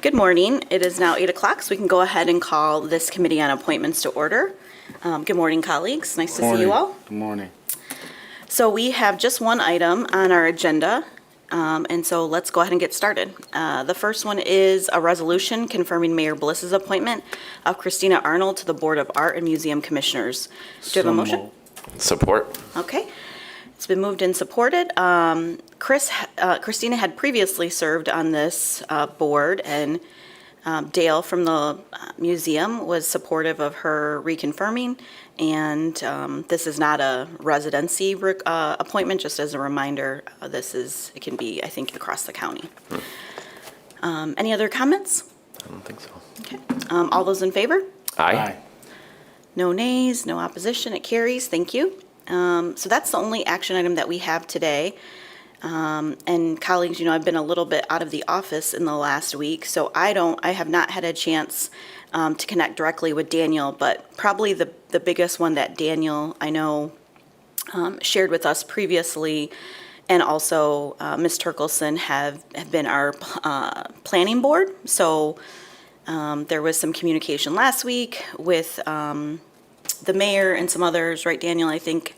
Good morning. It is now 8 o'clock, so we can go ahead and call this committee on appointments to order. Good morning, colleagues. Nice to see you all. Good morning. So we have just one item on our agenda, and so let's go ahead and get started. The first one is a resolution confirming Mayor Bliss's appointment of Christina Arnold to the Board of Art and Museum Commissioners. Do you have a motion? Support. Okay. It's been moved and supported. Christina had previously served on this board, and Dale from the museum was supportive of her reconfirming. And this is not a residency appointment, just as a reminder. It can be, I think, across the county. Any other comments? I don't think so. Okay. All those in favor? Aye. No nays, no opposition, it carries, thank you. So that's the only action item that we have today. And colleagues, I've been a little bit out of the office in the last week, so I have not had a chance to connect directly with Daniel, but probably the biggest one that Daniel, I know, shared with us previously, and also Ms. Turkelson have been our planning board. So there was some communication last week with the mayor and some others, right, Daniel, I think,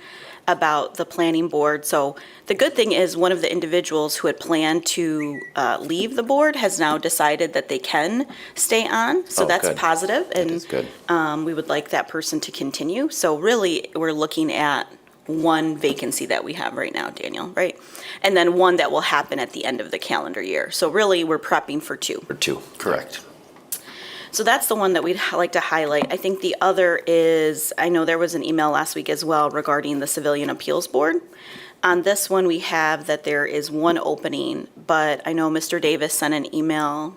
about the planning board. So the good thing is one of the individuals who had planned to leave the board has now decided that they can stay on. So Oh, that's good. positive, That and is good. we would like that person to continue. So really, we're looking at one vacancy that we have right now, Daniel, right? And then one that will happen at the end of the calendar year. So really, we're prepping for two. Or two. Correct. So that's the one that we'd like to highlight. I think the other is, I know there was an email last week as well regarding the Civilian Appeals Board. On this one, we have that there is one opening, but I know Mr. Davis sent an email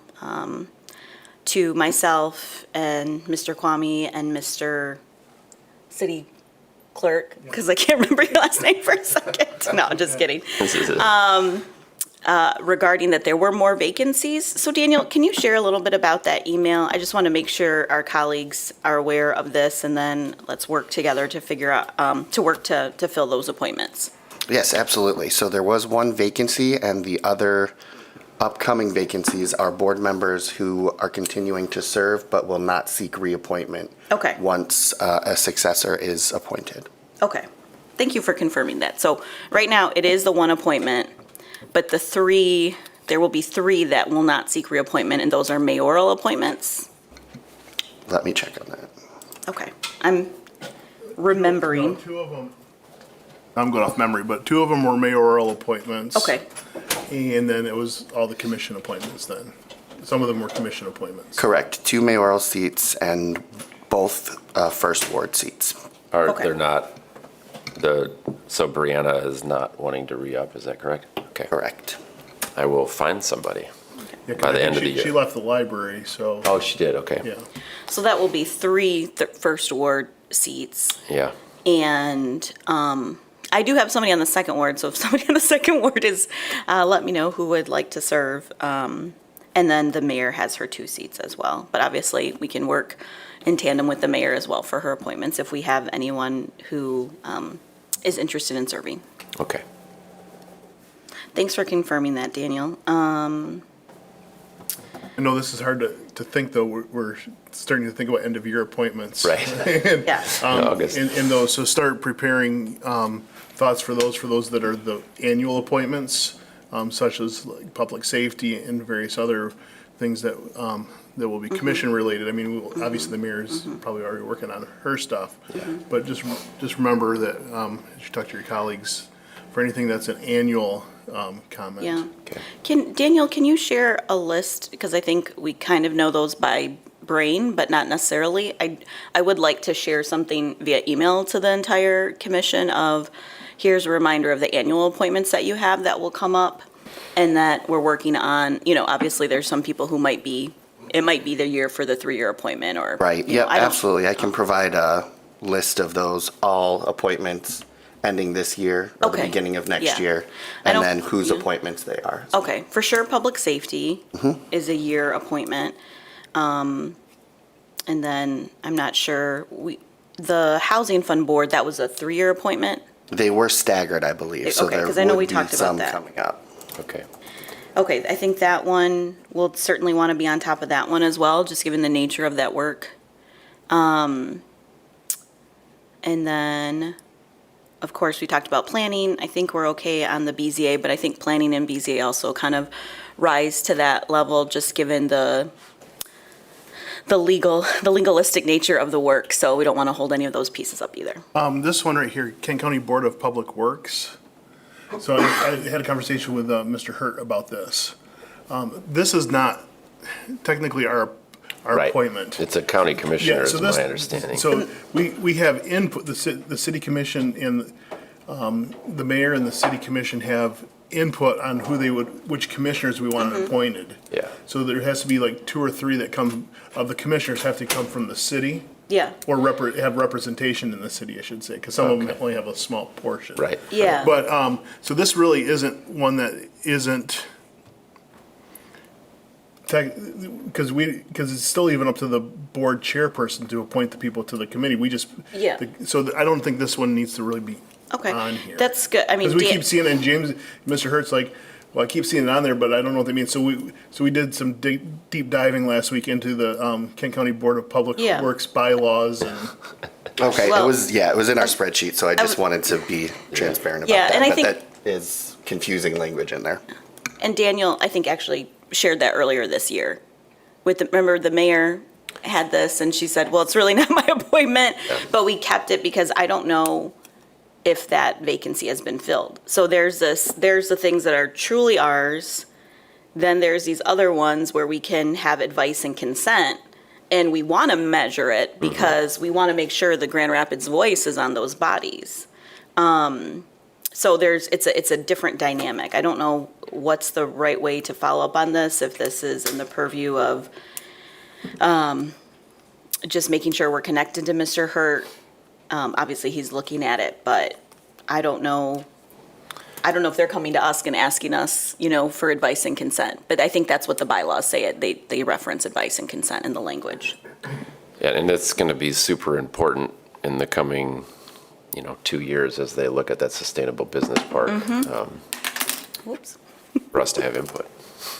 to myself and Mr. Kwame and Mr. City Clerk, because I can't remember your last name for a second. No, I'm just kidding. This is it. Regarding that there were more vacancies. So Daniel, can you share a little bit about that email? I just want to make sure our colleagues are aware of this, and then let's work together to figure out, to fill those appointments. Yes, absolutely. So there was one vacancy, and the other upcoming vacancies are board members who are continuing to serve but will not seek reappointment. Okay. Once a successor is appointed. Okay. Thank you for confirming that. So right now, it is the one appointment, but there will be three that will not seek reappointment, and those are mayoral appointments. Let me check on that. Okay. I'm remembering. No, two of them, I'm going off memory, but two of them were mayoral appointments. Okay. And then it was all the commission appointments then. Some of them were commission appointments. Correct. 2 mayoral seats and both first ward seats. Okay. They're not, so Brianna is not wanting to re-up, is that correct? Okay. Correct. I will find somebody Yeah, 'cause by I the think end of the She year. left the library, so, Oh, she did, okay. yeah. So that will be three first ward seats. Yeah. And I do have somebody on the second ward, so if somebody on the second ward is, let me know who would like to serve. And then the mayor has her 2 seats as well. But obviously, we can work in tandem with the mayor as well for her appointments if we have anyone who is interested in serving. Okay. Thanks for confirming that, Daniel. I know this is hard to think, though. We're starting to think about end-of-year appointments. Right. Yeah. August. In those, so start preparing thoughts for those that are the annual appointments, such as like public safety and various other things that will be commission-related. I mean, obviously, the mayor is probably already working on her stuff. But just remember that, as you talk to your colleagues, for anything that's an annual comment. Yeah. Okay. Daniel, can you share a list? Because I think we kind of know those by brain, but not necessarily. I would like to share something via email to the entire commission of, here's a reminder of the annual appointments that you have that will come up and that we're working on. Obviously, there's some people who it might be the year for the 3-year appointment or. Right. Yep, absolutely. I can provide a list of those, all appointments ending this year or the Okay. beginning of next Yeah. year, I and don't- then whose yeah. appointments they are. Okay, for sure, public safety is a year appointment. And then, I'm not sure, the Housing Fund Board, that was a 3-year appointment. They were staggered, I believe, so Okay, there 'cause I know we would be talked about some that. coming up. Okay. Okay, I think that one, we'll certainly want to be on top of that one as well, just given the nature of that work. And then, of course, we talked about planning. I think we're okay on the BZA, but I think planning and BZA also kind of rise to that level, just given the legalistic nature of the work. So we don't want to hold any of those pieces up either. This one right here, Kent County Board of Public Works. So I had a conversation with Mr. Hurt about this. This is not technically our Right. appointment. It's a county commissioner, Yeah, is so my this, understanding. so we have input, the city commission and the mayor and the city commission have input on who they would, which commissioners we want appointed. Yeah. So there has to be like 2 or 3 that come, of the commissioners have to come from the city. Yeah. Or have representation in the city, I should say, because some of them only have a small portion. Right. Yeah. But, so this really isn't one that isn't, because it's still even up to the board chairperson to appoint the people to the committee. We just. Yeah. I don't think this one needs to really be Okay, on here. that's good. I mean, Because we Dan- keep seeing it, and Mr. Hurt's like, well, I keep seeing it on there, but I don't know what they mean. So we did some deep diving last week into the Kent County Board of Public Yeah. Works bylaws and. Okay, Well- it was in our spreadsheet, so I just wanted to be transparent about Yeah, that. and I but think- that is confusing language in there. And Daniel, I think, actually shared that earlier this year. Remember, the mayor had this, and she said, well, it's really not my appointment, but we kept it because I don't know if that vacancy has been filled. So there's the things that are truly ours. Then there's these other ones where we can have advice and consent, and we want to measure it because we want to make sure the Grand Rapids voice is on those bodies. So it's a different dynamic. I don't know what's the right way to follow up on this, if this is in the purview of just making sure we're connected to Mr. Hurt. Obviously, he's looking at it, but I don't know if they're coming to us and asking us, for advice and consent. But I think that's what the bylaws say. They reference advice and consent in the language. Yeah, and it's going to be super important in the coming, 2 years as they look at that sustainable business park, Whoops. for us to have input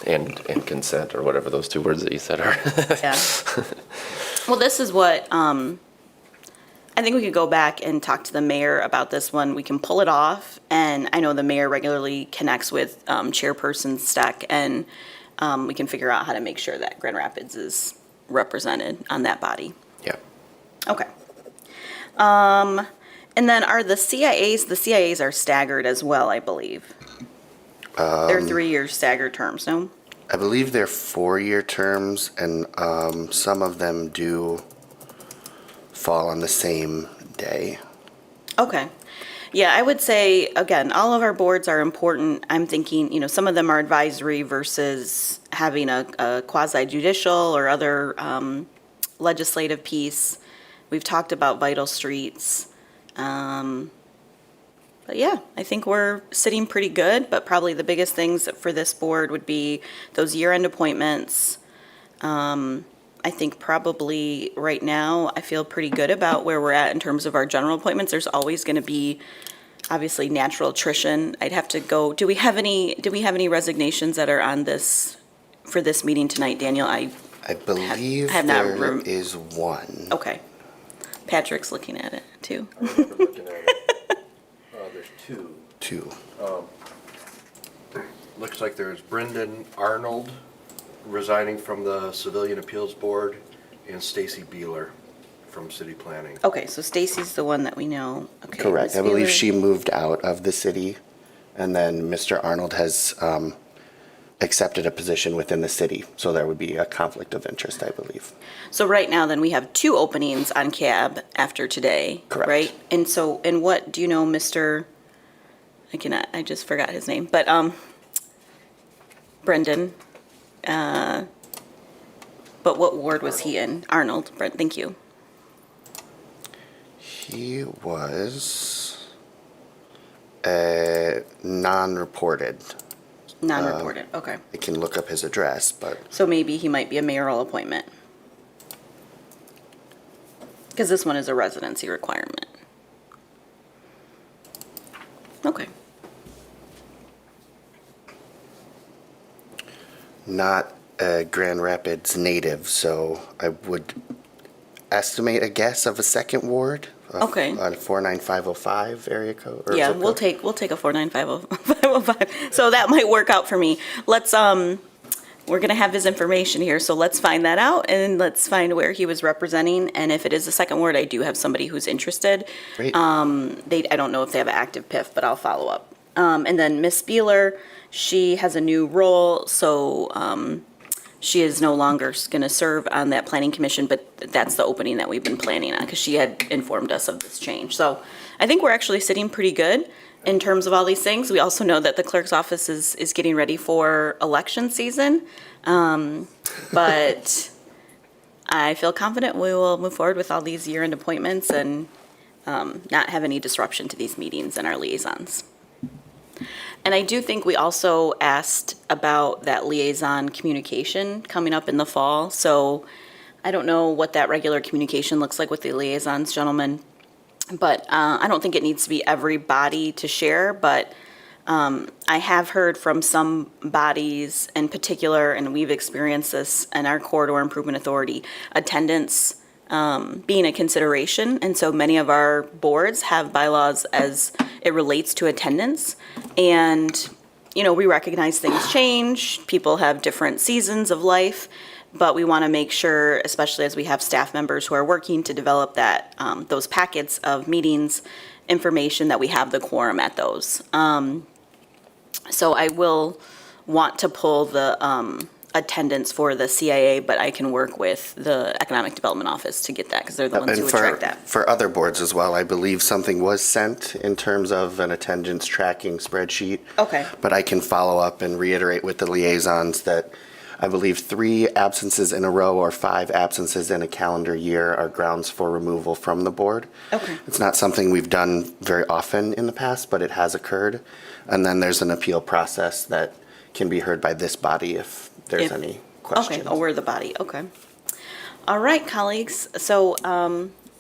and consent, or whatever those 2 words that you said are. Yeah. Well, this is what, I think we could go back and talk to the mayor about this one. We can pull it off, and I know the mayor regularly connects with Chairperson Steck, and we can figure out how to make sure that Grand Rapids is represented on that body. Yeah. Okay. And then are the CIAs are staggered as well, I believe. They're 3-year staggered terms, no? I believe they're 4-year terms, and some of them do fall on the same day. Okay. Yeah, I would say, again, all of our boards are important. I'm thinking, some of them are advisory versus having a quasi judicial or other legislative piece. We've talked about Vital Streets. But yeah, I think we're sitting pretty good, but probably the biggest things for this board would be those year-end appointments. I think probably right now, I feel pretty good about where we're at in terms of our general appointments. There's always going to be, obviously, natural attrition. I'd have to go, do we have any resignations that are on this, for this meeting tonight, Daniel? I believe have not there rem- is one. Okay. Patrick's looking at it, too. Looking at it. There's 2. 2. Looks like there's Brendan Arnold resigning from the Civilian Appeals Board and Stacy Beeler from City Planning. Okay, so Stacy's the one that we know. Okay, Correct. Ms. I believe Wheeler. she moved out of the city, and then Mr. Arnold has accepted a position within the city, so there would be a conflict of interest, I believe. So right now, then, we have 2 openings on CAB after today, Correct. right? And so, what, do you know, Mr., I just forgot his name, but Brendan, but what ward was he in? Arnold, Brent, thank you. He was non-reported. Non-reported, okay. I can look up his address, but So maybe he might be a mayoral appointment. Because this one is a residency requirement. Okay. not a Grand Rapids native, so I would estimate a guess of a second ward. Okay. On 49505 area code. Or Yeah, zip we'll code. take a 49505. So that might work out for me. Let's, we're gonna have his information here, so let's find that out and let's find where he was representing. And if it is the second ward, I do have somebody who's interested. Great. I don't know if they have an active PIF, but I'll follow up. And then Miss Beeler, she has a new role, so, she is no longer going to serve on that planning commission, but that's the opening that we've been planning on, because she had informed us of this change. So I think we're actually sitting pretty good in terms of all these things. We also know that the clerk's office is getting ready for election season. But I feel confident we will move forward with all these year-end appointments and not have any disruption to these meetings and our liaisons. And I do think we also asked about that liaison communication coming up in the fall. So I don't know what that regular communication looks like with the liaisons, gentlemen. But I don't think it needs to be everybody to share. But I have heard from some bodies in particular, and we've experienced this in our Corridor Improvement Authority, attendance being a consideration. And so many of our boards have bylaws as it relates to attendance. And, you know, we recognize things change, people have different seasons of life, but we want to make sure, especially as we have staff members who are working to develop that, those packets of meetings, information, that we have the quorum at those. So I will want to pull the attendance for the CIA, but I can work with the Economic Development Office to get that, because they're the ones who And would track that. for other boards as well, I believe something was sent in terms of an attendance tracking spreadsheet. Okay. But I can follow up and reiterate with the liaisons that I believe 3 absences in a row or 5 absences in a calendar year are grounds for removal from the board. Okay. It's not something we've done very often in the past, but it has occurred. And then there's an appeal process that can be heard by this body if there's any questions. Okay, oh, we're the body, okay. All right, colleagues, so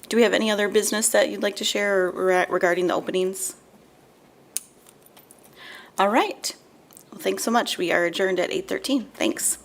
do we have any other business that you'd like to share regarding the openings? All right, well, thanks so much. We are adjourned at 8:13. Thanks.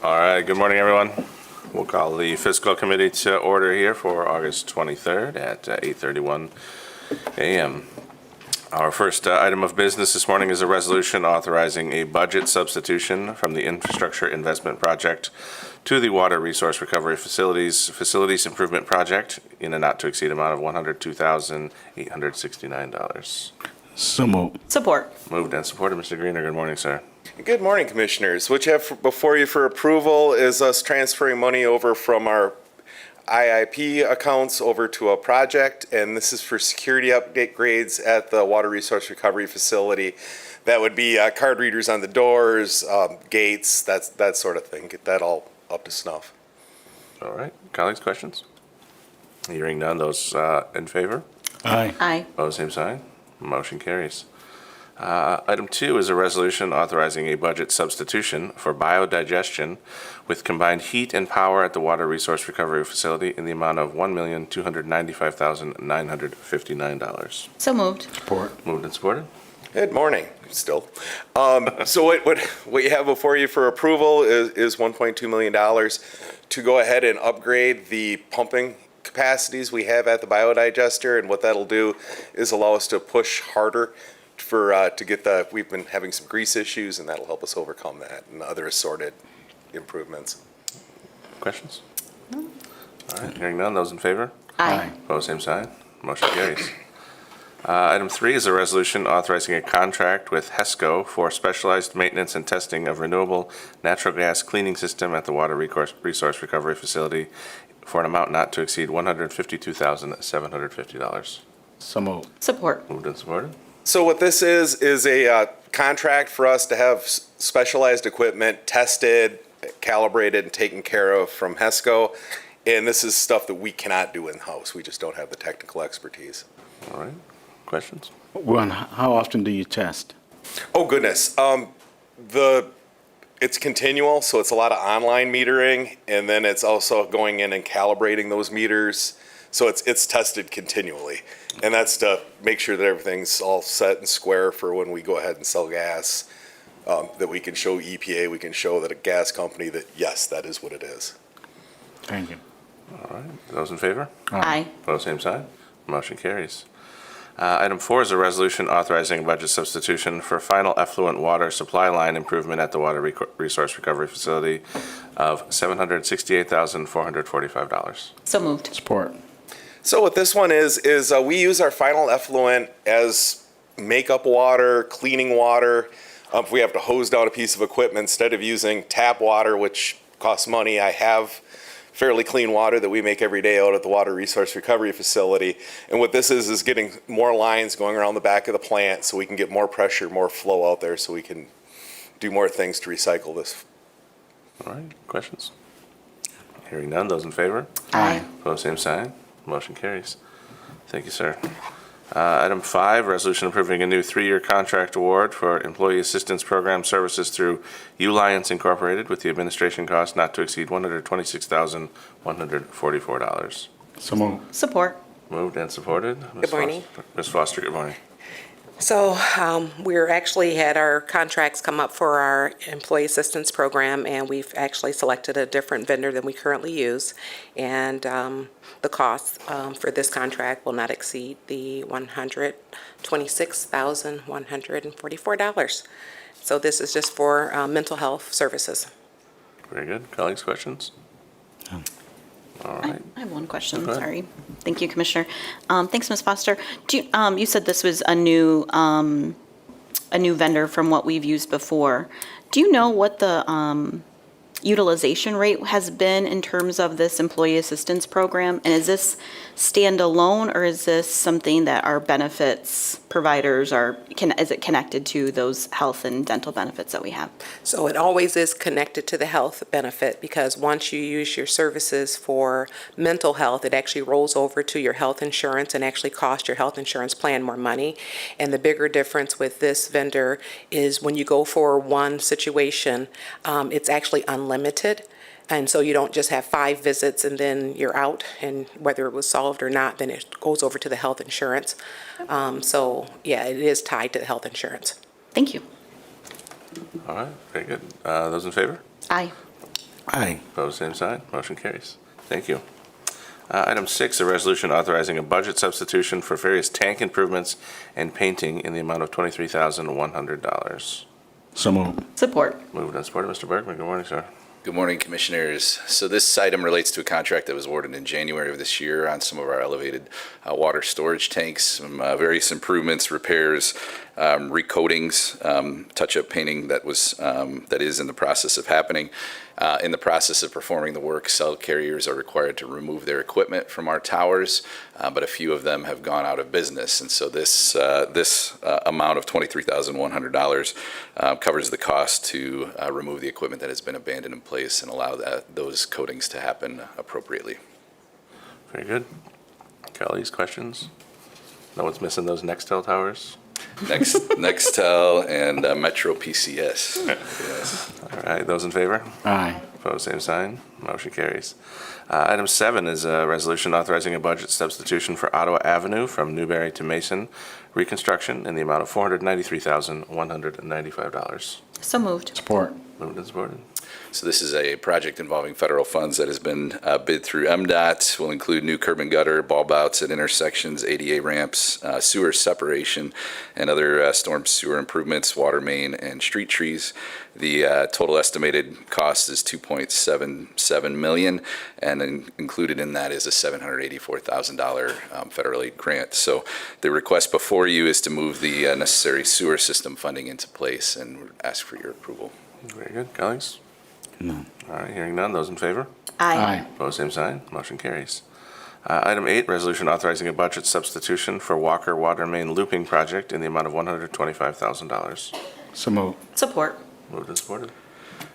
All right, good morning, everyone. We'll call the fiscal committee to order here for August 23rd at 8:31 a.m. Our first item of business this morning is a resolution authorizing a budget substitution from the Infrastructure Investment Project to the Water Resource Recovery Facilities Improvement Project in a not-to-exceed amount of $102,869. So moved. Support. Moved and supported. Mr. Greener, good morning, sir. Good morning, Commissioners. What you have before you for approval is us transferring money over from our IIP accounts over to a project, and this is for security upgrades at the Water Resource Recovery Facility. That would be card readers on the doors, gates, that sort of thing. Get that all up to snuff. All right, colleagues, questions? Hearing none, those in favor? Aye. Aye. Opposed, same sign. Motion carries. Item 2 is a resolution authorizing a budget substitution for biodigestion with combined heat and power at the Water Resource Recovery Facility in the amount of $1,295,959. So moved. Support. Moved and supported. Good morning, still. So what you have before you for approval is $1.2 million to go ahead and upgrade the pumping capacities we have at the biodigester, and what that'll do is allow us to push harder to get we've been having some grease issues, and that'll help us overcome that and other assorted improvements. Questions? All right, hearing none, those in favor? Aye. Opposed, same sign. Motion carries. Item 3 is a resolution authorizing a contract with HESCO for specialized maintenance and testing of renewable natural gas cleaning system at the Water Resource Recovery Facility for an amount not to exceed $152,750. So moved. Support. Moved and supported. So what this is a contract for us to have specialized equipment tested, calibrated, and taken care of from HESCO. And this is stuff that we cannot do in-house. We just don't have the technical expertise. All right, questions? Well, how often do you test? Oh, goodness. It's continual, so it's a lot of online metering, and then it's also going in and calibrating those meters. So it's tested continually. And that's to make sure that everything's all set and square for when we go ahead and sell gas, that we can show EPA, we can show that a gas company that, yes, that is what it is. Thank you. All right, those in favor? Aye. Opposed, same sign. Motion carries. Item 4 is a resolution authorizing a budget substitution for final effluent water supply line improvement at the Water Resource Recovery Facility of $768,445. So moved. Support. So what this one is we use our final effluent as makeup water, cleaning water. If we have to hose down a piece of equipment, instead of using tap water, which costs money, I have fairly clean water that we make every day out at the Water Resource Recovery Facility. And what this is getting more lines going around the back of the plant so we can get more pressure, more flow out there so we can do more things to recycle this. All right, questions? Hearing none, those in favor? Aye. Opposed, same sign. Motion carries. Thank you, sir. Item 5, resolution approving a new 3-year contract award for Employee Assistance Program services through Uliance Incorporated with the administration cost not to exceed $126,144. So moved. Support. Moved and supported. Good morning. Ms. Foster, good morning. So we're actually had our contracts come up for our employee assistance program, and we've actually selected a different vendor than we currently use. And the cost for this contract will not exceed the $126,144. So this is just for mental health services. Very good. Colleagues, questions? All right. I have one question, Go ahead. sorry. Thank you, Commissioner. Thanks, Ms. Foster. You said this was a new vendor from what we've used before. Do you know what the utilization rate has been in terms of this employee assistance program? And is this standalone, or is this something that our benefits providers is it connected to those health and dental benefits that we have? So it always is connected to the health benefit, because once you use your services for mental health, it actually rolls over to your health insurance and actually costs your health insurance plan more money. And the bigger difference with this vendor is when you go for one situation, it's actually unlimited. And so you don't just have 5 visits and then you're out, and whether it was solved or not, then it goes over to the health insurance. So yeah, it is tied to the health insurance. Thank you. All right, very good. Those in favor? Aye. Aye. Opposed, same sign. Motion carries. Thank you. Item 6, a resolution authorizing a budget substitution for various tank improvements and painting in the amount of $23,100. So moved. Support. Moved and supported. Mr. Bergman, good morning, sir. Good morning, Commissioners. So this item relates to a contract that was awarded in January of this year on some of our elevated water storage tanks, some various improvements, repairs, recoatings, touch-up painting that is in the process of happening. In the process of performing the work, cell carriers are required to remove their equipment from our towers, but a few of them have gone out of business. And so this amount of $23,100 covers the cost to remove the equipment that has been abandoned in place and allow those coatings to happen appropriately. Very good. Colleagues, questions? No one's missing those Nextel towers? Nextel and Metro PCS. Yes. All right, those in favor? Aye. Opposed, same sign. Motion carries. Item 7 is a resolution authorizing a budget substitution for Ottawa Avenue from Newberry to Mason reconstruction in the amount of $493,195. So moved. Support. Moved and supported. So this is a project involving federal funds that has been bid through MDOT. Will include new curb and gutter, bulb outs at intersections, ADA ramps, sewer separation, and other storm sewer improvements, water main, and street trees. The total estimated cost is $2.77 million, and then included in that is a $784,000 federal aid grant. So the request before you is to move the necessary sewer system funding into place and ask for your approval. Very good. Colleagues? No. All right, hearing none. Those in favor? Aye. Opposed, same sign. Motion carries. Item 8, resolution authorizing a budget substitution for Walker Water Main Looping Project in the amount of $125,000. So moved. Support. Moved and supported.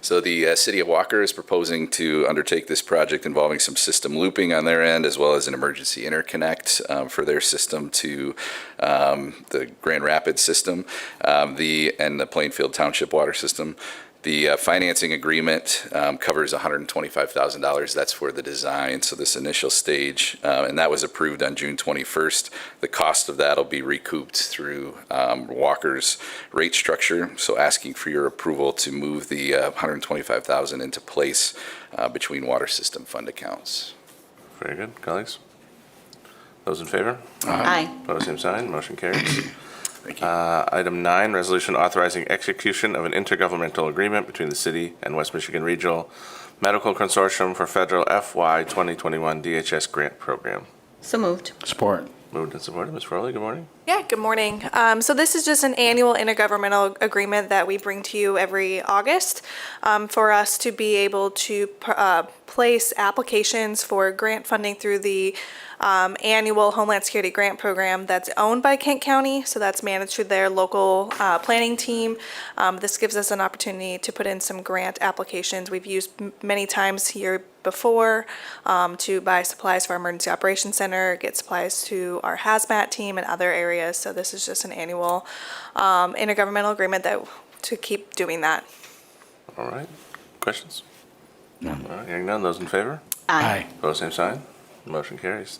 So the City of Walker is proposing to undertake this project involving some system looping on their end, as well as an emergency interconnect for their system to the Grand Rapids system and the Plainfield Township water system. The financing agreement covers $125,000. That's for the design, so this initial stage, and that was approved on June 21st. The cost of that will be recouped through Walker's rate structure, so asking for your approval to move the $125,000 into place between water system fund accounts. Very good. Colleagues? Those in favor? Aye. Opposed, same sign. Motion carries. Thank you. Item 9, resolution authorizing execution of an intergovernmental agreement between the city and West Michigan Regional Medical Consortium for federal FY 2021 DHS grant program. So moved. Support. Moved and supported. Ms. Farley, good morning. Yeah, good morning. So this is just an annual intergovernmental agreement that we bring to you every August for us to be able to place applications for grant funding through the annual Homeland Security Grant Program that's owned by Kent County. So that's managed through their local planning team. This gives us an opportunity to put in some grant applications we've used many times here before to buy supplies for our Emergency Operations Center, get supplies to our hazmat team and other areas. So this is just an annual intergovernmental agreement to keep doing that. All right. Questions? None. All right, hearing none. Those in favor? Aye. Opposed, same sign. Motion carries.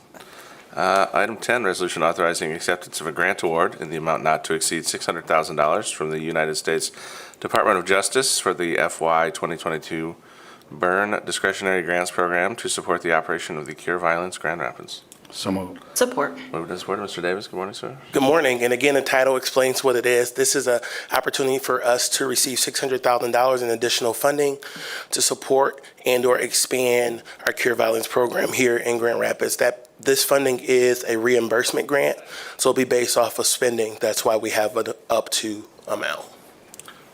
Item 10, resolution authorizing acceptance of a grant award in the amount not to exceed $600,000 from the United States Department of Justice for the FY 2022 Burn Discretionary Grants Program to support the operation of the Cure Violence Grand Rapids. So moved. Support. Moved and supported. Mr. Davis, good morning, sir. Good morning, and again, the title explains what it is. This is an opportunity for us to receive $600,000 in additional funding to support and/or expand our Cure Violence program here in Grand Rapids. This funding is a reimbursement grant, so it'll be based off of spending. That's why we have an up to amount.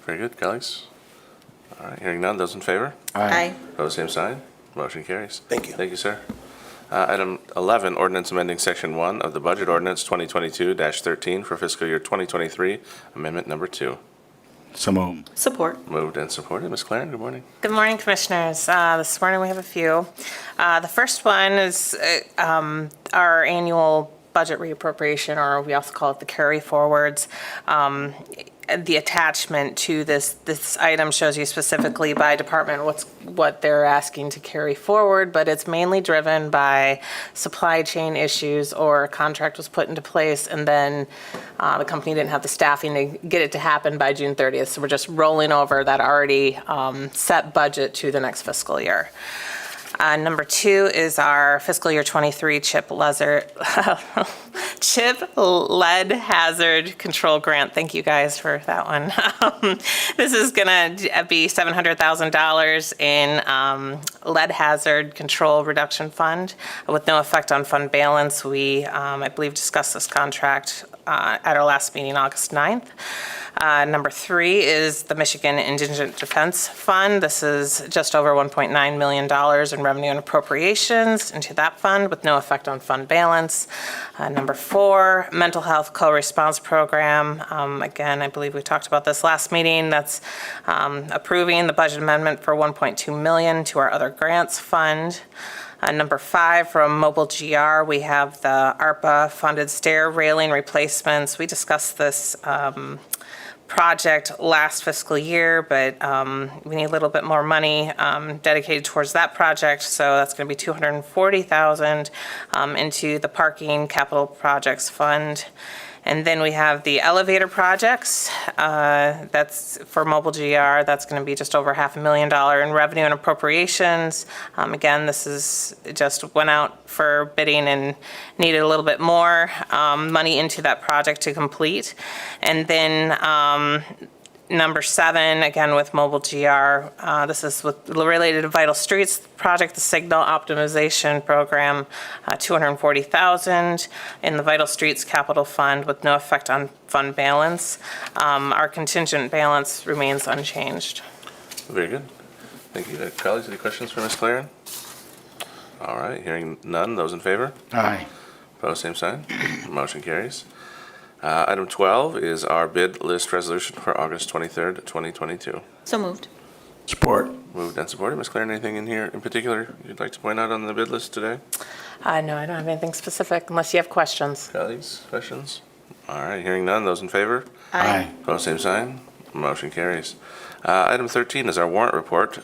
Very good, colleagues. All right, hearing none. Those in favor? Aye. Opposed, same sign. Motion carries. Thank you. Thank you, sir. Item 11, ordinance amending Section 1 of the Budget Ordinance 2022-13 for fiscal year 2023, Amendment Number 2. So moved. Support. Moved and supported. Ms. Claren, good morning. Good morning, Commissioners. This morning we have a few. The first one is our annual budget reappropriation, or we also call it the carry forwards. the attachment to this item shows you specifically by department what they're asking to carry forward, but it's mainly driven by supply chain issues or a contract was put into place and then the company didn't have the staffing to get it to happen by June 30th. So we're just rolling over that already set budget to the next fiscal year. Number 2 is our fiscal year 23 chip lead hazard control grant. Thank you guys for that one. This is going to be $700,000 in lead hazard control reduction fund with no effect on fund balance. We, I believe, discussed this contract at our last meeting, August 9th. Number 3 is the Michigan Indigent Defense Fund. This is just over $1.9 million in revenue and appropriations into that fund with no effect on fund balance. Number 4, Mental Health Co-Response Program. Again, I believe we talked about this last meeting. That's approving the budget amendment for $1.2 million to our other grants fund. Number 5, from Mobile GR, we have the ARPA-funded stair railing replacements. We discussed this project last fiscal year, but we need a little bit more money dedicated towards that project. So that's going to be $240,000 into the Parking Capital Projects Fund. And then we have the elevator projects. That's for Mobile GR. That's going to be just over $500,000 in revenue and appropriations. Again, this is just went out for bidding and needed a little bit more money into that project to complete. And then number 7, again with Mobile GR, this is related to Vital Streets project, the Signal Optimization Program, $240,000 in the Vital Streets Capital Fund with no effect on fund balance. Our contingent balance remains unchanged. Very good. Thank you. Colleagues, any questions for Ms. Claren? All right, hearing none. Those in favor? Aye. Opposed, same sign. Motion carries. Item 12 is our bid list resolution for August 23rd, 2022. So moved. Support. Moved and supported. Ms. Claren, anything in here in particular you'd like to point out on the bid list today? No, I don't have anything specific unless you have questions. Colleagues, questions? All right, hearing none. Those in favor? Aye. Opposed, same sign. Motion carries. Item 13 is our warrant report,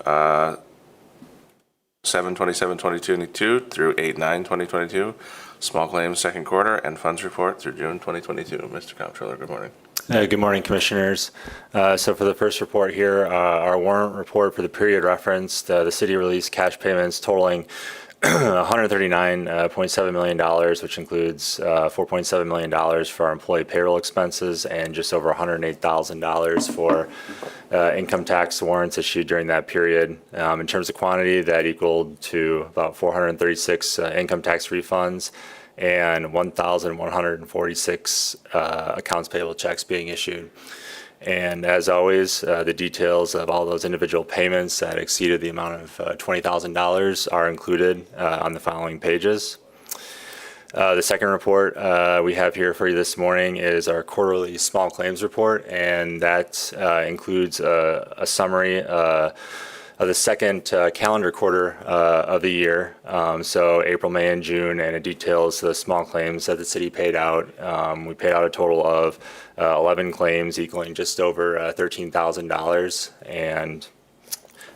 7/27/2022 through 8/9/2022. Small claims second quarter and funds report through June 2022. Mr. Comptroller, good morning. Good morning, Commissioners. So for the first report here, our warrant report for the period referenced, the city released cash payments totaling $139.7 million, which includes $4.7 million for our employee payroll expenses and just over $108,000 for income tax warrants issued during that period. In terms of quantity, that equaled to about 436 income tax refunds and 1,146 accounts payable checks being issued. And as always, the details of all those individual payments that exceeded the amount of $20,000 are included on the following pages. The second report we have here for you this morning is our quarterly small claims report, and that includes a summary of the second calendar quarter of the year, so April, May, and June, and it details the small claims that the city paid out. We paid out a total of 11 claims equaling just over $13,000, and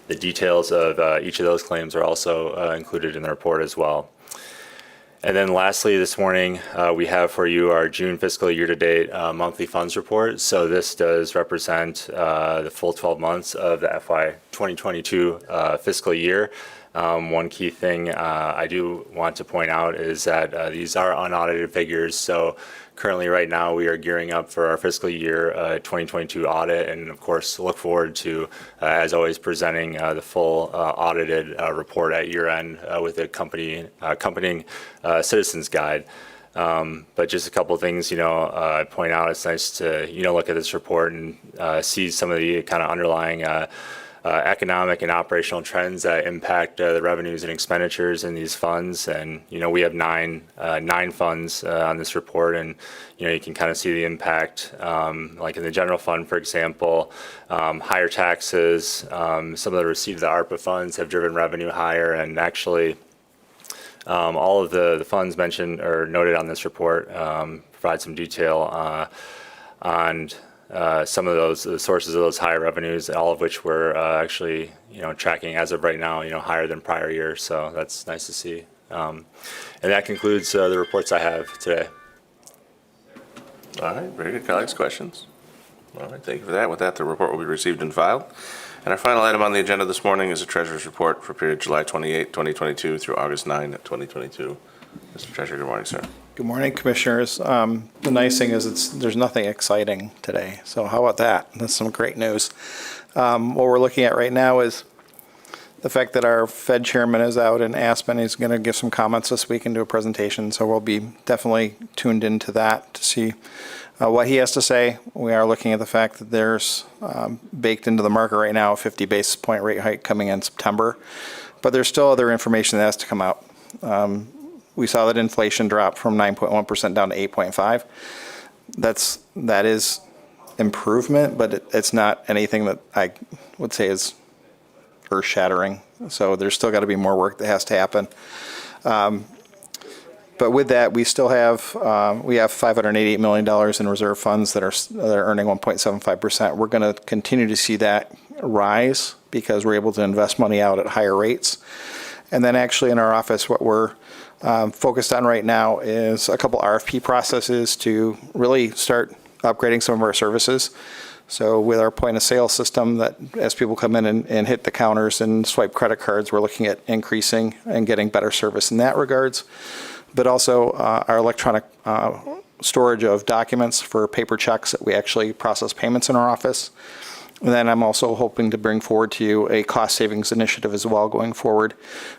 the details of each of those claims are also included in the report as well. And then lastly, this morning, we have for you our June fiscal year-to-date monthly funds report. So this does represent the full 12 months of the FY 2022 fiscal year. One key thing I do want to point out is that these are unaudited figures. So currently right now we are gearing up for our fiscal year 2022 audit, and of course look forward to, as always, presenting the full audited report at year end with the accompanying citizens guide. But just a couple of things, I point out. It's nice to, look at this report and see some of the kind of underlying economic and operational trends that impact the revenues and expenditures in these funds. And, we have nine funds on this report, and, you can kind of see the impact, like in the general fund, for example, higher taxes, some of the receipt of the ARPA funds have driven revenue higher, and actually all of the funds mentioned or noted on this report provide some detail on some of those the sources of those higher revenues, all of which were actually, tracking as of right now, higher than prior years. So that's nice to see. And that concludes the reports I have today. All right, very good. Colleagues, questions? All right, thank you for that. With that, the report will be received and filed. And our final item on the agenda this morning is a treasurer's report for period July 28, 2022 through August 9, 2022. Mr. Treasurer, good morning, sir. Good morning, Commissioners. The nice thing is there's nothing exciting today, so how about that? That's some great news. What we're looking at right now is the fact that our Fed chairman is out in Aspen. He's going to give some comments this week and do a presentation, so we'll be definitely tuned into that to see what he has to say. We are looking at the fact that there's baked into the market right now a 50 basis point rate hike coming in September, but there's still other information that has to come out. We saw that inflation drop from 9.1% down to 8.5%. That is improvement, but it's not anything that I would say is earth-shattering. So there's still got to be more work that has to happen. But with that, we still have $588 million in reserve funds that are earning 1.75%. We're going to continue to see that rise because we're able to invest money out at higher rates. And then actually in our office, what we're focused on right now is a couple RFP processes to really start upgrading some of our services. So with our point of sale system, that as people come in and hit the counters and swipe credit cards, we're looking at increasing and getting better service in that regards. But also our electronic storage of documents for paper checks that we actually process payments in our office. And then I'm also hoping to bring forward to you a cost savings initiative as well going forward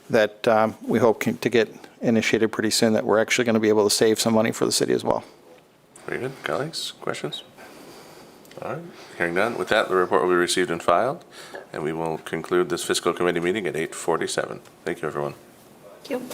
that we hope to get initiated pretty soon, that we're actually going to be able to save some money for the city as well. Very good. Colleagues, questions? All right, hearing none. With that, the report will be received and filed, and we will conclude this fiscal committee meeting at 8:47. Thank you, everyone. Thank you.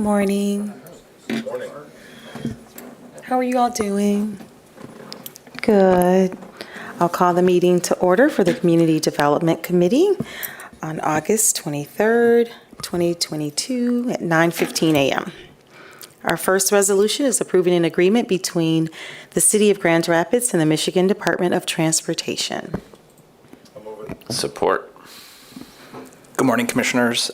morning. How are you all doing? Good. I'll call the meeting to order for the Community Development Committee on August 23rd, 2022 at 9:15 a.m. Our first resolution is approving an agreement between the City of Grand Rapids and the Michigan Department of Transportation. Support. Good morning, Commissioners.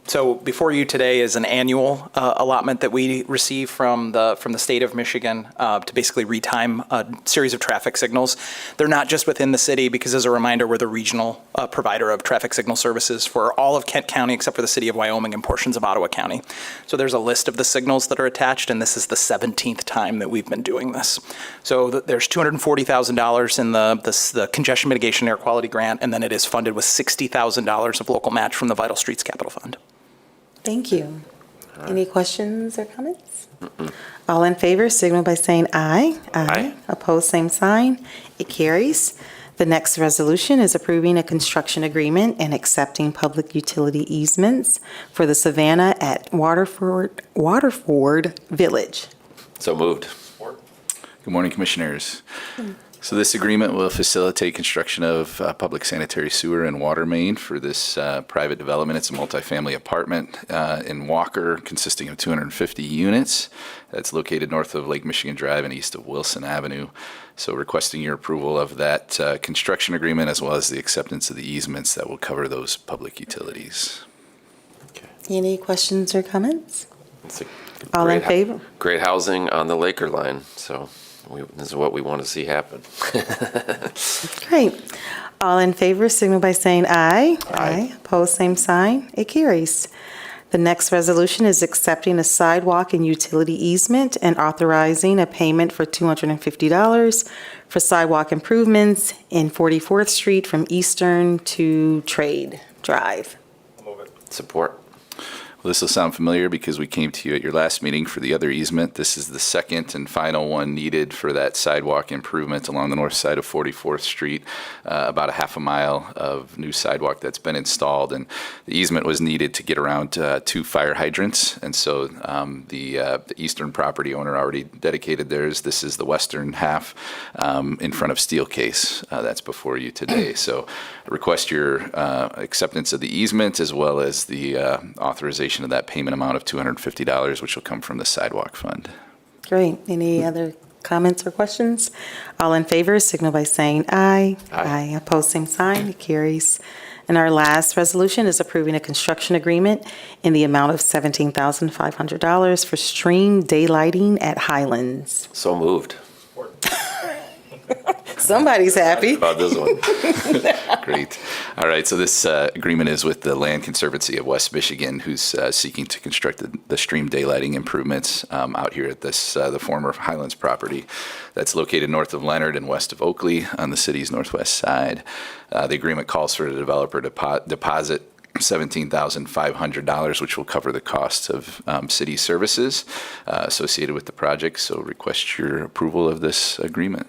So before you today is an annual allotment that we receive from the state of Michigan to basically retime a series of traffic signals. They're not just within the city, because as a reminder, we're the regional provider of traffic signal services for all of Kent County except for the city of Wyoming and portions of Ottawa County. So there's a list of the signals that are attached, and this is the 17th time that we've been doing this. So there's $240,000 in the congestion mitigation air quality grant, and then it is funded with $60,000 of local match from the Vital Streets Capital Fund. Thank you. Any questions or comments? All in favor, signal by saying aye. Aye. Opposed, same sign. It carries. The next resolution is approving a construction agreement and accepting public utility easements for the Savannah at Waterford Village. So moved. Good morning, Commissioners. So this agreement will facilitate construction of public sanitary sewer and water main for this private development. It's a multifamily apartment in Walker consisting of 250 units. That's located north of Lake Michigan Drive and east of Wilson Avenue. So requesting your approval of that construction agreement as well as the acceptance of the easements that will cover those public utilities. Any questions or comments? It's a All in great favor? Great housing on the Laker line, so this is what we want to see happen. Great. All in favor, signal by saying aye. Aye. Opposed, same sign. It carries. The next resolution is accepting a sidewalk and utility easement and authorizing a payment for $250 for sidewalk improvements in 44th Street from Eastern to Trade Drive. Support. Well, this will sound familiar because we came to you at your last meeting for the other easement. This is the second and final one needed for that sidewalk improvement along the north side of 44th Street, about a half a mile of new sidewalk that's been installed. And the easement was needed to get around 2 fire hydrants. And so the eastern property owner already dedicated theirs. This is the western half in front of Steelcase that's before you today. So I request your acceptance of the easement as well as the authorization of that payment amount of $250, which will come from the sidewalk fund. Great. Any other comments or questions? All in favor, signal by saying aye. Aye. Opposed, same sign. It carries. And our last resolution is approving a construction agreement in the amount of $17,500 for stream daylighting at Highlands. So moved. Somebody's happy. About this one. Great. All right, so this agreement is with the Land Conservancy of West Michigan, who's seeking to construct the stream daylighting improvements out here at this the former Highlands property that's located north of Leonard and west of Oakley on the city's northwest side. The agreement calls for the developer to deposit $17,500, which will cover the cost of city services associated with the project. So request your approval of this agreement.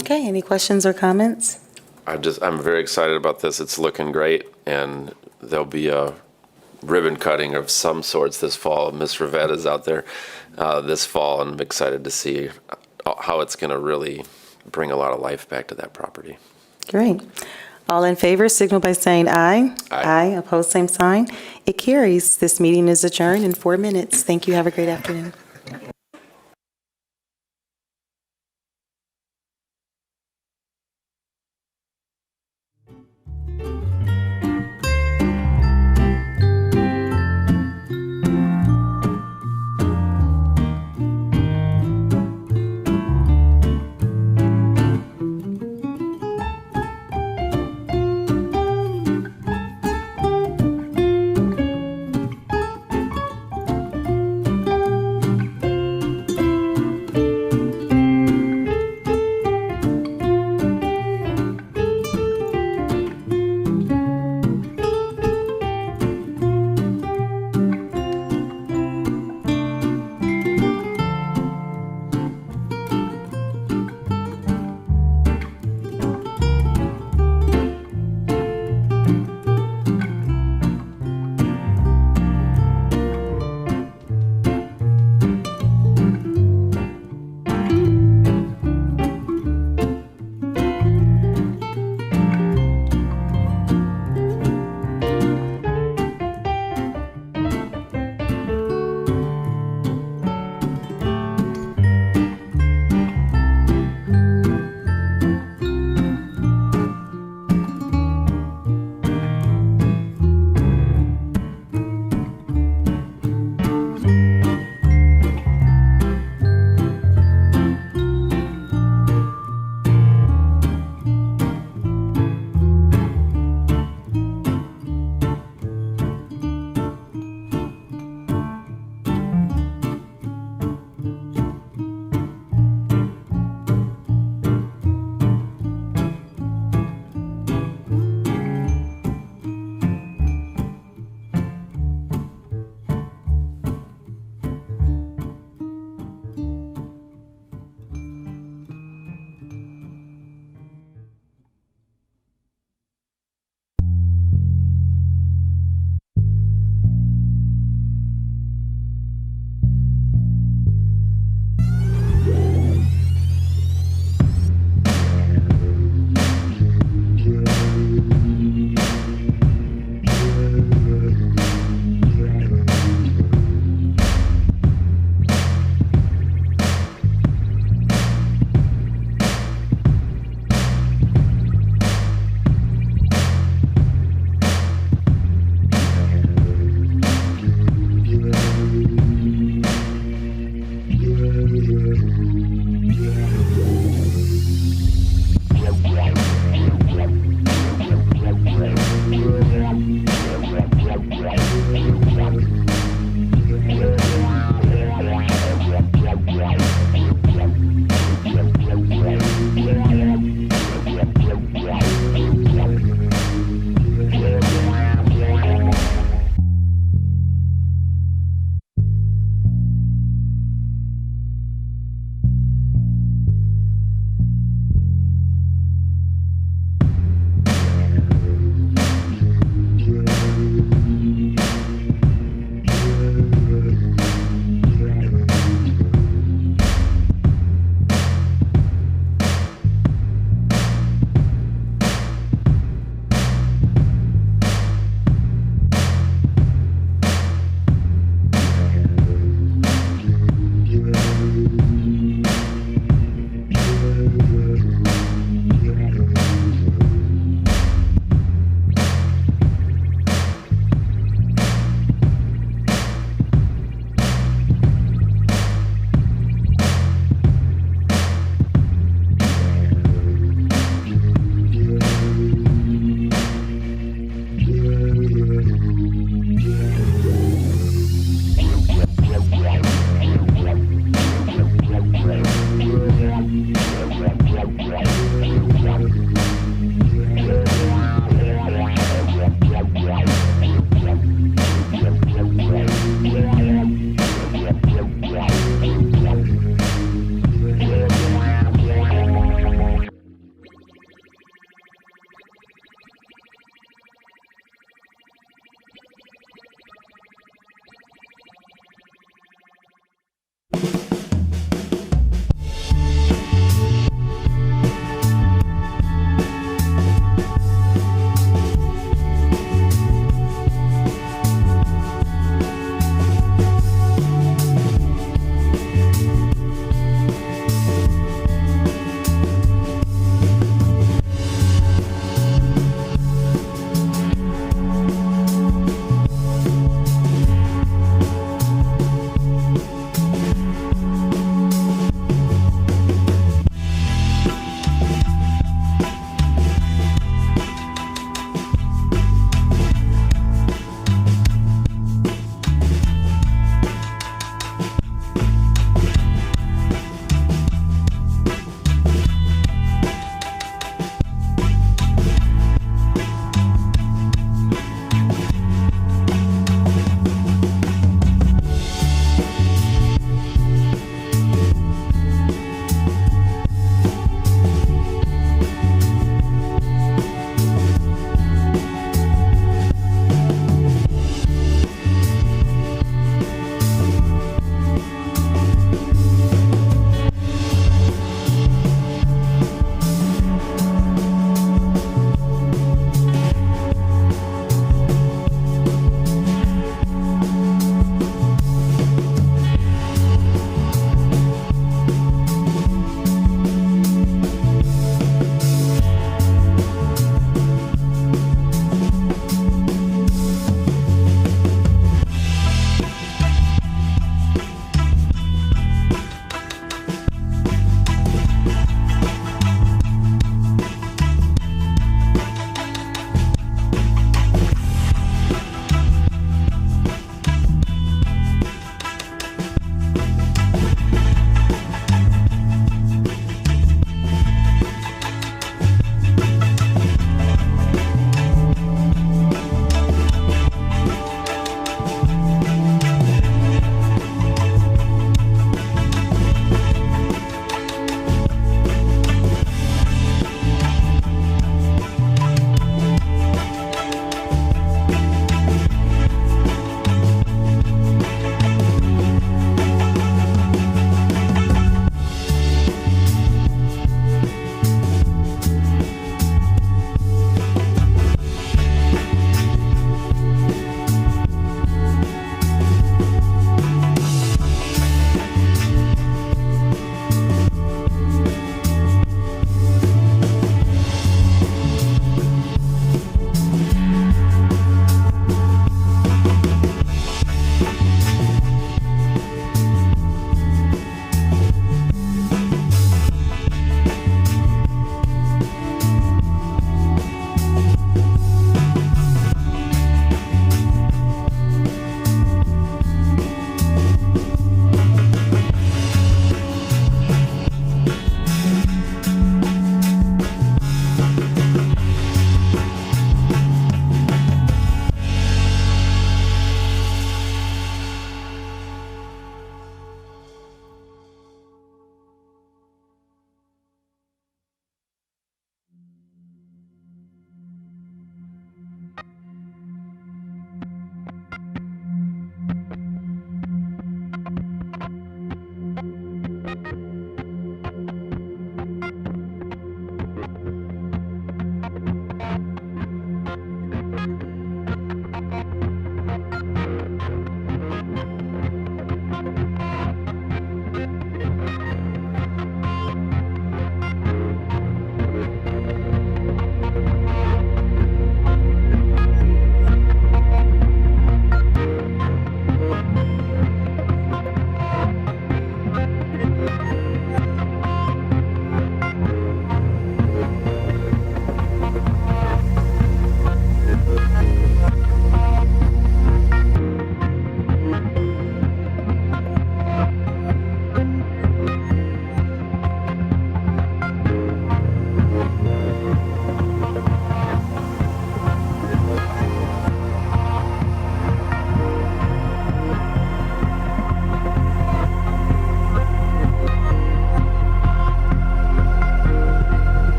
Okay, any questions or comments? I'm very excited about this. It's looking great, and there'll be a ribbon cutting of some sorts this fall. Ms. Ravetta's out there this fall, and I'm excited to see how it's going to really bring a lot of life back to that property. Great. All in favor, signal by saying aye. Aye. Opposed, same sign. It carries. This meeting is adjourned in 4 minutes. Thank you. Have a great afternoon.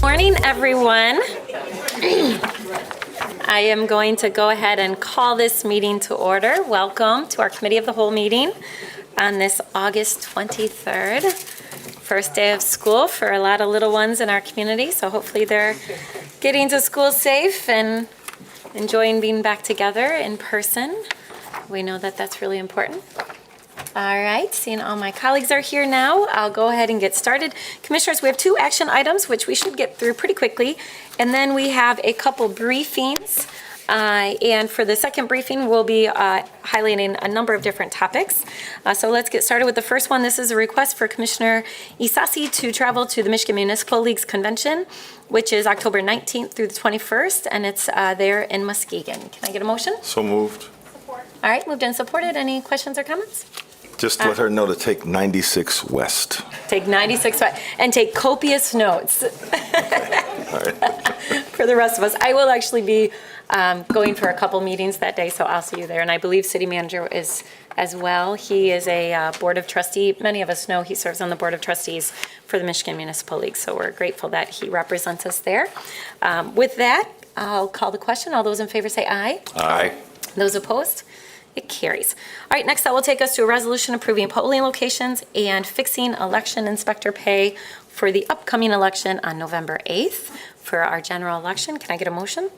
Morning, everyone. I am going to go ahead and call this meeting to order. Welcome to our Committee of the Whole meeting on this August 23rd, first day of school for a lot of little ones in our community. So hopefully they're getting to school safe and enjoying being back together in person. We know that that's really important. All right, seeing all my colleagues are here now, I'll go ahead and get started. Commissioners, we have 2 action items, which we should get through pretty quickly. And then we have a couple briefings. And for the second briefing, we'll be highlighting a number of different topics. So let's get started with the first one. This is a request for Commissioner Isasi to travel to the Michigan Municipal League's convention, which is October 19th through the 21st, and it's there in Muskegon. Can I get a motion? So moved. All right, moved and supported. Any questions or comments? Just let her know to take 96 West. Take 96 and take copious notes All right. for the rest of us. I will actually be going for a couple meetings that day, so I'll see you there. And I believe City Manager is as well. He is a Board of Trustee. Many of us know he serves on the Board of Trustees for the Michigan Municipal League, so we're grateful that he represents us there. With that, I'll call the question. All those in favor say aye. Aye. Those opposed? It carries. All right, next that will take us to a resolution approving polling locations and fixing election inspector pay for the upcoming election on November 8th for our general election. Can I get a motion?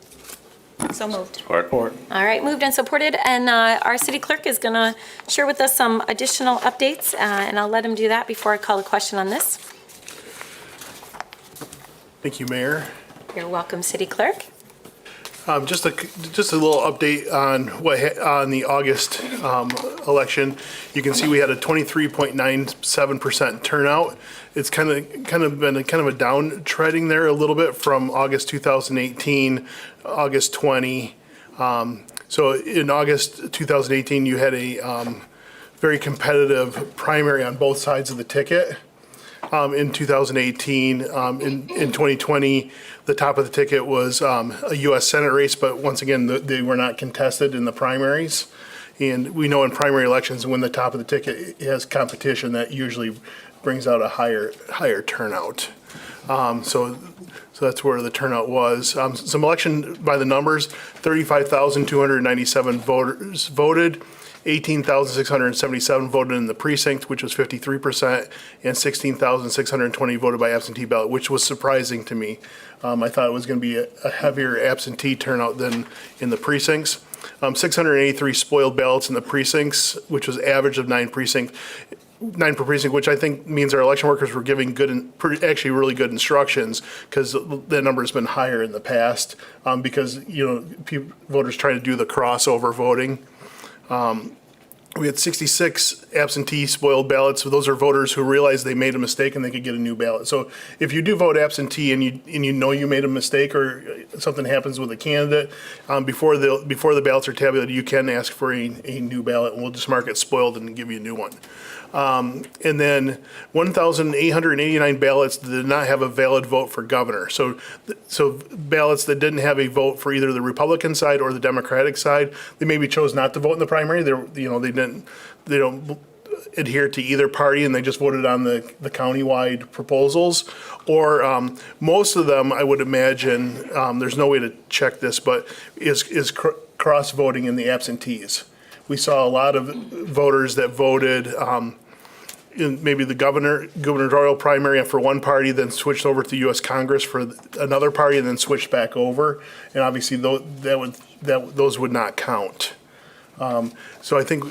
So moved. Support. All right, moved and supported. And our city clerk is going to share with us some additional updates, and I'll let him do that before I call a question on this. Thank you, Mayor. You're welcome, city clerk. Just a little update on on the August election. You can see we had a 23.97% turnout. It's kind of been a downtreading there a little bit from August 2018, August 20. So in August 2018, you had a very competitive primary on both sides of the ticket. In 2018, in 2020, the top of the ticket was a U.S. Senate race, but once again, they were not contested in the primaries. And we know in primary elections, when the top of the ticket has competition, that usually brings out a higher turnout. So that's where the turnout was. Some election by the numbers: 35,297 voters voted. 18,677 voted in the precinct, which was 53%, and 16,620 voted by absentee ballot, which was surprising to me. I thought it was going to be a heavier absentee turnout than in the precincts. 683 spoiled ballots in the precincts, which was average of 9 per precinct, which I think means our election workers were giving actually really good instructions, because the number has been higher in the past, because voters trying to do the crossover voting. We had 66 absentee spoiled ballots. So those are voters who realized they made a mistake and they could get a new ballot. So if you do vote absentee and you know you made a mistake or something happens with a candidate, before the ballots are tabulated, you can ask for a new ballot, and we'll just mark it spoiled and give you a new one. And then 1,889 ballots that did not have a valid vote for governor. So ballots that didn't have a vote for either the Republican side or the Democratic side, they maybe chose not to vote in the primary. They don't adhere to either party, and they just voted on the countywide proposals. Or most of them, I would imagine, there's no way to check this, but is cross voting in the absentees. We saw a lot of voters that voted in maybe the gubernatorial primary for one party, then switched over to U.S. Congress for another party, and then switched back over. And obviously, those would not count. So I think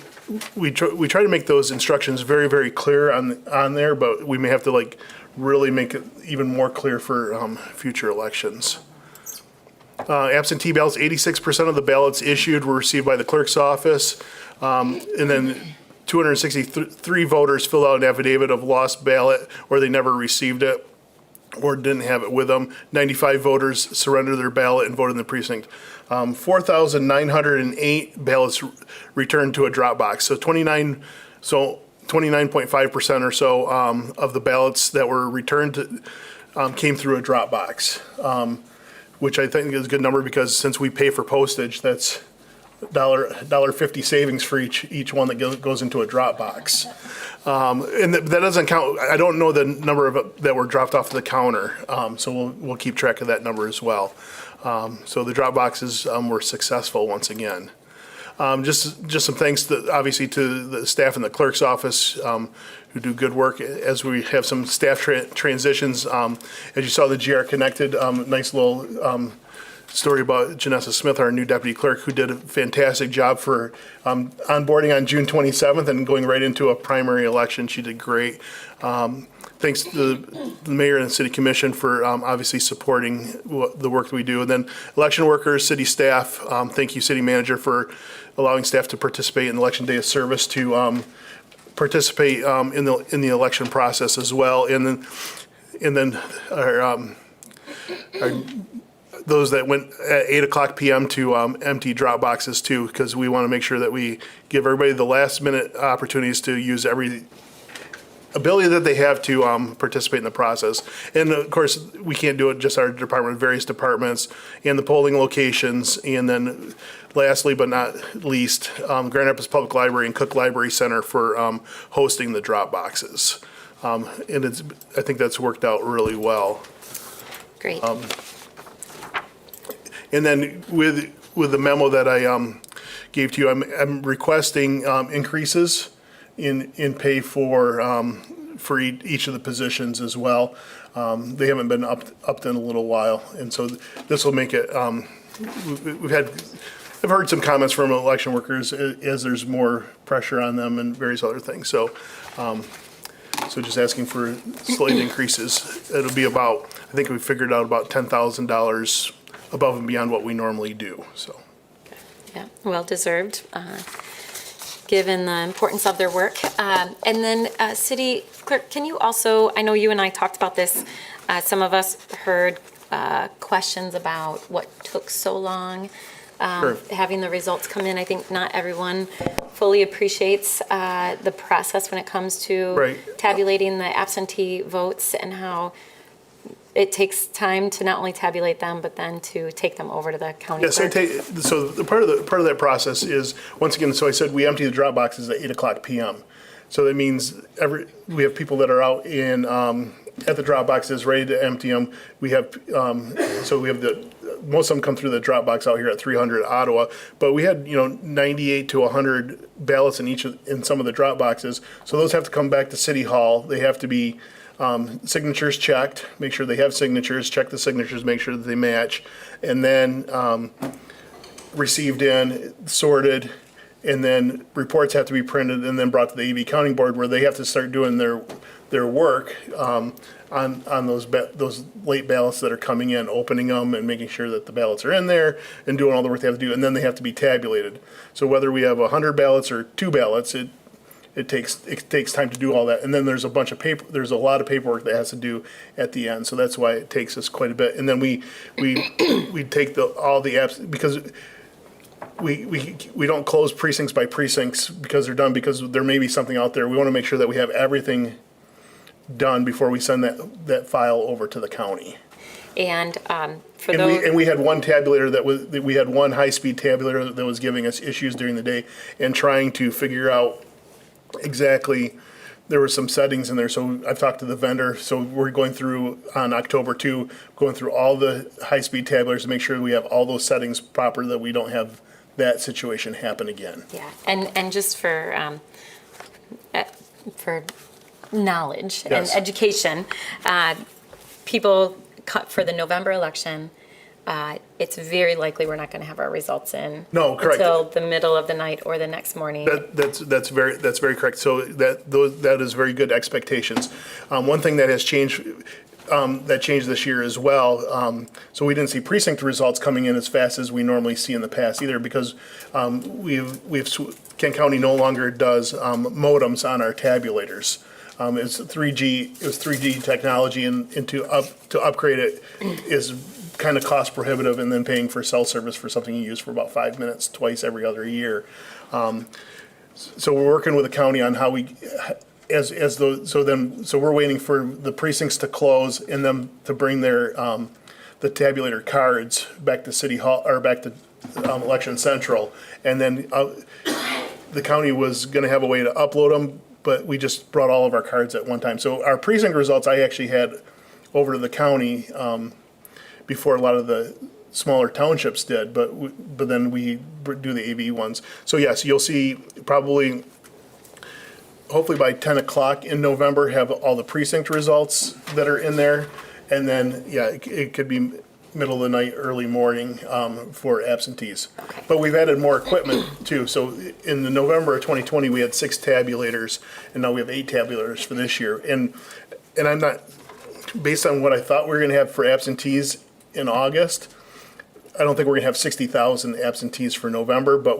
we try to make those instructions very, very clear on there, but we may have to really make it even more clear for future elections. Absentee ballots, 86% of the ballots issued were received by the clerk's office, and then 263 voters filled out an affidavit of lost ballot, or they never received it or didn't have it with them. 95 voters surrendered their ballot and voted in the precinct. 4,908 ballots returned to a drop box. So 29.5% or so of the ballots that were returned came through a drop box, which I think is a good number, because since we pay for postage, that's $1.50 savings for each one that goes into a drop box. And that doesn't count, I don't know the number of that were dropped off the counter, so we'll keep track of that number as well. So the drop boxes were successful once again. Just some thanks obviously to the staff in the clerk's office who do good work as we have some staff transitions. As you saw, the GR Connected, nice little story about Janessa Smith, our new deputy clerk, who did a fantastic job for onboarding on June 27th and going right into a primary election. She did great. Thanks to the mayor and the city commission for obviously supporting the work that we do. And then election workers, city staff, thank you, city manager, for allowing staff to participate in election day of service, to participate in the election process as well. And then our those that went at 8:00 p.m. to empty drop boxes too, because we want to make sure that we give everybody the last minute opportunities to use every ability that they have to participate in the process. And of course, we can't do it just our department, various departments and the polling locations. And then lastly, but not least, Grand Rapids Public Library and Cook Library Center for hosting the drop boxes. And I think that's worked out really well. Great. And then with the memo that I gave to you, I'm requesting increases in pay for each of the positions as well. They haven't been upped in a little while, and so this will make it. I've heard some comments from election workers as there's more pressure on them and various other things. So just asking for slight increases. It'll be about, I think we figured out about $10,000 above and beyond what we normally do. So. Yeah, well deserved, given the importance of their work. And then, City Clerk, can you also, I know you and I talked about this, some of us heard questions about what took so long, Sure. having the results come in. I think not everyone fully appreciates the process when it comes to Right. tabulating the absentee votes, and how it takes time to not only tabulate them, but then to take them over to the county Yeah, clerk. so the part of that process is, once again, so I said we empty the drop boxes at 8:00 p.m. So that means we have people that are out in at the drop boxes ready to empty them. We have most of them come through the drop box out here at 300 Ottawa, but we had 98 to 100 ballots in some of the drop boxes. So those have to come back to City Hall. They have to be signatures checked, make sure they have signatures, check the signatures, make sure that they match, and then received in, sorted, and then reports have to be printed and then brought to the AV Counting Board, where they have to start doing their work on those late ballots that are coming in, opening them and making sure that the ballots are in there and doing all the work they have to do, and then they have to be tabulated. So whether we have 100 ballots or 2 ballots, it takes time to do all that, and then there's a bunch of paper. There's a lot of paperwork that has to do at the end, so that's why it takes us quite a bit. And then we take all the apps, because we don't close precincts by precincts because they're done, because there may be something out there. We want to make sure that we have everything done before we send that file over to the county. And for those. We had one tabulator we had one high-speed tabulator that was giving us issues during the day and trying to figure out exactly, there were some settings in there, so I've talked to the vendor, so we're going through on October 2, going through all the high-speed tabulators to make sure we have all those settings proper, that we don't have that situation happen again. Yeah, and just for knowledge and Yes. education, people for the November election, it's very likely we're not going to have our results in. No, correct. Until the middle of the night or the next morning. That's very correct. So that is very good expectations. One thing that has changed, that changed this year as well. So we didn't see precinct results coming in as fast as we normally see in the past either, because Kent County no longer does modems on our tabulators. It's 3G. It was 3G technology, and to upgrade it is kind of cost prohibitive, and then paying for cell service for something you use for about 5 minutes twice every other year. So we're working with the county on how we, so we're waiting for the precincts to close and them to bring their the tabulator cards back to City Hall, or back to Election Central. And then the county was going to have a way to upload them, but we just brought all of our cards at one time. So our precinct results I actually had over to the county before a lot of the smaller townships did, but then we do the AV ones. So yes, you'll see probably, hopefully by 10 o'clock in November, have all the precinct results that are in there. And then, yeah, it could be middle of the night, early morning for absentees. But we've added more equipment too. So in the November of 2020, we had 6 tabulators, and now we have 8 tabulators for this year. And I'm not, based on what I thought we were gonna have for absentees in August, I don't think we're gonna have 60,000 absentees for November, but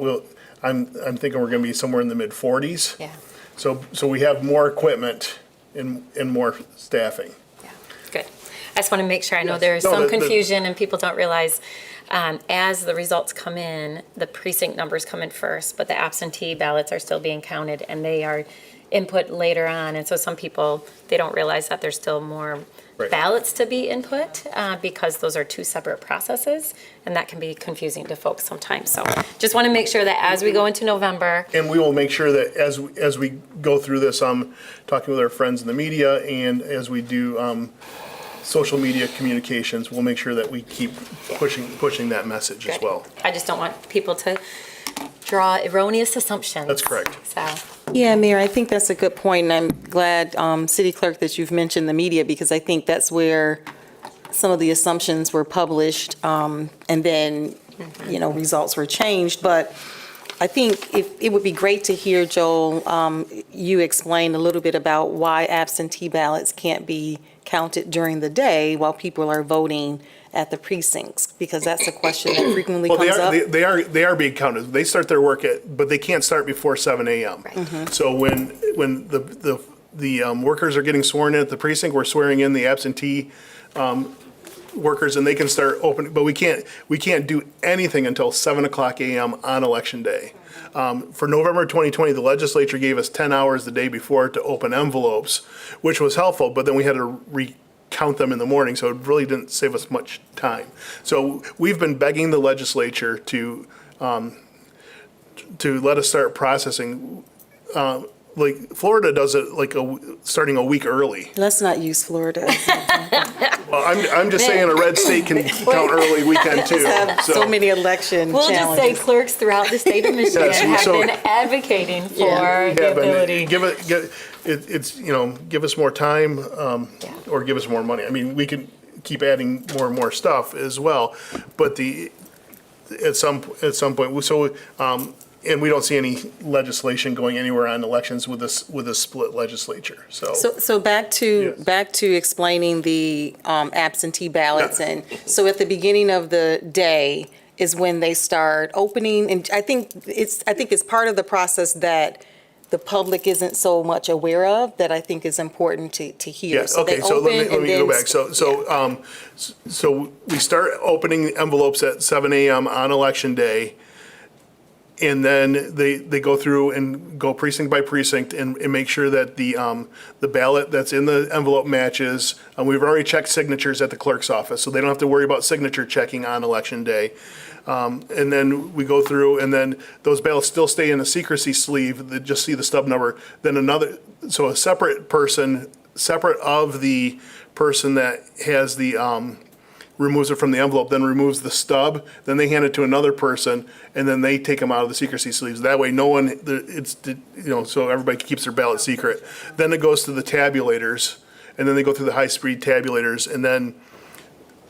I'm thinking we're gonna be somewhere in the mid 40s. Yeah. So we have more equipment and more staffing. Good. I just want to make sure, I know Yes. there's No, some the- confusion and people don't realize, as the results come in, the precinct numbers come in first, but the absentee ballots are still being counted and they are input later on. And so some people, they don't realize that there's still more Right. ballots to be input because those are 2 separate processes, and that can be confusing to folks sometimes. So just want to make sure that as we go into November, And we will make sure that as we go through this, talking with our friends in the media, and as we do social media communications, we'll make sure that we keep pushing that message as Good. well. I just don't want people to draw erroneous assumptions. That's correct. So, Yeah, Mayor, I think that's a good point, and I'm glad, City Clerk, that you've mentioned the media, because I think that's where some of the assumptions were published, and then, results were changed. But I think it would be great to hear, Joel, you explain a little bit about why absentee ballots can't be counted during the day while people are voting at the precincts, because that's a question that frequently Well, comes up. they are being counted. They start their work but they can't start before 7 a.m. So when the workers are getting sworn in at the precinct, we're swearing in the absentee workers, and they can start opening, but we can't do anything until 7 o'clock a.m. on Election Day. For November 2020, the legislature gave us 10 hours the day before to open envelopes, which was helpful, but then we had to recount them in the morning, so it really didn't save us much time. So we've been begging the legislature to let us start processing. Like Florida does it starting a week early. Let's not use Florida. Well, I'm just saying a red state can count early weekend too. Have so many election we'll just say challenges. clerks throughout the state of Michigan Yes, have been advocating for the ability. Give us more time, or give us more money. I mean, we can keep adding more and more stuff as well, but at some point, and we don't see any legislation going anywhere on elections with a split legislature. So back to explaining the absentee ballots, and so at the beginning of the day is when they start opening, and I think it's part of the process that the public isn't so much aware of, that I think is important to hear. Yes, okay, so let me go back. So we start opening envelopes at 7 a.m. on Election Day, and then they go through and go precinct by precinct and make sure that the ballot that's in the envelope matches. We've already checked signatures at the clerk's office, so they don't have to worry about signature checking on Election Day. And then we go through, and then those ballots still stay in a secrecy sleeve that just see the stub number. Then so a separate person, separate of the person that has the, removes it from the envelope, then removes the stub, then they hand it to another person, and then they take them out of the secrecy sleeves. That way, no one, so everybody keeps their ballot secret. Then it goes to the tabulators, and then they go through the high-speed tabulators, and then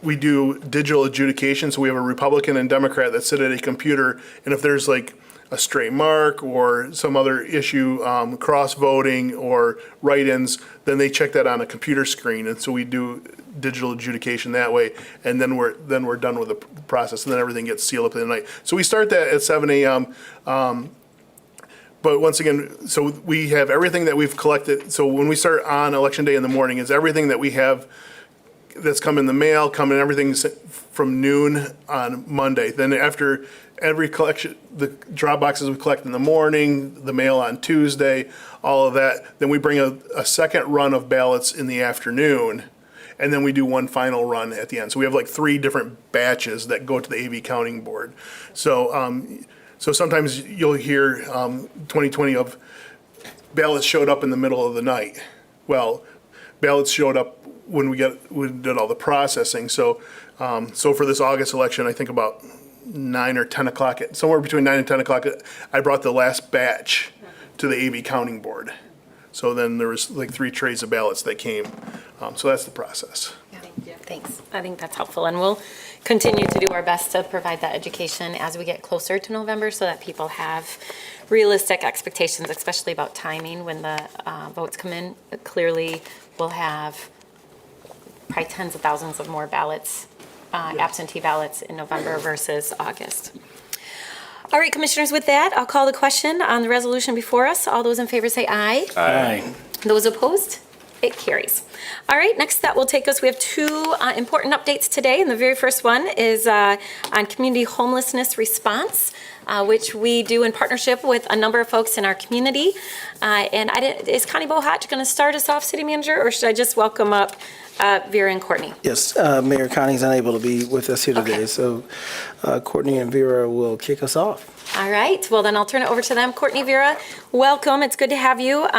we do digital adjudication. So we have a Republican and Democrat that sit at a computer, and if there's like a stray mark or some other issue, cross-voting or write-ins, then they check that on a computer screen, and so we do digital adjudication that way, and then we're done with the process, and then everything gets sealed up in the night. So we start that at 7 a.m. But once again, so we have everything that we've collected. So when we start on Election Day in the morning, it's everything that we have that's come in the mail, everything from noon on Monday. Then after every collection, the drop boxes we collect in the morning, the mail on Tuesday, all of that, then we bring a second run of ballots in the afternoon. and then we do one final run at the end. So we have like 3 different batches that go to the AV counting board. So sometimes you'll hear 2020 of ballots showed up in the middle of the night. Well, ballots showed up when we did all the processing. So for this August election, I think about 9 or 10 o'clock, somewhere between 9 and 10 o'clock, I brought the last batch to the AV counting board. So then there was like 3 trays of ballots that came. So that's the process. Thanks. I think that's helpful, and we'll continue to do our best to provide that education as we get closer to November so that people have realistic expectations, especially about timing when the votes come in. Clearly, we'll have probably tens of thousands of more ballots, absentee ballots in November versus August. All right, Commissioners, with that, I'll call the question on the resolution before us. All those in favor say aye. Aye. Those opposed? It carries. All right, next that will take us, we have 2 important updates today, and the very first one is on community homelessness response, which we do in partnership with a number of folks in our community. Is Connie Bohatch going to start us off, City Manager, or should I just welcome up Vera and Courtney? Yes, Mayor Connie's unable to be with us here today, so Courtney and Vera will kick us off. All right, well then I'll turn it over to them. Courtney, Vera, welcome. It's good to have you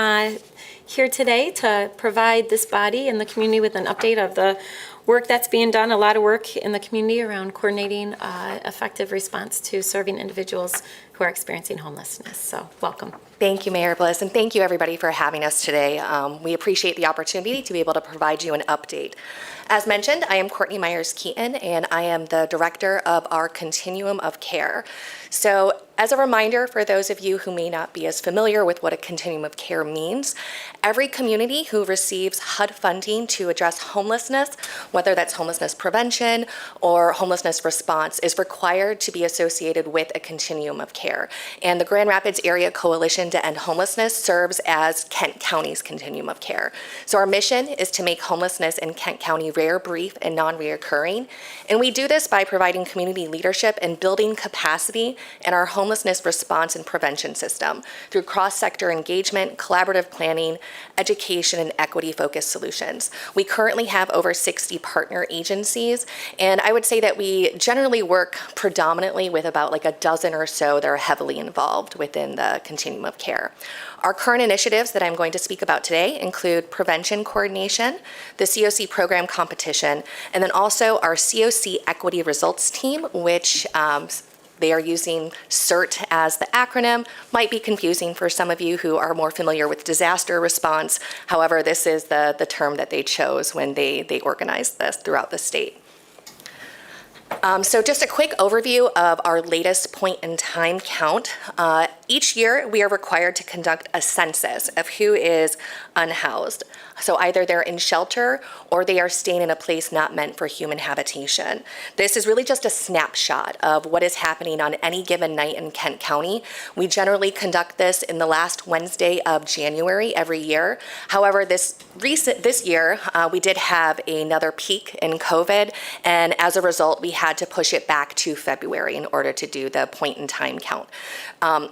here today to provide this body and the community with an update of the work that's being done, a lot of work in the community around coordinating effective response to serving individuals who are experiencing homelessness. So welcome. Thank you, Mayor Bliss, and thank you everybody for having us today. We appreciate the opportunity to be able to provide you an update. As mentioned, I am Courtney Myers-Keaton, and I am the director of our Continuum of Care. So as a reminder for those of you who may not be as familiar with what a continuum of care means, every community who receives HUD funding to address homelessness, whether that's homelessness prevention or homelessness response, is required to be associated with a continuum of care. And the Grand Rapids Area Coalition to End Homelessness serves as Kent County's continuum of care. So our mission is to make homelessness in Kent County rare, brief, and non-reoccurring. And we do this by providing community leadership and building capacity in our homelessness response and prevention system through cross-sector engagement, collaborative planning, education, and equity-focused solutions. We currently have over 60 partner agencies, and I would say that we generally work predominantly with about like a dozen or so that are heavily involved within the continuum of care. Our current initiatives that I'm going to speak about today include prevention coordination, the COC program competition, and then also our COC equity results team, which they are using CERT as the acronym. Might be confusing for some of you who are more familiar with disaster response. However, this is the term that they chose when they organized this throughout the state. So just a quick overview of our latest point-in-time count. Each year, we are required to conduct a census of who is unhoused. So either they're in shelter or they are staying in a place not meant for human habitation. This is really just a snapshot of what is happening on any given night in Kent County. We generally conduct this in the last Wednesday of January every year. However, this year, we did have another peak in COVID, and as a result, we had to push it back to February in order to do the point-in-time count.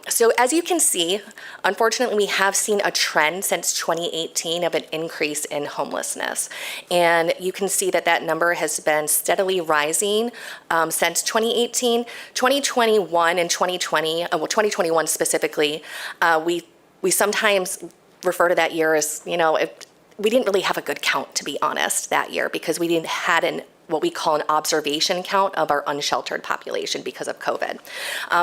So as you can see, unfortunately, we have seen a trend since 2018 of an increase in homelessness. And you can see that that number has been steadily rising since 2018. 2021 and 2020, 2021 specifically, we sometimes refer to that year as, we didn't really have a good count, to be honest, that year, because we didn't had what we call an observation count of our unsheltered population because of COVID.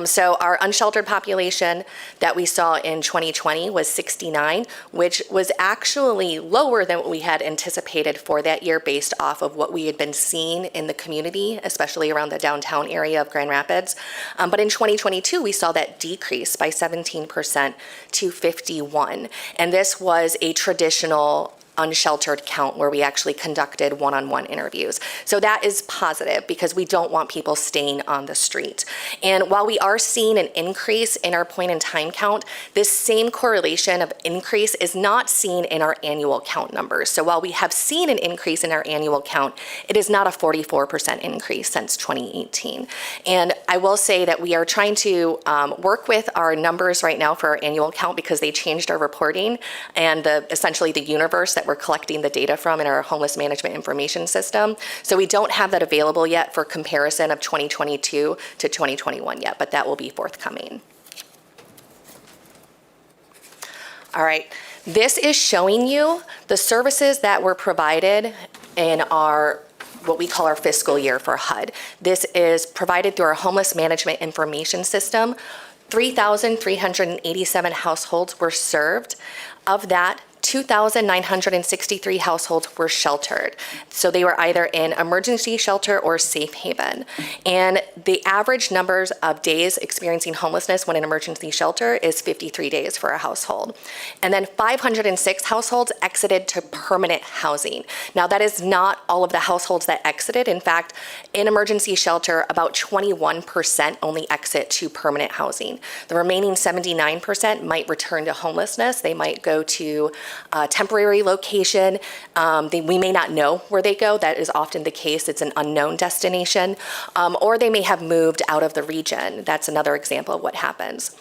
So our unsheltered population that we saw in 2020 was 69, which was actually lower than what we had anticipated for that year based off of what we had been seeing in the community, especially around the downtown area of Grand Rapids. But in 2022, we saw that decrease by 17% to 51. And this was a traditional unsheltered count where we actually conducted one-on-one interviews. So that is positive because we don't want people staying on the street. And while we are seeing an increase in our point-in-time count, this same correlation of increase is not seen in our annual count numbers. So while we have seen an increase in our annual count, it is not a 44% increase since 2018. And I will say that we are trying to work with our numbers right now for our annual count because they changed our reporting and essentially the universe that we're collecting the data from in our homeless management information system. So we don't have that available yet for comparison of 2022 to 2021 yet, but that will be forthcoming. All right, this is showing you the services that were provided in our what we call our fiscal year for HUD. This is provided through our homeless management information system. 3,387 households were served. Of that, 2,963 households were sheltered. So they were either in emergency shelter or safe haven. And the average numbers of days experiencing homelessness when in emergency shelter is 53 days for a household. And then 506 households exited to permanent housing. Now that is not all of the households that exited. In fact, in emergency shelter, about 21% only exit to permanent housing. The remaining 79% might return to homelessness. They might go to temporary location. We may not know where they go. That is often the case. It's an unknown destination. Or they may have moved out of the region. That's another example of what happens.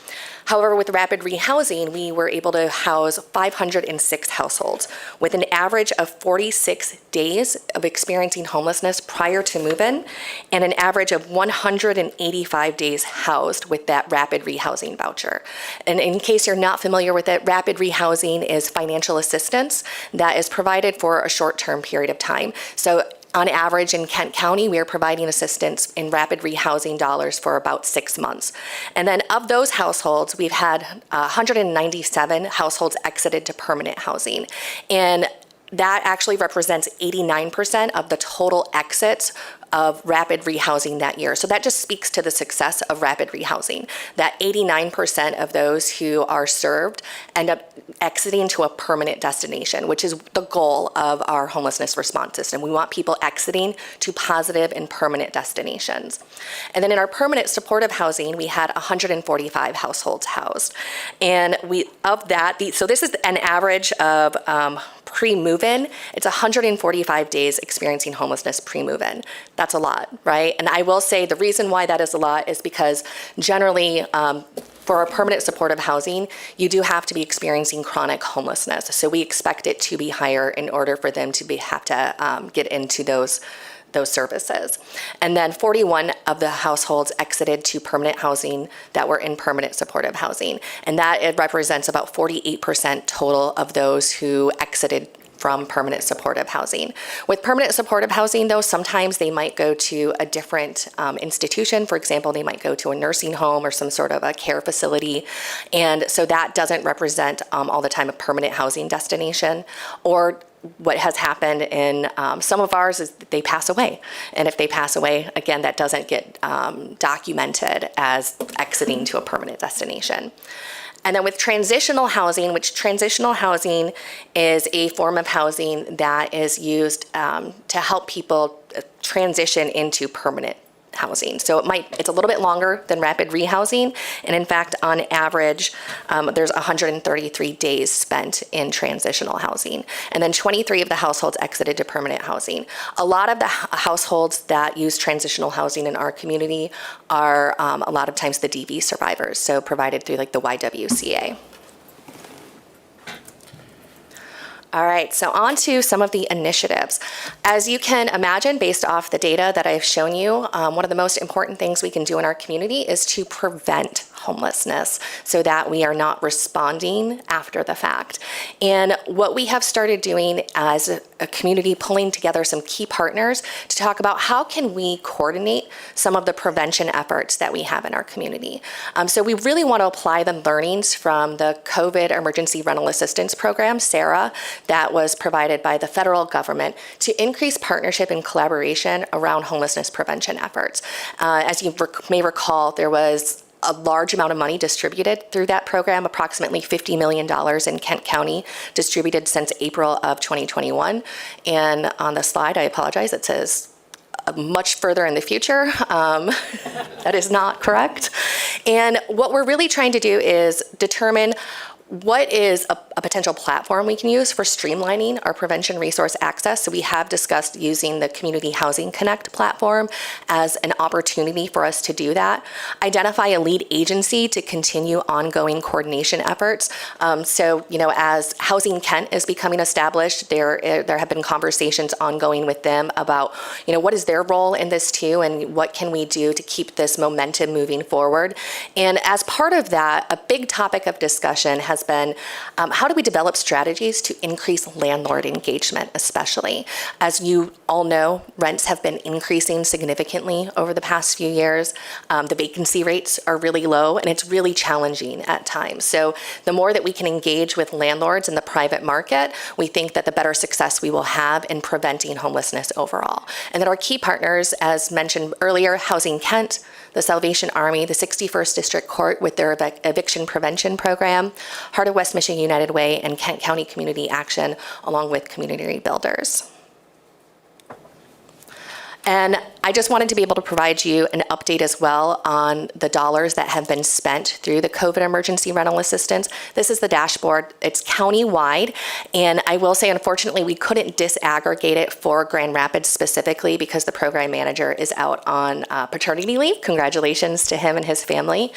However, with rapid rehousing, we were able to house 506 households with an average of 46 days of experiencing homelessness prior to move-in and an average of 185 days housed with that rapid rehousing voucher. And in case you're not familiar with it, rapid rehousing is financial assistance that is provided for a short-term period of time. So on average in Kent County, we are providing assistance in rapid rehousing dollars for about 6 months. And then of those households, we've had 197 households exited to permanent housing. And that actually represents 89% of the total exits of rapid rehousing that year. So that just speaks to the success of rapid rehousing, that 89% of those who are served end up exiting to a permanent destination, which is the goal of our homelessness response system. We want people exiting to positive and permanent destinations. And then in our permanent supportive housing, we had 145 households housed. And so this is an average of pre-move-in, it's 145 days experiencing homelessness pre-move-in. That's a lot, right? And I will say the reason why that is a lot is because generally for our permanent supportive housing, you do have to be experiencing chronic homelessness. So we expect it to be higher in order for them to have to get into those services. And then 41 of the households exited to permanent housing that were in permanent supportive housing. And that it represents about 48% total of those who exited from permanent supportive housing. With permanent supportive housing, though, sometimes they might go to a different institution. For example, they might go to a nursing home or some sort of a care facility. And so that doesn't represent all the time a permanent housing destination. Or what has happened in some of ours is that they pass away. And if they pass away, again, that doesn't get documented as exiting to a permanent destination. And then with transitional housing, which transitional housing is a form of housing that is used to help people transition into permanent housing. So it's a little bit longer than rapid rehousing. And in fact, on average, there's 133 days spent in transitional housing. And then 23 of the households exited to permanent housing. A lot of the households that use transitional housing in our community are a lot of times the DV survivors, so provided through like the YWCA. All right, so on to some of the initiatives. As you can imagine, based off the data that I've shown you, one of the most important things we can do in our community is to prevent homelessness so that we are not responding after the fact. And what we have started doing as a community, pulling together some key partners to talk about how can we coordinate some of the prevention efforts that we have in our community. So we really want to apply the learnings from the COVID Emergency Rental Assistance Program, SARA, that was provided by the federal government to increase partnership and collaboration around homelessness prevention efforts. As you may recall, there was a large amount of money distributed through that program, approximately $50 million in Kent County, distributed since April of 2021. And on the slide, I apologize, it says much further in the future. That is not correct. And what we're really trying to do is determine what is a potential platform we can use for streamlining our prevention resource access? So we have discussed using the Community Housing Connect platform as an opportunity for us to do that. Identify a lead agency to continue ongoing coordination efforts. So, as Housing Kent is becoming established, there have been conversations ongoing with them about, what is their role in this too, and what can we do to keep this momentum moving forward. And as part of that, a big topic of discussion has been how do we develop strategies to increase landlord engagement, especially? As you all know, rents have been increasing significantly over the past few years. The vacancy rates are really low, and it's really challenging at times. So the more that we can engage with landlords in the private market, we think that the better success we will have in preventing homelessness overall. And then our key partners, as mentioned earlier, Housing Kent, the Salvation Army, the 61st District Court with their eviction prevention program, Heart of West Michigan United Way, and Kent County Community Action, along with community builders. And I just wanted to be able to provide you an update as well on the dollars that have been spent through the COVID emergency rental assistance. This is the dashboard. It's county-wide, and I will say, unfortunately, we couldn't disaggregate it for Grand Rapids specifically because the program manager is out on paternity leave. Congratulations to him and his family.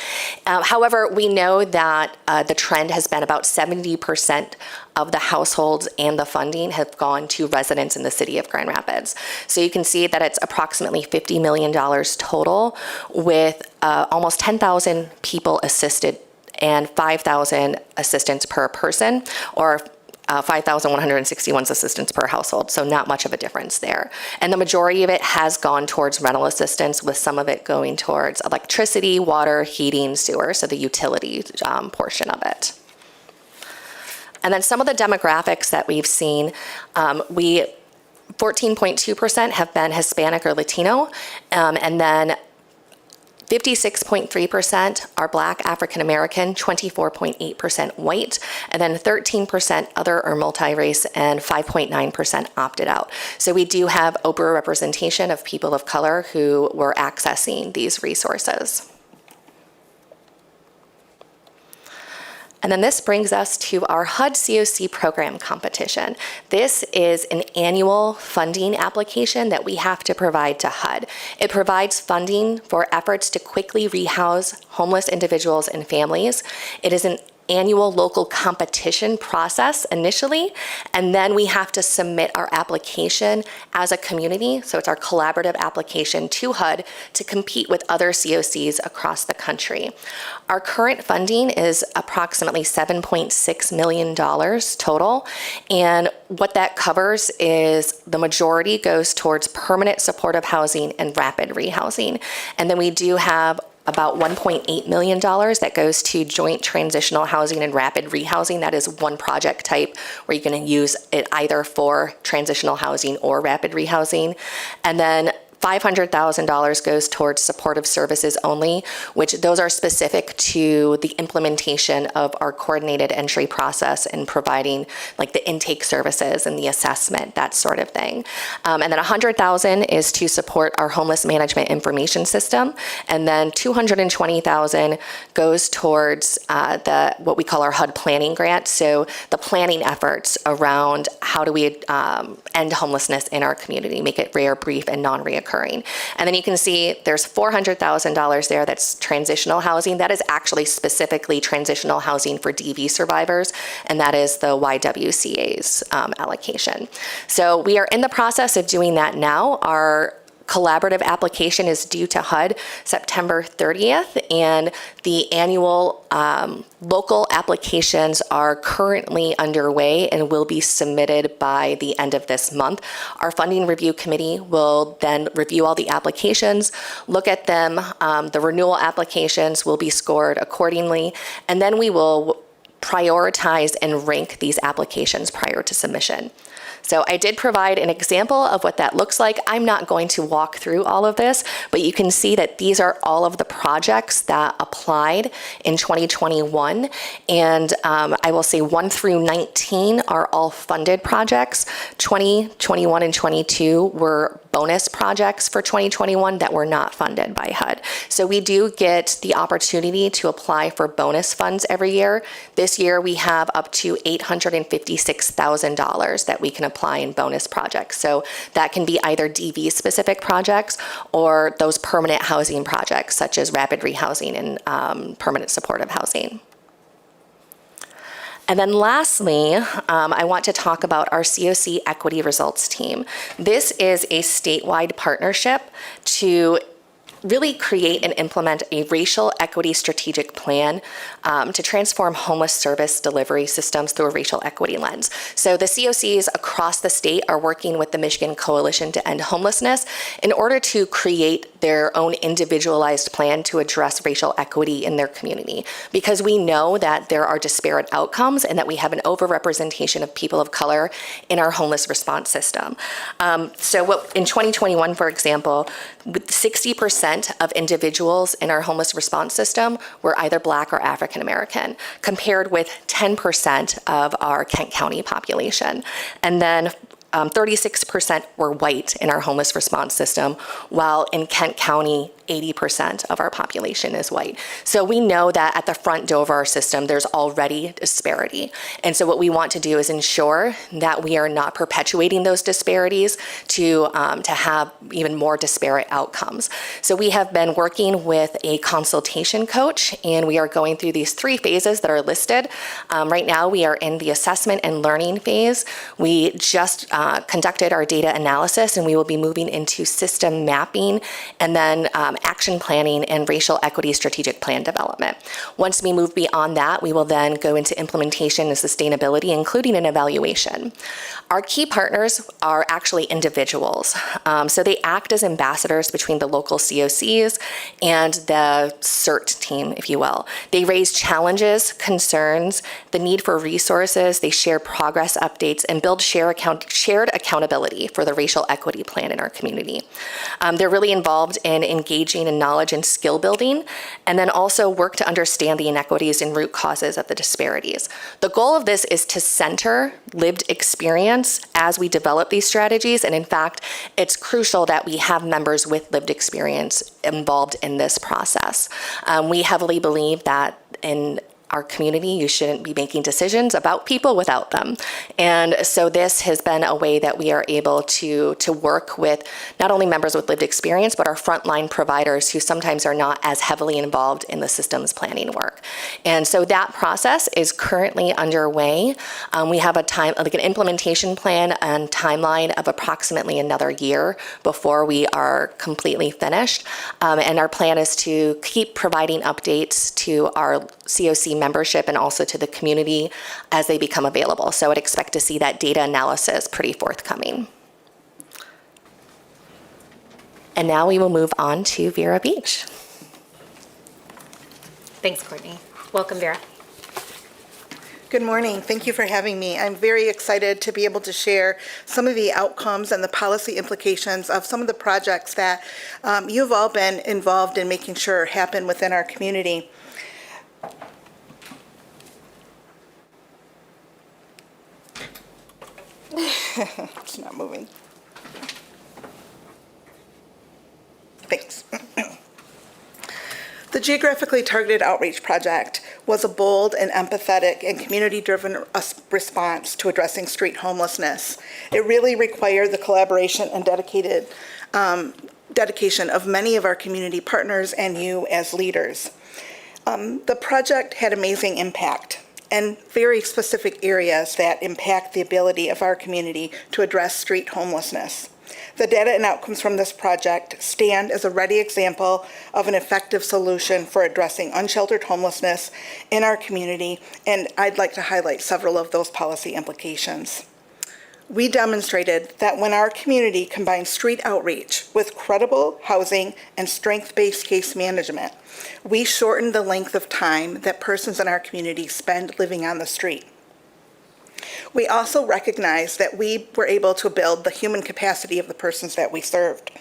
However, we know that the trend has been about 70% of the households and the funding have gone to residents in the city of Grand Rapids. So you can see that it's approximately $50 million total, with almost 10,000 people assisted and 5,000 assistants per person, or 5,161 assistants per household, so not much of a difference there. And the majority of it has gone towards rental assistance, with some of it going towards electricity, water, heating, sewer, so the utility portion of it. And then some of the demographics that we've seen, 14.2% have been Hispanic or Latino, and then 56.3% are Black, African American, 24.8% white, and then 13% other or multi-race, and 5.9% opted out. So we do have overrepresentation of people of color who were accessing these resources. And then this brings us to our HUD COC program competition. This is an annual funding application that we have to provide to HUD. It provides funding for efforts to quickly rehouse homeless individuals and families. It is an annual local competition process initially, and then we have to submit our application as a community, so it's our collaborative application to HUD to compete with other COCs across the country. Our current funding is approximately $7.6 million total, and what that covers is the majority goes towards permanent supportive housing and rapid rehousing. And then we do have about $1.8 million that goes to joint transitional housing and rapid rehousing. That is one project type where you're going to use it either for transitional housing or rapid rehousing. And then $500,000 goes towards supportive services only, which those are specific to the implementation of our coordinated entry process and providing like the intake services and the assessment, that sort of thing. And then $100,000 is to support our homeless management information system. And then $220,000 goes towards what we call our HUD planning grant. So the planning efforts around how do we end homelessness in our community, make it rare, brief, and non-reoccurring. And then you can see there's $400,000 there that's transitional housing. That is actually specifically transitional housing for DV survivors, and that is the YWCA's allocation. So we are in the process of doing that now. Our collaborative application is due to HUD September 30th, and the annual local applications are currently underway and will be submitted by the end of this month. Our funding review committee will then review all the applications, look at them. The renewal applications will be scored accordingly, and then we will prioritize and rank these applications prior to submission. So I did provide an example of what that looks like. I'm not going to walk through all of this, but you can see that these are all of the projects that applied in 2021. And I will say 1 through 19 are all funded projects. 20, 21, and 22 were bonus projects for 2021 that were not funded by HUD. So we do get the opportunity to apply for bonus funds every year. This year, we have up to $856,000 that we can apply in bonus projects. So that can be either DV-specific projects or those permanent housing projects, such as rapid rehousing and permanent supportive housing. And then lastly, I want to talk about our COC Equity Results Team. This is a statewide partnership to really create and implement a racial equity strategic plan to transform homeless service delivery systems through a racial equity lens. So the COCs across the state are working with the Michigan Coalition to End Homelessness in order to create their own individualized plan to address racial equity in their community. Because we know that there are disparate outcomes and that we have an overrepresentation of people of color in our homeless response system. So in 2021, for example, 60% of individuals in our homeless response system were either Black or African American, compared with 10% of our Kent County population. And then 36% were white in our homeless response system, while in Kent County, 80% of our population is white. So we know that at the front door of our system, there's already disparity. And so what we want to do is ensure that we are not perpetuating those disparities to have even more disparate outcomes. So we have been working with a consultation coach, and we are going through these 3 phases that are listed. Right now, we are in the assessment and learning phase. We just conducted our data analysis, and we will be moving into system mapping and then action planning and racial equity strategic plan development. Once we move beyond that, we will then go into implementation and sustainability, including an evaluation. Our key partners are actually individuals. So they act as ambassadors between the local COCs and the CERT team, if you will. They raise challenges, concerns, the need for resources, they share progress updates, and build shared accountability for the racial equity plan in our community. They're really involved in engaging in knowledge and skill building, and then also work to understand the inequities and root causes of the disparities. The goal of this is to center lived experience as we develop these strategies, and in fact, it's crucial that we have members with lived experience involved in this process. We heavily believe that in our community, you shouldn't be making decisions about people without them. And so this has been a way that we are able to work with not only members with lived experience, but our frontline providers who sometimes are not as heavily involved in the systems planning work. And so that process is currently underway. We have an implementation plan and timeline of approximately another year before we are completely finished. And our plan is to keep providing updates to our COC membership and also to the community as they become available. So I'd expect to see that data analysis pretty forthcoming. And now we will move on to Vera Beach. Thanks, Courtney. Welcome, Vera. Good morning. Thank you for having me. I'm very excited to be able to share some of the outcomes and the policy implications of some of the projects that you've all been involved in making sure happen within our community. It's not moving. Thanks. The Geographically Targeted Outreach Project was a bold and empathetic and community-driven response to addressing street homelessness. It really required the collaboration and dedication of many of our community partners and you as leaders. The project had amazing impact and very specific areas that impact the ability of our community to address street homelessness. The data and outcomes from this project stand as a ready example of an effective solution for addressing unsheltered homelessness in our community, and I'd like to highlight several of those policy implications. We demonstrated that when our community combines street outreach with credible housing and strength-based case management, we shortened the length of time that persons in our community spend living on the street. We also recognized that we were able to build the human capacity of the persons that we served.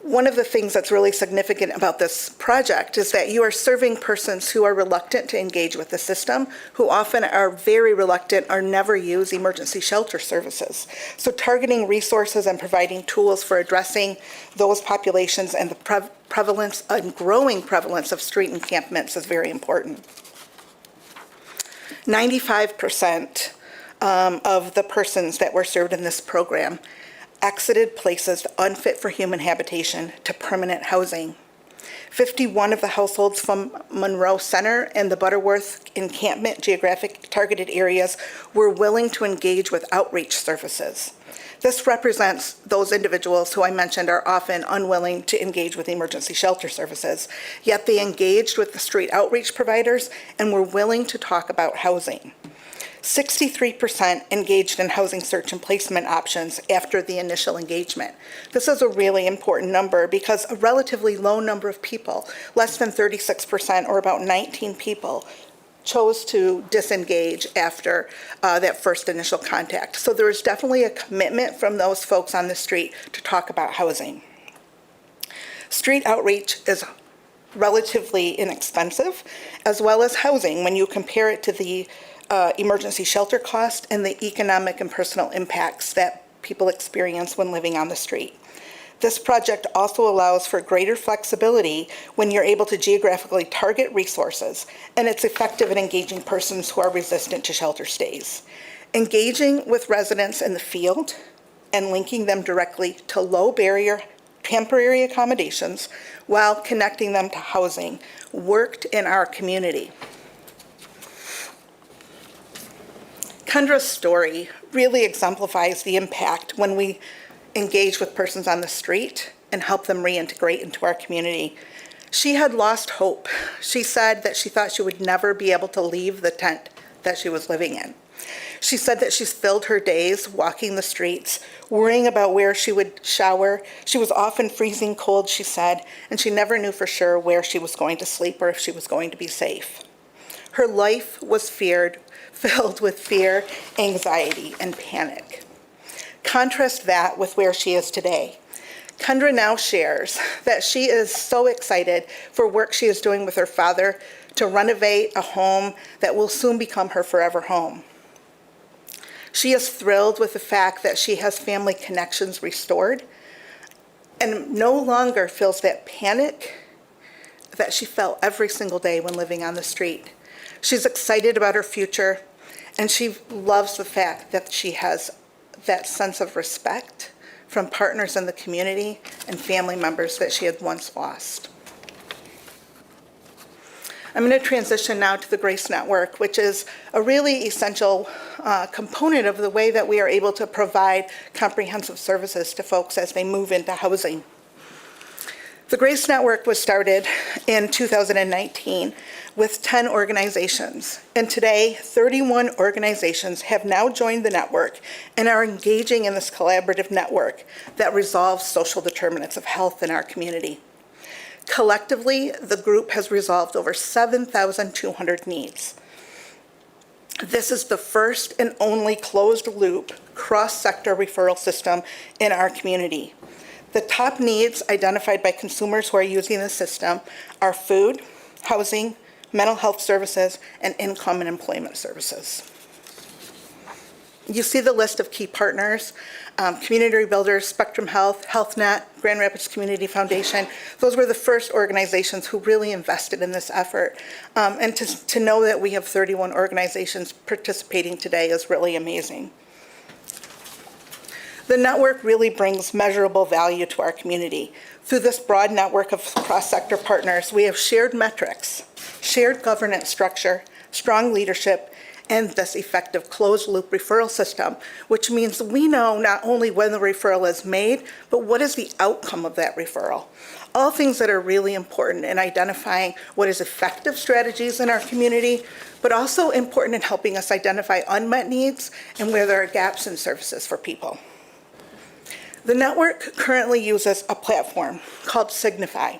One of the things that's really significant about this project is that you are serving persons who are reluctant to engage with the system, who often are very reluctant or never use emergency shelter services. So targeting resources and providing tools for addressing those populations and the prevalence and growing prevalence of street encampments is very important. 95% of the persons that were served in this program exited places unfit for human habitation to permanent housing. 51 of the households from Monroe Center and the Butterworth encampment geographic targeted areas were willing to engage with outreach services. This represents those individuals who I mentioned are often unwilling to engage with emergency shelter services, yet they engaged with the street outreach providers and were willing to talk about housing. 63% engaged in housing search and placement options after the initial engagement. This is a really important number because a relatively low number of people, less than 36% or about 19 people, chose to disengage after that first initial contact. So there is definitely a commitment from those folks on the street to talk about housing. Street outreach is relatively inexpensive, as well as housing when you compare it to the emergency shelter cost and the economic and personal impacts that people experience when living on the street. This project also allows for greater flexibility when you're able to geographically target resources, and it's effective in engaging persons who are resistant to shelter stays. Engaging with residents in the field and linking them directly to low barrier temporary accommodations while connecting them to housing worked in our community. Kendra's story really exemplifies the impact when we engage with persons on the street and help them reintegrate into our community. She had lost hope. She said that she thought she would never be able to leave the tent that she was living in. She said that she's filled her days walking the streets, worrying about where she would shower. She was often freezing cold, she said, and she never knew for sure where she was going to sleep or if she was going to be safe. Her life was filled with fear, anxiety, and panic. Contrast that with where she is today. Kendra now shares that she is so excited for work she is doing with her father to renovate a home that will soon become her forever home. She is thrilled with the fact that she has family connections restored and no longer feels that panic that she felt every single day when living on the street. She's excited about her future, and she loves the fact that she has that sense of respect from partners in the community and family members that she had once lost. I'm going to transition now to the Grace Network, which is a really essential component of the way that we are able to provide comprehensive services to folks as they move into housing. The Grace Network was started in 2019 with 10 organizations, and today 31 organizations have now joined the network and are engaging in this collaborative network that resolves social determinants of health in our community. Collectively, the group has resolved over 7,200 needs. This is the first and only closed-loop, cross-sector referral system in our community. The top needs identified by consumers who are using the system are food, housing, mental health services, and income and employment services. You see the list of key partners, Community Rebuilders, Spectrum Health, HealthNet, Grand Rapids Community Foundation. Those were the first organizations who really invested in this effort. And to know that we have 31 organizations participating today is really amazing. The network really brings measurable value to our community. Through this broad network of cross-sector partners, we have shared metrics, shared governance structure, strong leadership, and this effective closed-loop referral system, which means we know not only when the referral is made, but what is the outcome of that referral. All things that are really important in identifying what is effective strategies in our community, but also important in helping us identify unmet needs and where there are gaps in services for people. The network currently uses a platform called Signify.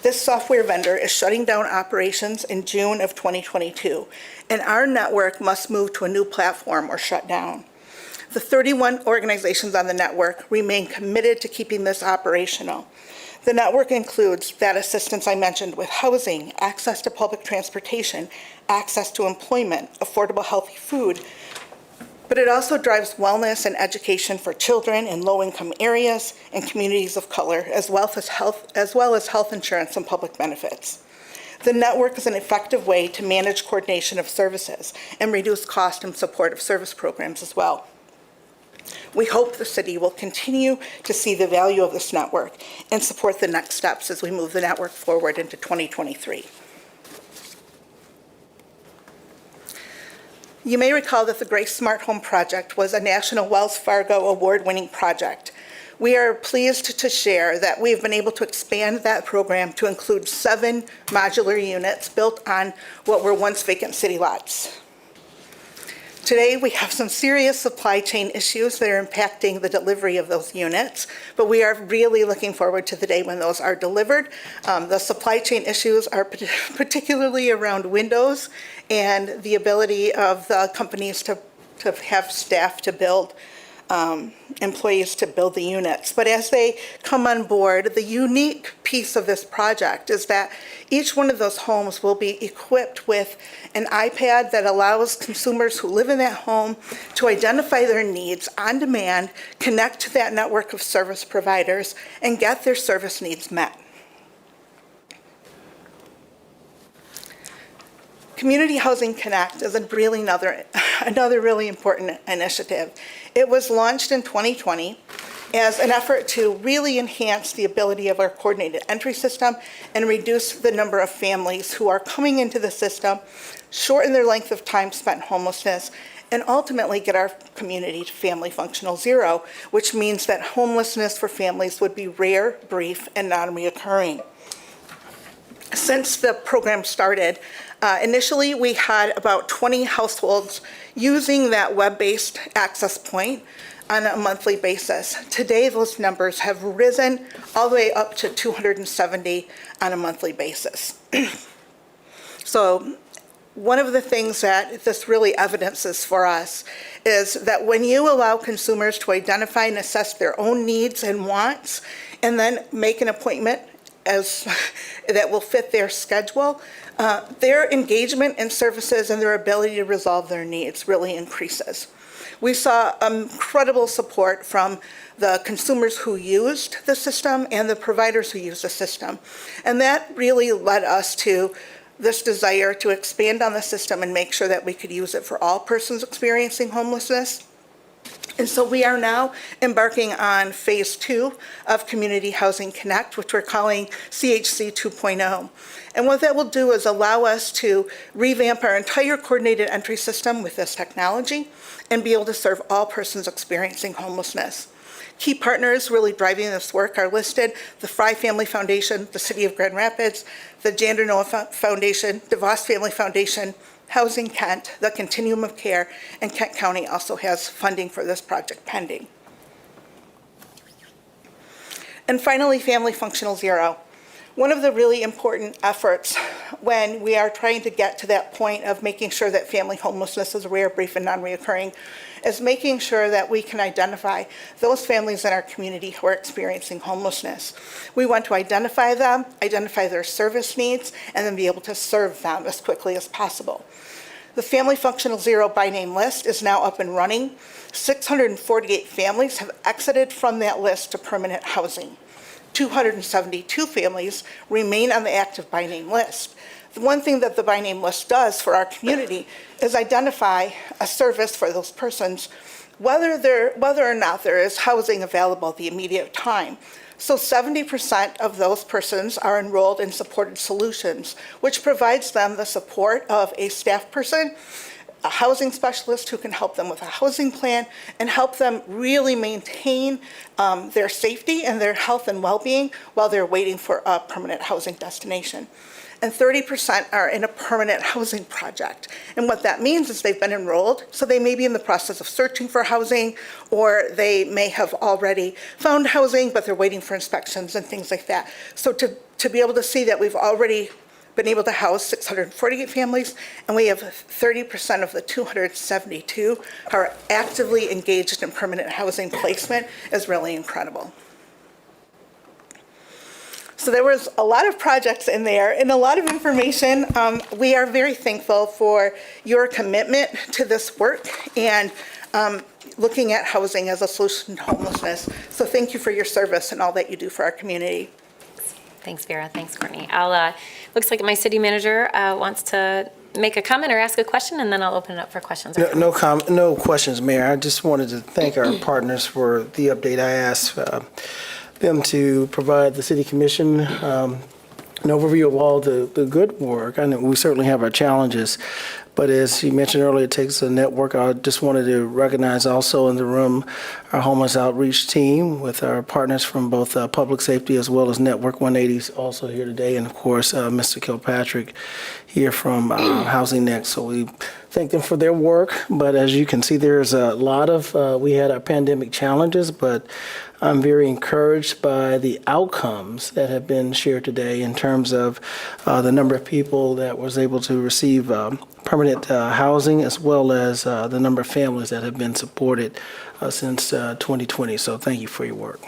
This software vendor is shutting down operations in June of 2022, and our network must move to a new platform or shut down. The 31 organizations on the network remain committed to keeping this operational. The network includes that assistance I mentioned with housing, access to public transportation, access to employment, affordable healthy food, but it also drives wellness and education for children in low-income areas and communities of color, as well as health insurance and public benefits. The network is an effective way to manage coordination of services and reduce cost and support of service programs as well. We hope the city will continue to see the value of this network and support the next steps as we move the network forward into 2023. You may recall that the Grace Smart Home Project was a National Wells Fargo award-winning project. We are pleased to share that we've been able to expand that program to include 7 modular units built on what were once vacant city lots. Today, we have some serious supply chain issues that are impacting the delivery of those units, but we are really looking forward to the day when those are delivered. The supply chain issues are particularly around windows and the ability of the companies to have staff to build, employees to build the units. But as they come on board, the unique piece of this project is that each one of those homes will be equipped with an iPad that allows consumers who live in that home to identify their needs on demand, connect to that network of service providers, and get their service needs met. Community Housing Connect is another really important initiative. It was launched in 2020 as an effort to really enhance the ability of our coordinated entry system and reduce the number of families who are coming into the system, shorten their length of time spent in homelessness, and ultimately get our community to family functional zero, which means that homelessness for families would be rare, brief, and non-reoccurring. Since the program started, initially we had about 20 households using that web-based access point on a monthly basis. Today, those numbers have risen all the way up to 270 on a monthly basis. So one of the things that this really evidences for us is that when you allow consumers to identify and assess their own needs and wants, and then make an appointment that will fit their schedule, their engagement in services and their ability to resolve their needs really increases. We saw incredible support from the consumers who used the system and the providers who used the system. And that really led us to this desire to expand on the system and make sure that we could use it for all persons experiencing homelessness. And so we are now embarking on phase 2 of Community Housing Connect, which we're calling CHC 2.0. And what that will do is allow us to revamp our entire coordinated entry system with this technology and be able to serve all persons experiencing homelessness. Key partners really driving this work are listed: the Fry Family Foundation, the City of Grand Rapids, the Jander Noah Foundation, DeVos Family Foundation, Housing Kent, the Continuum of Care, and Kent County also has funding for this project pending. And finally, Family Functional Zero. One of the really important efforts when we are trying to get to that point of making sure that family homelessness is rare, brief, and non-reoccurring is making sure that we can identify those families in our community who are experiencing homelessness. We want to identify them, identify their service needs, and then be able to serve them as quickly as possible. The Family Functional Zero by name list is now up and running. 648 families have exited from that list to permanent housing. 272 families remain on the active by name list. The one thing that the by name list does for our community is identify a service for those persons, whether or not there is housing available at the immediate time. So 70% of those persons are enrolled in supported solutions, which provides them the support of a staff person, a housing specialist who can help them with a housing plan and help them really maintain their safety and their health and well-being while they're waiting for a permanent housing destination. And 30% are in a permanent housing project. And what that means is they've been enrolled, so they may be in the process of searching for housing, or they may have already found housing, but they're waiting for inspections and things like that. So to be able to see that we've already been able to house 648 families, and we have 30% of the 272 who are actively engaged in permanent housing placement is really incredible. So there was a lot of projects in there and a lot of information. We are very thankful for your commitment to this work and looking at housing as a solution to homelessness. So thank you for your service and all that you do for our community. Thanks, Vera. Thanks, Courtney. Looks like my city manager wants to make a comment or ask a question, and then I'll open it up for questions. No questions, Mayor. I just wanted to thank our partners for the update. I asked them to provide the City Commission an overview of all the good work. I know we certainly have our challenges, but as you mentioned earlier, it takes a network. I just wanted to recognize also in the room our homeless outreach team with our partners from both public safety as well as Network 180 also here today, and of course, Mr. Kilpatrick here from Housing Next. So we thank them for their work, but as you can see, there's a lot of, we had our pandemic challenges, but I'm very encouraged by the outcomes that have been shared today in terms of the number of people that was able to receive permanent housing, as well as the number of families that have been supported since 2020. So thank you for your work.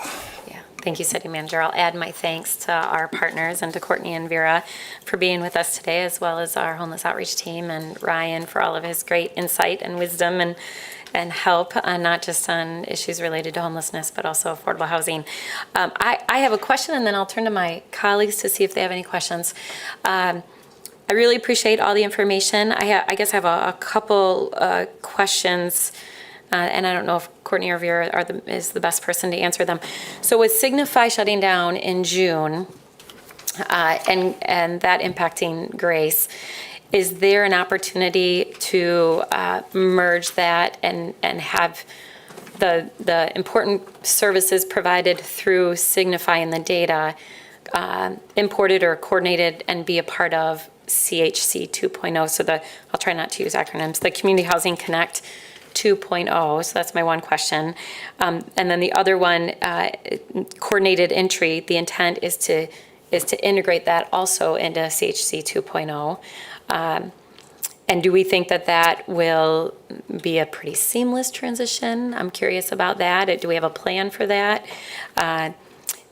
Yeah, thank you, City Manager. I'll add my thanks to our partners and to Courtney and Vera for being with us today, as well as our homeless outreach team and Ryan for all of his great insight and wisdom and help, not just on issues related to homelessness, but also affordable housing. I have a question, and then I'll turn to my colleagues to see if they have any questions. I really appreciate all the information. I guess I have a couple questions, and I don't know if Courtney or Vera is the best person to answer them. So with Signify shutting down in June, and that impacting Grace, is there an opportunity to merge that and have the important services provided through Signify and the data imported or coordinated and be a part of CHC 2.0? So I'll try not to use acronyms, the Community Housing Connect 2.0. So that's my one question. And then the other one, coordinated entry, the intent is to integrate that also into CHC 2.0. And do we think that will be a pretty seamless transition? I'm curious about that. Do we have a plan for that? And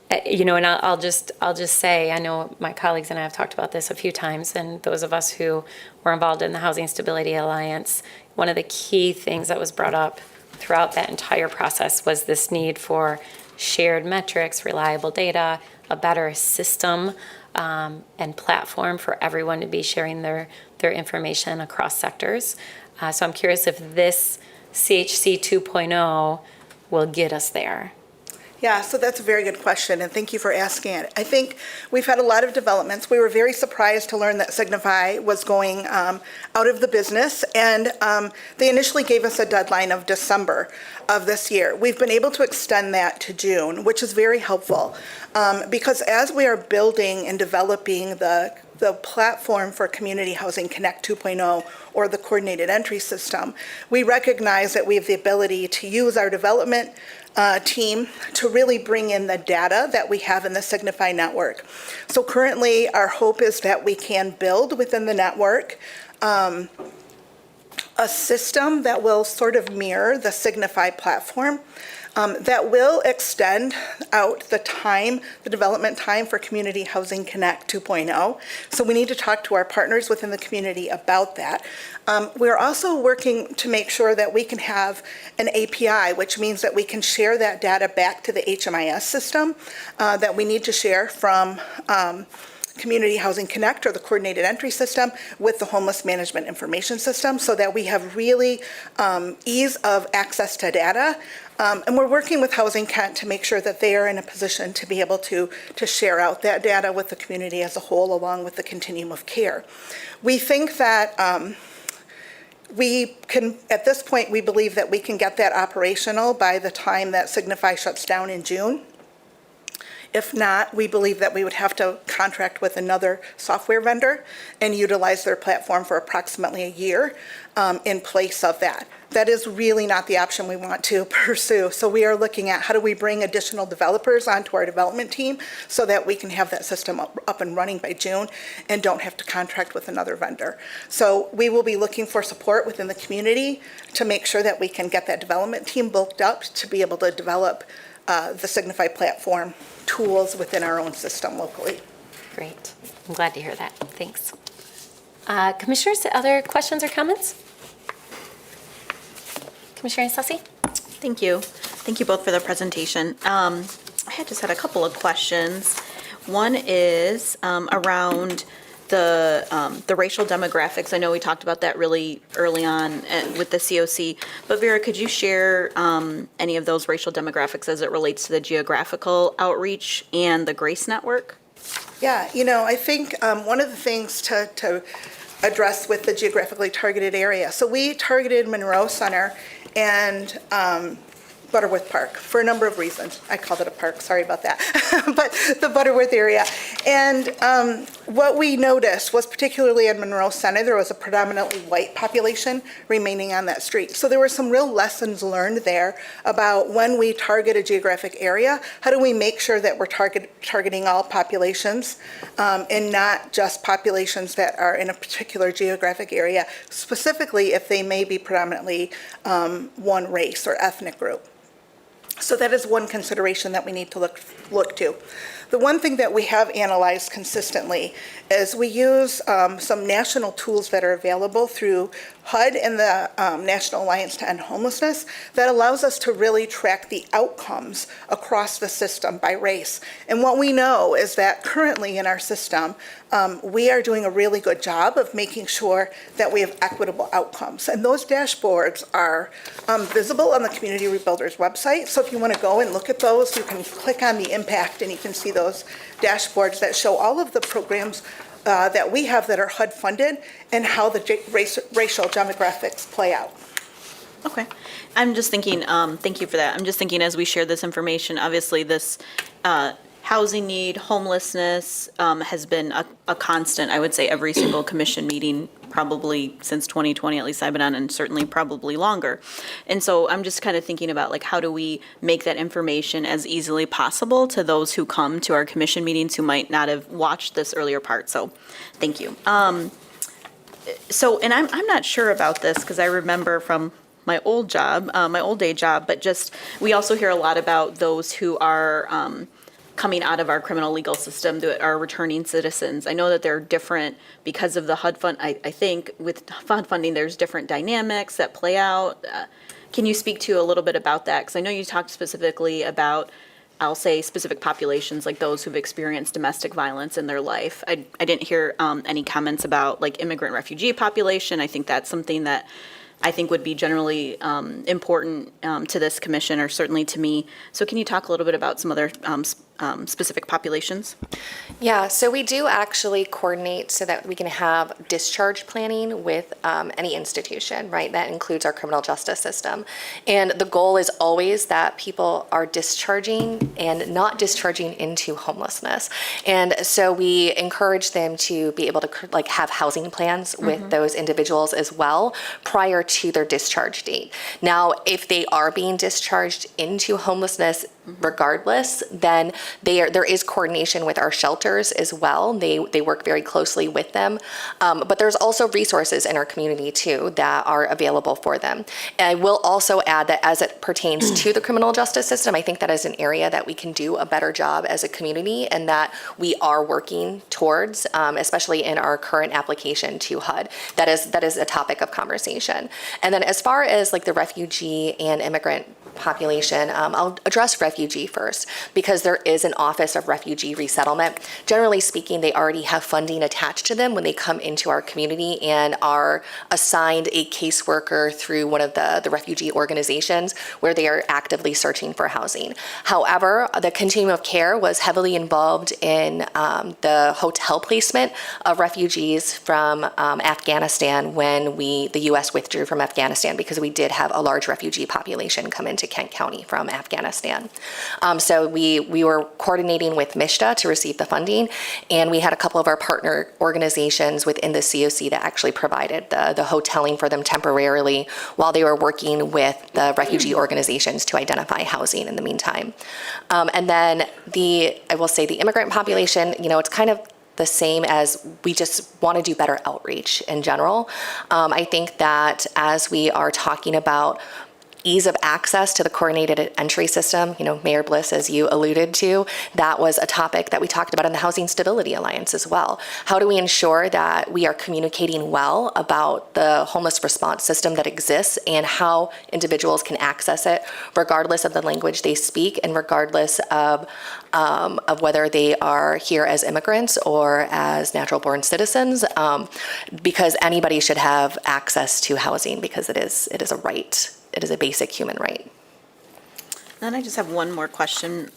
I'll just say, I know my colleagues and I have talked about this a few times, and those of us who were involved in the Housing Stability Alliance, one of the key things that was brought up throughout that entire process was this need for shared metrics, reliable data, a better system and platform for everyone to be sharing their information across sectors. So I'm curious if this CHC 2.0 will get us there. Yeah, so that's a very good question, and thank you for asking it. I think we've had a lot of developments. We were very surprised to learn that Signify was going out of the business, and they initially gave us a deadline of December of this year. We've been able to extend that to June, which is very helpful, because as we are building and developing the platform for Community Housing Connect 2.0, or the coordinated entry system, we recognize that we have the ability to use our development team to really bring in the data that we have in the Signify network. So currently, our hope is that we can build within the network a system that will sort of mirror the Signify platform, that will extend out the development time for Community Housing Connect 2.0. So we need to talk to our partners within the community about that. We're also working to make sure that we can have an API, which means that we can share that data back to the HMIS system that we need to share from Community Housing Connect, or the coordinated entry system, with the homeless management information system, so that we have really ease of access to data. And we're working with Housing Kent to make sure that they are in a position to be able to share out that data with the community as a whole, along with the continuum of care. We think that we can, at this point, we believe that we can get that operational by the time that Signify shuts down in June. If not, we believe that we would have to contract with another software vendor and utilize their platform for approximately a year in place of that. That is really not the option we want to pursue. So we are looking at how do we bring additional developers onto our development team so that we can have that system up and running by June and don't have to contract with another vendor. So we will be looking for support within the community to make sure that we can get that development team bulked up to be able to develop the Signify platform tools within our own system locally. Great. I'm glad to hear that. Thanks. Commissioners, other questions or comments? Commissioner Sussy? Thank you. Thank you both for the presentation. I just had a couple of questions. One is around the racial demographics. I know we talked about that really early on with the COC, but Vera, could you share any of those racial demographics as it relates to the geographical outreach and the GRACE network? Yeah, I think one of the things to address with the geographically targeted area, so we targeted Monroe Center and Butterworth Park for a number of reasons. I called it a park, sorry about that, but the Butterworth area. And what we noticed was particularly in Monroe Center, there was a predominantly white population remaining on that street. So there were some real lessons learned there about when we target a geographic area, how do we make sure that we're targeting all populations and not just populations that are in a particular geographic area, specifically if they may be predominantly one race or ethnic group. So that is one consideration that we need to look to. The one thing that we have analyzed consistently is we use some national tools that are available through HUD and the National Alliance to End Homelessness that allows us to really track the outcomes across the system by race. And what we know is that currently in our system, we are doing a really good job of making sure that we have equitable outcomes. And those dashboards are visible on the Community Rebuilders website. So if you want to go and look at those, you can click on the impact and you can see those dashboards that show all of the programs that we have that are HUD funded and how the racial demographics play out. Okay. I'm just thinking, thank you for that. I'm just thinking as we share this information, obviously this housing need, homelessness has been a constant, I would say, every single commission meeting probably since 2020, at least I've been on, and certainly probably longer. And so I'm just kind of thinking about like, how do we make that information as easily possible to those who come to our commission meetings who might not have watched this earlier part. So thank you. So, and I'm not sure about this because I remember from my old job, my old day job, but just, we also hear a lot about those who are coming out of our criminal legal system that are returning citizens. I know that they're different because of the HUD fund. I think with HUD funding, there's different dynamics that play out. Can you speak to a little bit about that? Because I know you talked specifically about, I'll say, specific populations like those who've experienced domestic violence in their life. I didn't hear any comments about like immigrant refugee population. I think that's something that I think would be generally important to this commission, or certainly to me. So can you talk a little bit about some other specific populations? Yeah, so we do actually coordinate so that we can have discharge planning with any institution, right? That includes our criminal justice system. And the goal is always that people are discharging and not discharging into homelessness. And so we encourage them to be able to like have housing plans with those individuals as well prior to their discharge date. Now, if they are being discharged into homelessness regardless, then there is coordination with our shelters as well. They work very closely with them. But there's also resources in our community too that are available for them. And I will also add that as it pertains to the criminal justice system, I think that is an area that we can do a better job as a community and that we are working towards, especially in our current application to HUD. That is a topic of conversation. And then as far as like the refugee and immigrant population, I'll address refugee first because there is an Office of Refugee Resettlement. Generally speaking, they already have funding attached to them when they come into our community and are assigned a caseworker through one of the refugee organizations where they are actively searching for housing. However, the continuum of care was heavily involved in the hotel placement of refugees from Afghanistan when the U.S. withdrew from Afghanistan because we did have a large refugee population come into Kent County from Afghanistan. So we were coordinating with MISHDA to receive the funding, and we had a couple of our partner organizations within the COC that actually provided the hoteling for them temporarily while they were working with the refugee organizations to identify housing in the meantime. And then I will say the immigrant population, it's kind of the same as we just want to do better outreach in general. I think that as we are talking about ease of access to the coordinated entry system, Mayor Bliss, as you alluded to, that was a topic that we talked about in the Housing Stability Alliance as well. How do we ensure that we are communicating well about the homeless response system that exists and how individuals can access it, regardless of the language they speak and regardless of whether they are here as immigrants or as natural-born citizens, because anybody should have access to housing because it is a right. It is a basic human right. Then I just have one more question.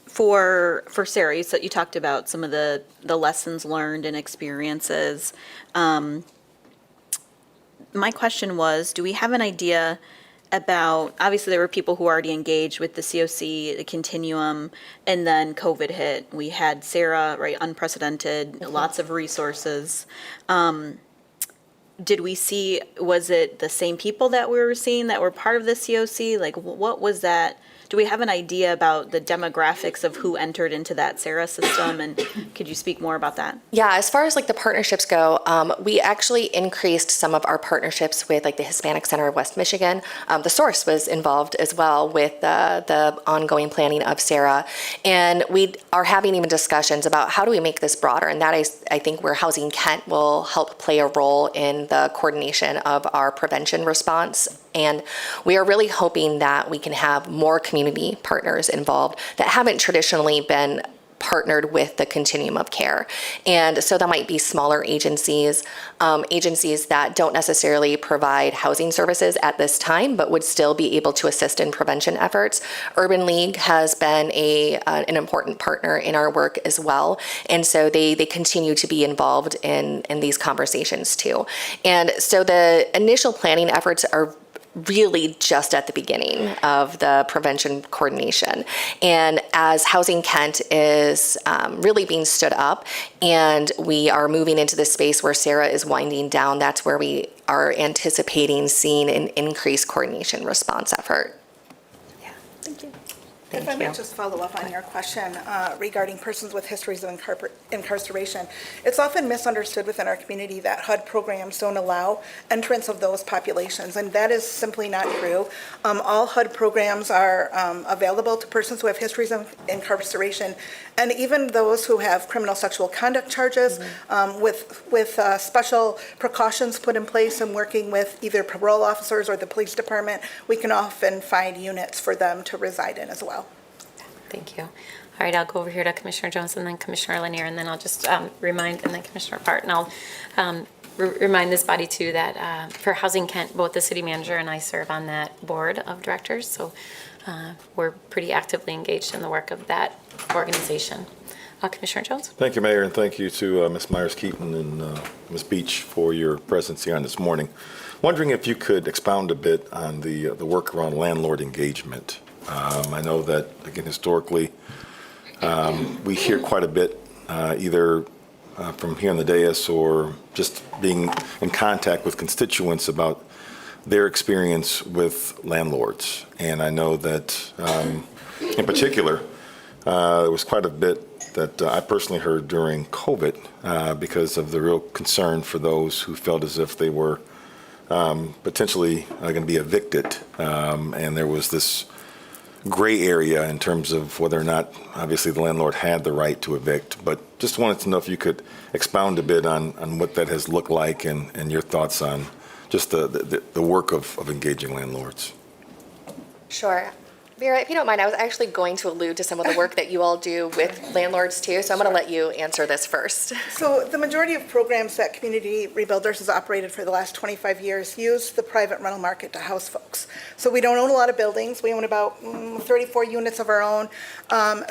For Sarah, you talked about some of the lessons learned and experiences. My question was, do we have an idea about, obviously there were people who already engaged with the COC, the continuum, and then COVID hit. We had Sarah, right, unprecedented, lots of resources. Did we see, was it the same people that we were seeing that were part of the COC? Like, what was that? Do we have an idea about the demographics of who entered into that Sarah system? And could you speak more about that? Yeah, as far as like the partnerships go, we actually increased some of our partnerships with like the Hispanic Center of West Michigan. The Source was involved as well with the ongoing planning of Sarah. And we are having even discussions about how do we make this broader. And that is, I think, where Housing Kent will help play a role in the coordination of our prevention response. And we are really hoping that we can have more community partners involved that haven't traditionally been partnered with the continuum of care. And so that might be smaller agencies, agencies that don't necessarily provide housing services at this time, but would still be able to assist in prevention efforts. Urban League has been an important partner in our work as well. And so they continue to be involved in these conversations too. And so the initial planning efforts are really just at the beginning of the prevention coordination. And as Housing Kent is really being stood up and we are moving into the space where Sarah is winding down, that's where we are anticipating seeing an increased coordination response effort. Yeah, thank you. If I may just follow up on your question regarding persons with histories of incarceration. It's often misunderstood within our community that HUD programs don't allow entrance of those populations, and that is simply not true. All HUD programs are available to persons who have histories of incarceration, and even those who have criminal sexual conduct charges, with special precautions put in place and working with either parole officers or the police department, we can often find units for them to reside in as well. Thank you. All right, I'll go over here to Commissioner Jones and then Commissioner Lanier, and then I'll just remind, and then Commissioner Part, and I'll remind this body too that for Housing Kent, both the city manager and I serve on that board of directors, so we're pretty actively engaged in the work of that organization. Commissioner Jones? Thank you, Mayor, and thank you to Ms. Myers-Keaton and Ms. Beach for your presence here on this morning. Wondering if you could expound a bit on the work around landlord engagement. I know that, again, historically, we hear quite a bit, either from here on the dais or just being in contact with constituents about their experience with landlords. And I know that, in particular, there was quite a bit that I personally heard during COVID because of the real concern for those who felt as if they were potentially going to be evicted. And there was this gray area in terms of whether or not, obviously, the landlord had the right to evict. But just wanted to know if you could expound a bit on what that has looked like and your thoughts on just the work of engaging landlords. Sure. Vera, if you don't mind, I was actually going to allude to some of the work that you all do with landlords too, so I'm going to let you answer this first. So the majority of programs that Community Rebuilders has operated for the last 25 years use the private rental market to house folks. So we don't own a lot of buildings. We own about 34 units of our own.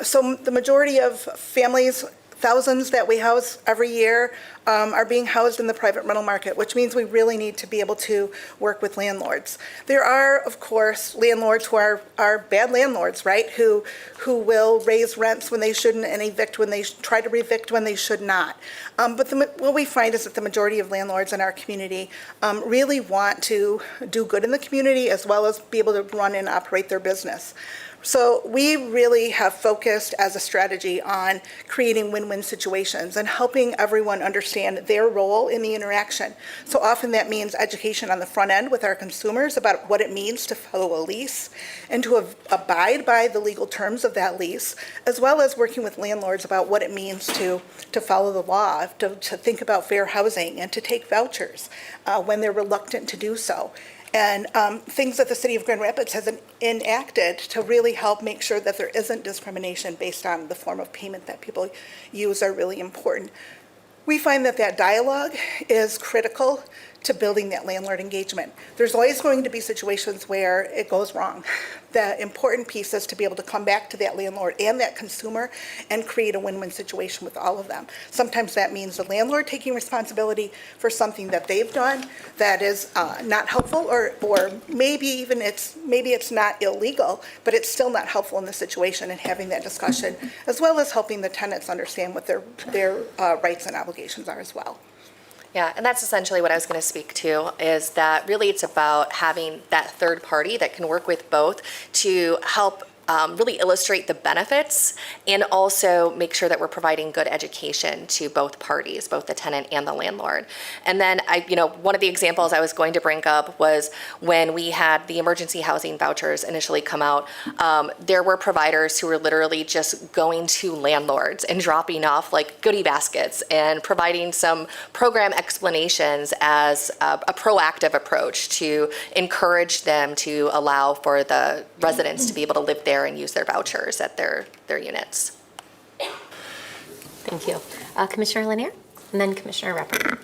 So the majority of families, thousands that we house every year, are being housed in the private rental market, which means we really need to be able to work with landlords. There are, of course, landlords who are bad landlords, right? Who will raise rents when they shouldn't and evict when they try to evict when they should not. But what we find is that the majority of landlords in our community really want to do good in the community as well as be able to run and operate their business. So we really have focused as a strategy on creating win-win situations and helping everyone understand their role in the interaction. So often that means education on the front end with our consumers about what it means to follow a lease and to abide by the legal terms of that lease, as well as working with landlords about what it means to follow the law, to think about fair housing and to take vouchers when they're reluctant to do so. And things that the City of Grand Rapids has enacted to really help make sure that there isn't discrimination based on the form of payment that people use are really important. We find that that dialogue is critical to building that landlord engagement. There's always going to be situations where it goes wrong. The important piece is to be able to come back to that landlord and that consumer and create a win-win situation with all of them. Sometimes that means the landlord taking responsibility for something that they've done that is not helpful, or maybe even maybe it's not illegal, but it's still not helpful in the situation, and having that discussion, as well as helping the tenants understand what their rights and obligations are as well. Yeah, and that's essentially what I was going to speak to, is that really it's about having that third party that can work with both to help really illustrate the benefits and also make sure that we're providing good education to both parties, both the tenant and the landlord. And then one of the examples I was going to bring up was when we had the emergency housing vouchers initially come out, there were providers who were literally just going to landlords and dropping off like goodie baskets and providing some program explanations as a proactive approach to encourage them to allow for the residents to be able to live there and use their vouchers at their units. Thank you. Commissioner Lanier, and then Commissioner Repper.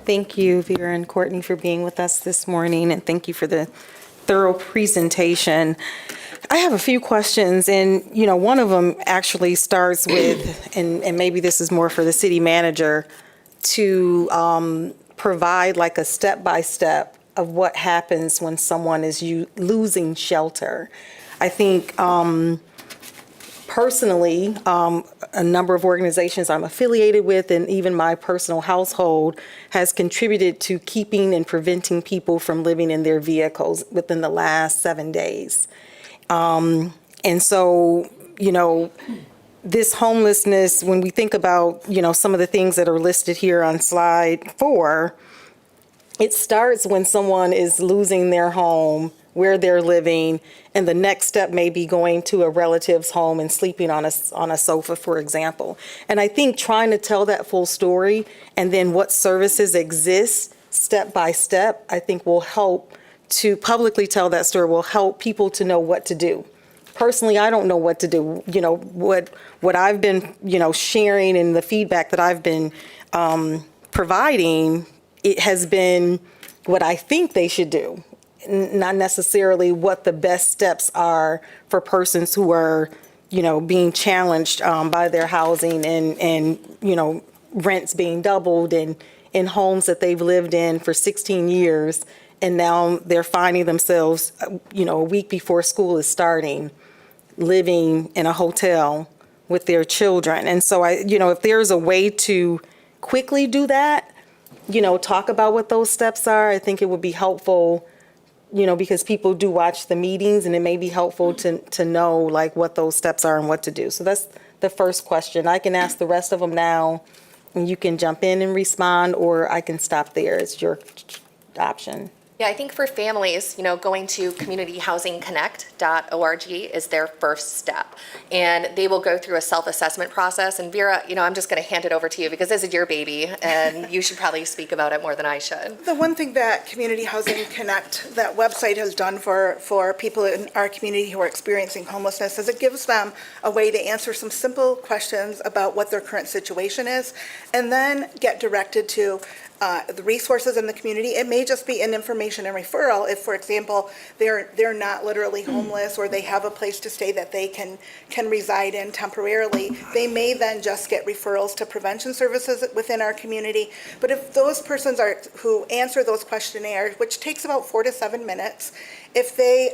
Thank you, Vera and Courtney, for being with us this morning, and thank you for the thorough presentation. I have a few questions, and one of them actually starts with, and maybe this is more for the city manager, to provide like a step-by-step of what happens when someone is losing shelter. I think personally, a number of organizations I'm affiliated with, and even my personal household, has contributed to keeping and preventing people from living in their vehicles within the last 7 days. And so, this homelessness, when we think about, some of the things that are listed here on slide 4, it starts when someone is losing their home, where they're living, and the next step may be going to a relative's home and sleeping on a sofa, for example. And I think trying to tell that full story and then what services exist step by step, I think will help to publicly tell that story, will help people to know what to do. Personally, I don't know what to do. What I've been, sharing and the feedback that I've been providing, it has been what I think they should do, not necessarily what the best steps are for persons who are, being challenged by their housing and rents being doubled and in homes that they've lived in for 16 years. And now they're finding themselves, a week before school is starting, living in a hotel with their children. And so if there's a way to quickly do that, talk about what those steps are, I think it would be helpful, because people do watch the meetings, and it may be helpful to know like what those steps are and what to do. So that's the first question. I can ask the rest of them now, and you can jump in and respond, or I can stop there. It's your option. Yeah, I think for families, going to communityhousingconnect.org is their first step. And they will go through a self-assessment process. And Vera, I'm just going to hand it over to you because this is your baby and you should probably speak about it more than I should. The one thing that Community Housing Connect, that website, has done for people in our community who are experiencing homelessness is it gives them a way to answer some simple questions about what their current situation is, and then get directed to the resources in the community. It may just be an information and referral if, for example, they're not literally homeless, or they have a place to stay that they can reside in temporarily. They may then just get referrals to prevention services within our community. But if those persons who answer those questionnaires, which takes about 4 to 7 minutes, if they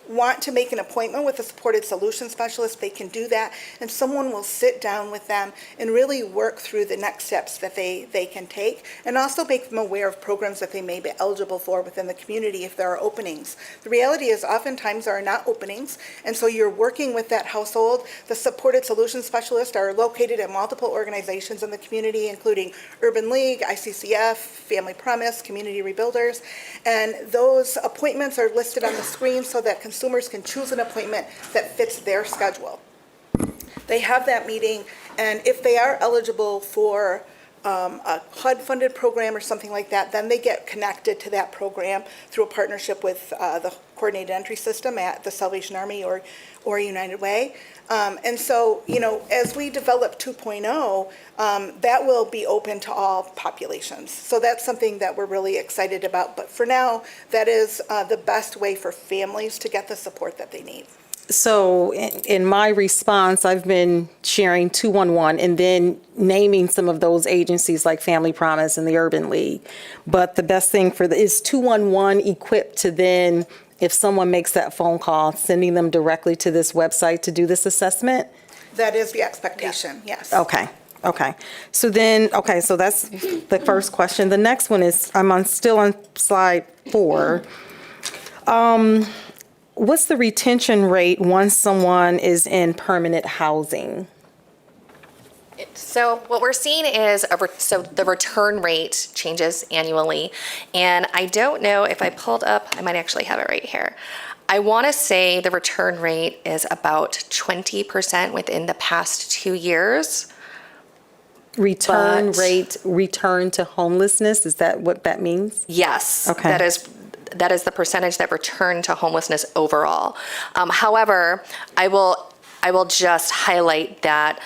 want to make an appointment with a supported solution specialist, they can do that, and someone will sit down with them and really work through the next steps that they can take. And and also make them aware of programs that they may be eligible for within the community if there are openings. The reality is oftentimes there are not openings, and so you're working with that household. The supported solution specialists are located at multiple organizations in the community, including Urban League, ICCF, Family Promise, Community Rebuilders, and those appointments are listed on the screen so that consumers can choose an appointment that fits their schedule. They have that meeting, and if they are eligible for a HUD-funded program or something like that, then they get connected to that program through a partnership with the Coordinated Entry System at the Salvation Army or United Way. And so, as we develop 2.0, that will be open to all populations. So that's something that we're really excited about. But for now, that is the best way for families to get the support that they need. So in my response, I've been sharing 211 and then naming some of those agencies like Family Promise and the Urban League. But the best thing is 211 equipped to then, if someone makes that phone call, sending them directly to this website to do this assessment? That is the expectation, yes. Okay. So that's the first question. The next one is, still on slide 4. What's the retention rate once someone is in permanent housing? So what we're seeing is, the return rate changes annually. And I don't know if I pulled up, I might actually have it right here. I want to say the return rate is about 20% within the past 2 years. Return to homelessness, is that what that means? Yes. Okay. That is the percentage that return to homelessness overall. However, I will just highlight that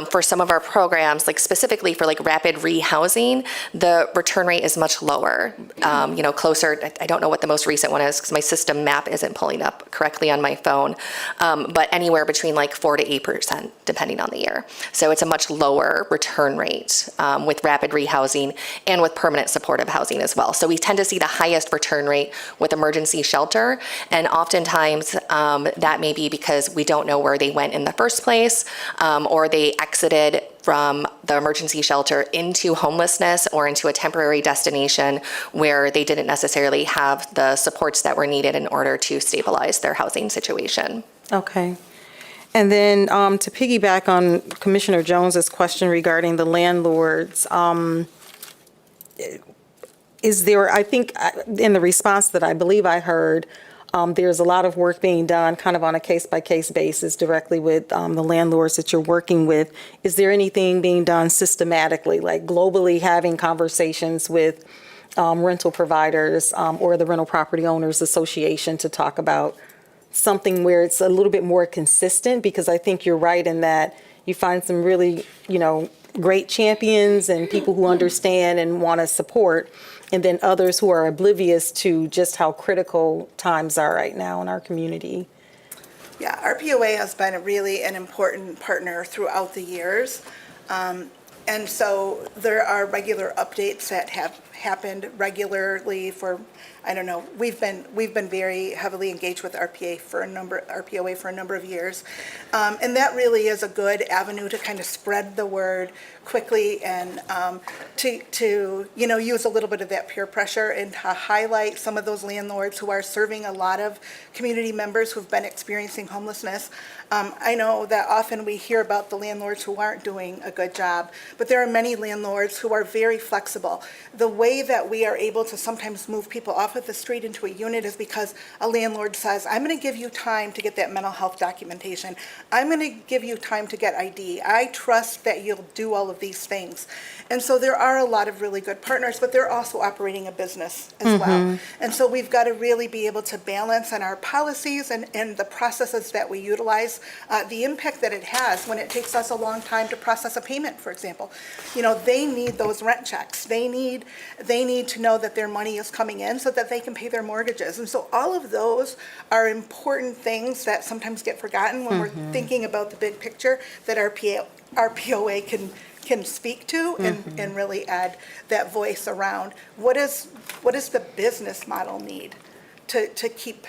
for some of our programs, like specifically for like rapid rehousing, the return rate is much lower, closer. I don't know what the most recent one is because my system map isn't pulling up correctly on my phone, but anywhere between like 4 to 8%, depending on the year. So it's a much lower return rate with rapid rehousing and with permanent supportive housing as well. So we tend to see the highest return rate with emergency shelter, and oftentimes that may be because we don't know where they went in the first place, or they exited from the emergency shelter into homelessness or into a temporary destination where they didn't necessarily have the supports that were needed in order to stabilize their housing situation. Okay. And then to piggyback on Commissioner Jones's question regarding the landlords, is there, I think in the response that I believe I heard, there's a lot of work being done kind of on a case-by-case basis directly with the landlords that you're working with. Is there anything being done systematically, like globally having conversations with rental providers or the Rental Property Owners Association to talk about something where it's a little bit more consistent? Because I think you're right in that you find some really, great champions and people who understand and want to support, and then others who are oblivious to just how critical times are right now in our community. Yeah, RPOA has been an important partner throughout the years. And so there are regular updates that have happened regularly for, we've been very heavily engaged with RPOA for a number of years. And that really is a good avenue to kind of spread the word quickly and to use a little bit of that peer pressure and to highlight some of those landlords who are serving a lot of community members who've been experiencing homelessness. I know that often we hear about the landlords who aren't doing a good job, but there are many landlords who are very flexible. The way that we are able to sometimes move people off of the street into a unit is because a landlord says, I'm going to give you time to get that mental health documentation. I'm going to give you time to get ID. I trust that you'll do all of these things. And so there are a lot of really good partners, but they're also operating a business as well. And so we've got to really be able to balance on our policies and the processes that we utilize, the impact that it has when it takes us a long time to process a payment, for example. They need those rent checks. They need to know that their money is coming in so that they can pay their mortgages. And so all of those are important things that sometimes get forgotten when we're thinking about the big picture that RPOA can speak to and really add that voice around what does the business model need to keep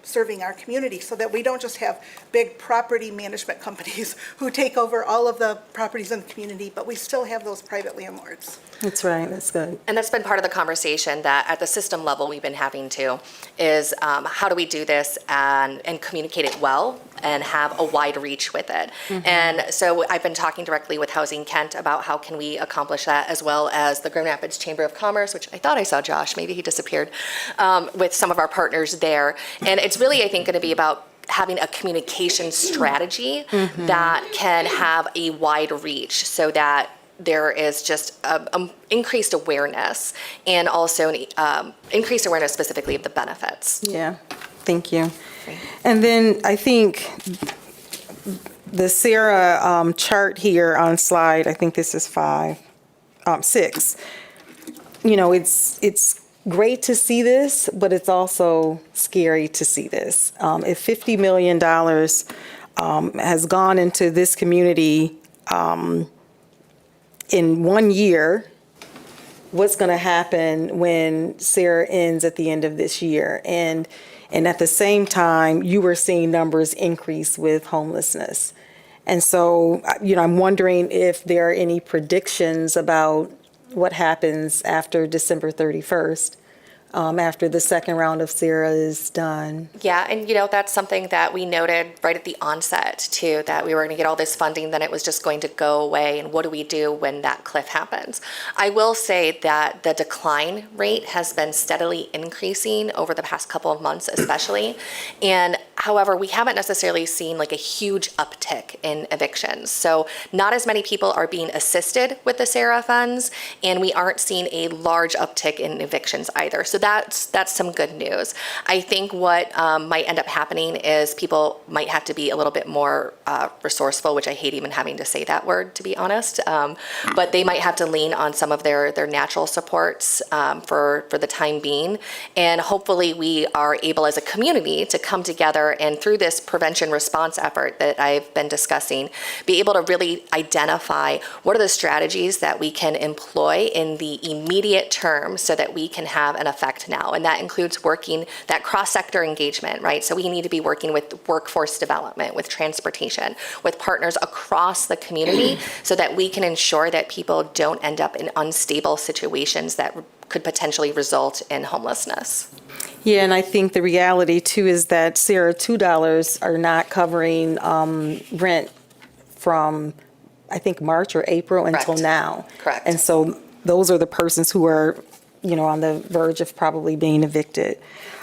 serving our community so that we don't just have big property management companies who take over all of the properties in the community, but we still have those private landlords. That's right, that's good. And that's been part of the conversation that at the system level we've been having too, is how do we do this and communicate it well and have a wide reach with it. And so I've been talking directly with Housing Kent about how can we accomplish that, as well as the Grand Rapids Chamber of Commerce, which I thought I saw Josh, maybe he disappeared, with some of our partners there. And it's really, I think, going to be about having a communication strategy that can have a wide reach so that there is just increased awareness, and also increased awareness specifically of the benefits. Yeah, thank you. And then I think the Sarah chart here on slide, I think this is 6. You know, it's great to see this, but it's also scary to see this. If $50 million has gone into this community in 1 year, what's going to happen when Sarah ends at the end of this year? And at the same time, you were seeing numbers increase with homelessness. And so, you know, I'm wondering if there are any predictions about what happens after December 31st, after the second round of Sarah is done. Yeah, and you know, that's something that we noted right at the onset too, that we were going to get all this funding, then it was just going to go away, and what do we do when that cliff happens? I will say that the decline rate has been steadily increasing over the past couple of months especially, and however, we haven't necessarily seen like a huge uptick in evictions. So not as many people are being assisted with the Sarah funds, and we aren't seeing a large uptick in evictions either. So that's some good news. I think what might end up happening is people might have to be a little bit more resourceful, which I hate even having to say that word, to be honest. But they might have to lean on some of their natural supports for the time being. And hopefully we are able as a community to come together and through this prevention response effort that I've been discussing, be able to really identify what are the strategies that we can employ in the immediate term so that we can have an effect now. And that includes working that cross-sector engagement, right? So we need to be working with workforce development, with transportation, with partners across the community so that we can ensure that people don't end up in unstable situations that could potentially result in homelessness. Yeah, and I think the reality too is that Sarah $2 are not covering rent from, I think, March or April until now. Correct. And so those are the persons who are, you know, on the verge of probably being evicted.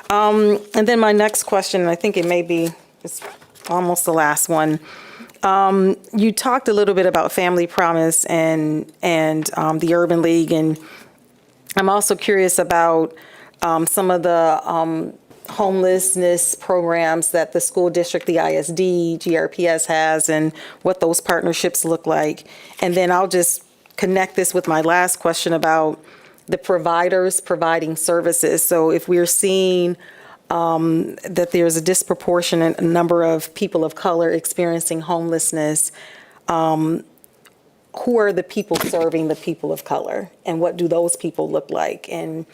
And then my next question, and I think it may be, it's almost the last one. You talked a little bit about Family Promise and the Urban League, and I'm also curious about some of the homelessness programs that the school district, the ISD, GRPS has, and what those partnerships look like. And then I'll just connect this with my last question about the providers providing services. So if we're seeing that there's a disproportionate number of people of color experiencing homelessness, who are the people serving the people of color, and what do those people look like? And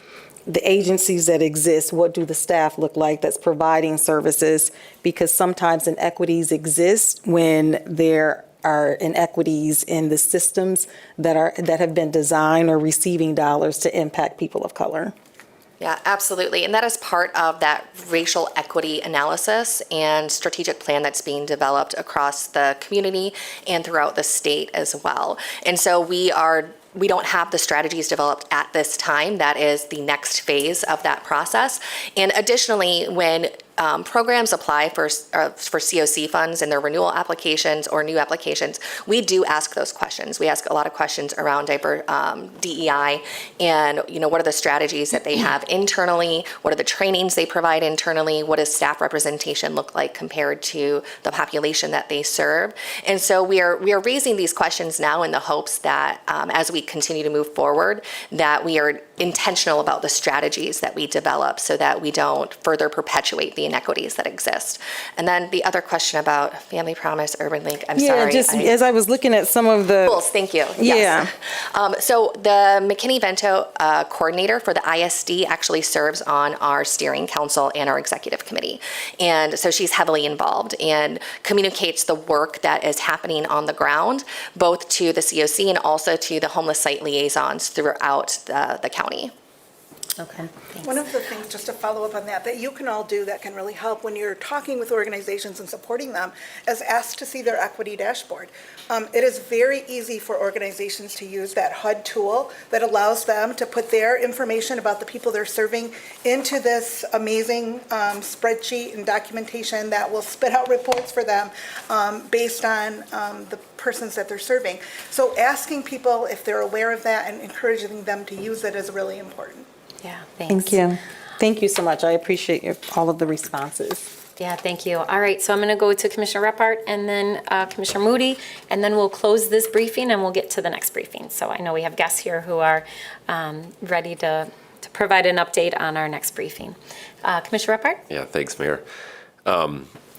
the agencies that exist, what do the staff look like that's providing services? Because sometimes inequities exist when there are inequities in the systems that have been designed or receiving dollars to impact people of color. Yeah, absolutely. And that is part of that racial equity analysis and strategic plan that's being developed across the community and throughout the state as well. And so we don't have the strategies developed at this time. That is the next phase of that process. And additionally, when programs apply for COC funds in their renewal applications or new applications, we do ask those questions. We ask a lot of questions around DEI and, you know, what are the strategies that they have internally? What are the trainings they provide internally? What does staff representation look like compared to the population that they serve? And so we are raising these questions now in the hopes that as we continue to move forward, that we are intentional about the strategies that we develop so that we don't further perpetuate the inequities that exist. And then the other question about Family Promise, Urban Link, I'm sorry. Yeah, just as I was looking at some of the. Tools, thank you. Yeah. Yes. So the McKinney-Vento coordinator for the ISD actually serves on our steering council and our executive committee. And so she's heavily involved and communicates the work that is happening on the ground, both to the COC and also to the homeless site liaisons throughout the county. Okay. One of the things, just to follow up on that you can all do that can really help when you're talking with organizations and supporting them, is ask to see their equity dashboard. It is very easy for organizations to use that HUD tool that allows them to put their information about the people they're serving into this amazing spreadsheet and documentation that will spit out reports for them based on the persons that they're serving. So asking people if they're aware of that and encouraging them to use it is really important. Yeah, thanks. Thank you. Thank you so much. I appreciate all of the responses. Yeah, thank you. All right, so I'm going to go to Commissioner Repart and then Commissioner Moody, and then we'll close this briefing and we'll get to the next briefing. So I know we have guests here who are ready to provide an update on our next briefing. Commissioner Repart? Yeah, thanks, Mayor.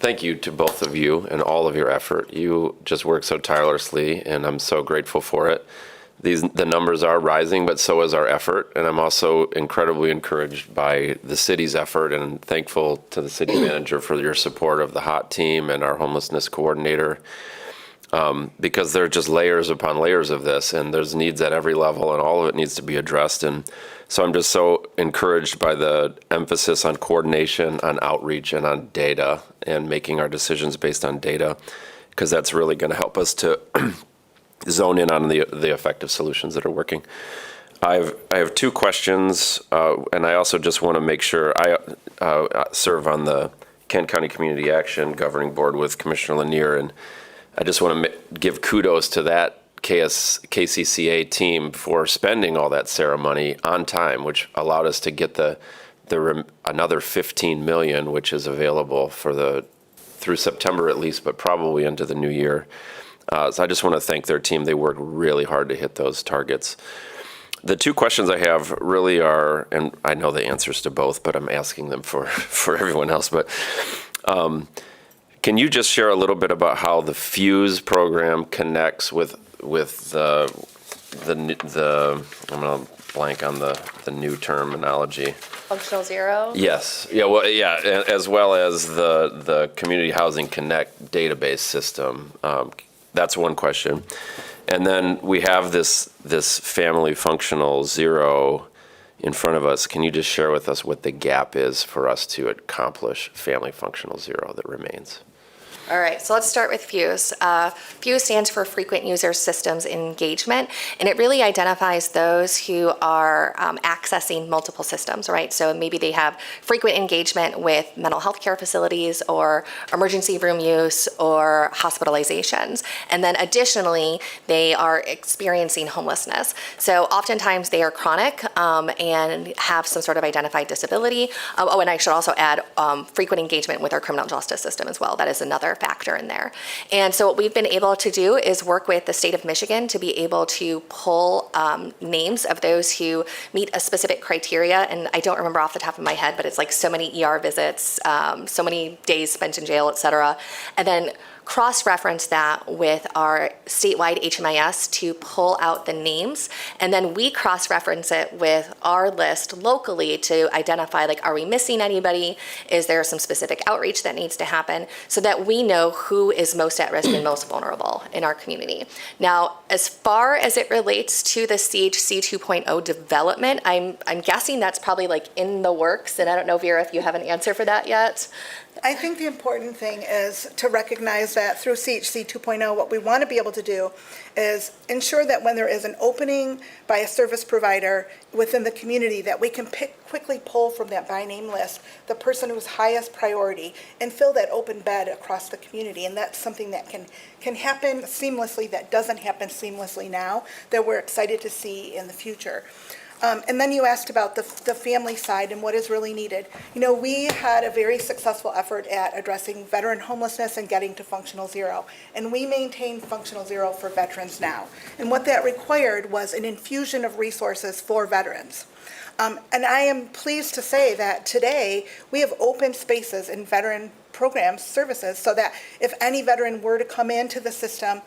Thank you to both of you and all of your effort. You just work so tirelessly, and I'm so grateful for it. The numbers are rising, but so is our effort, and I'm also incredibly encouraged by the city's effort and thankful to the city manager for your support of the HOT team and our homelessness coordinator, because there are just layers upon layers of this, and there's needs at every level, and all of it needs to be addressed. And so I'm just so encouraged by the emphasis on coordination, on outreach, and on data, and making our decisions based on data, because that's really going to help us to zone in on the effective solutions that are working. I have two questions, and I also just want to make sure I serve on the Kent County Community Action Governing Board with Commissioner Lanier, and I just want to give kudos to that KCCA team for spending all that ceremony on time, which allowed us to get another $15 million, which is available through September at least, but probably into the new year. So I just want to thank their team. They worked really hard to hit those targets. The two questions I have really are, and I know the answers to both, but I'm asking them for everyone else. But can you just share a little bit about how the FUSE program connects with the I'm going to blank on the new terminology. Functional Zero? Yes. Yeah. Well. Yeah. As well as the Community Housing Connect database system. That's one question. And then we have this Family Functional Zero in front of us. Can you just share with us what the gap is for us to accomplish Family Functional Zero that remains? All right, so let's start with FUSE. FUSE stands for Frequent User Systems Engagement, and it really identifies those who are accessing multiple systems, right? So maybe they have frequent engagement with mental health care facilities or emergency room use or hospitalizations. And then additionally, they are experiencing homelessness. So oftentimes they are chronic and have some sort of identified disability. Oh, and I should also add frequent engagement with our criminal justice system as well. That is another factor in there. And so what we've been able to do is work with the state of Michigan to be able to pull names of those who meet a specific criteria. And I don't remember off the top of my head, but it's like so many ER visits, so many days spent in jail, et cetera. And then cross-reference that with our statewide HMIS to pull out the names, and then we cross-reference it with our list locally to identify, like, are we missing anybody? Is there some specific outreach that needs to happen so that we know who is most at risk and most vulnerable in our community? Now, as far as it relates to the CHC 2.0 development, I'm guessing that's probably like in the works, and I don't know, Vera, if you have an answer for that yet. I think the important thing is to recognize that through CHC 2.0, what we want to be able to do is ensure that when there is an opening by a service provider within the community, that we can quickly pull from that by name list the person who's highest priority and fill that open bed across the community. And that's something that can happen seamlessly, that doesn't happen seamlessly now, that we're excited to see in the future. And then you asked about the family side and what is really needed. You know, we had a very successful effort at addressing veteran homelessness and getting to functional zero. And we maintain functional zero for veterans now. And what that required was an infusion of resources for veterans. And I am pleased to say that today we have open spaces in veteran programs, services, so that if any veteran were to come into the system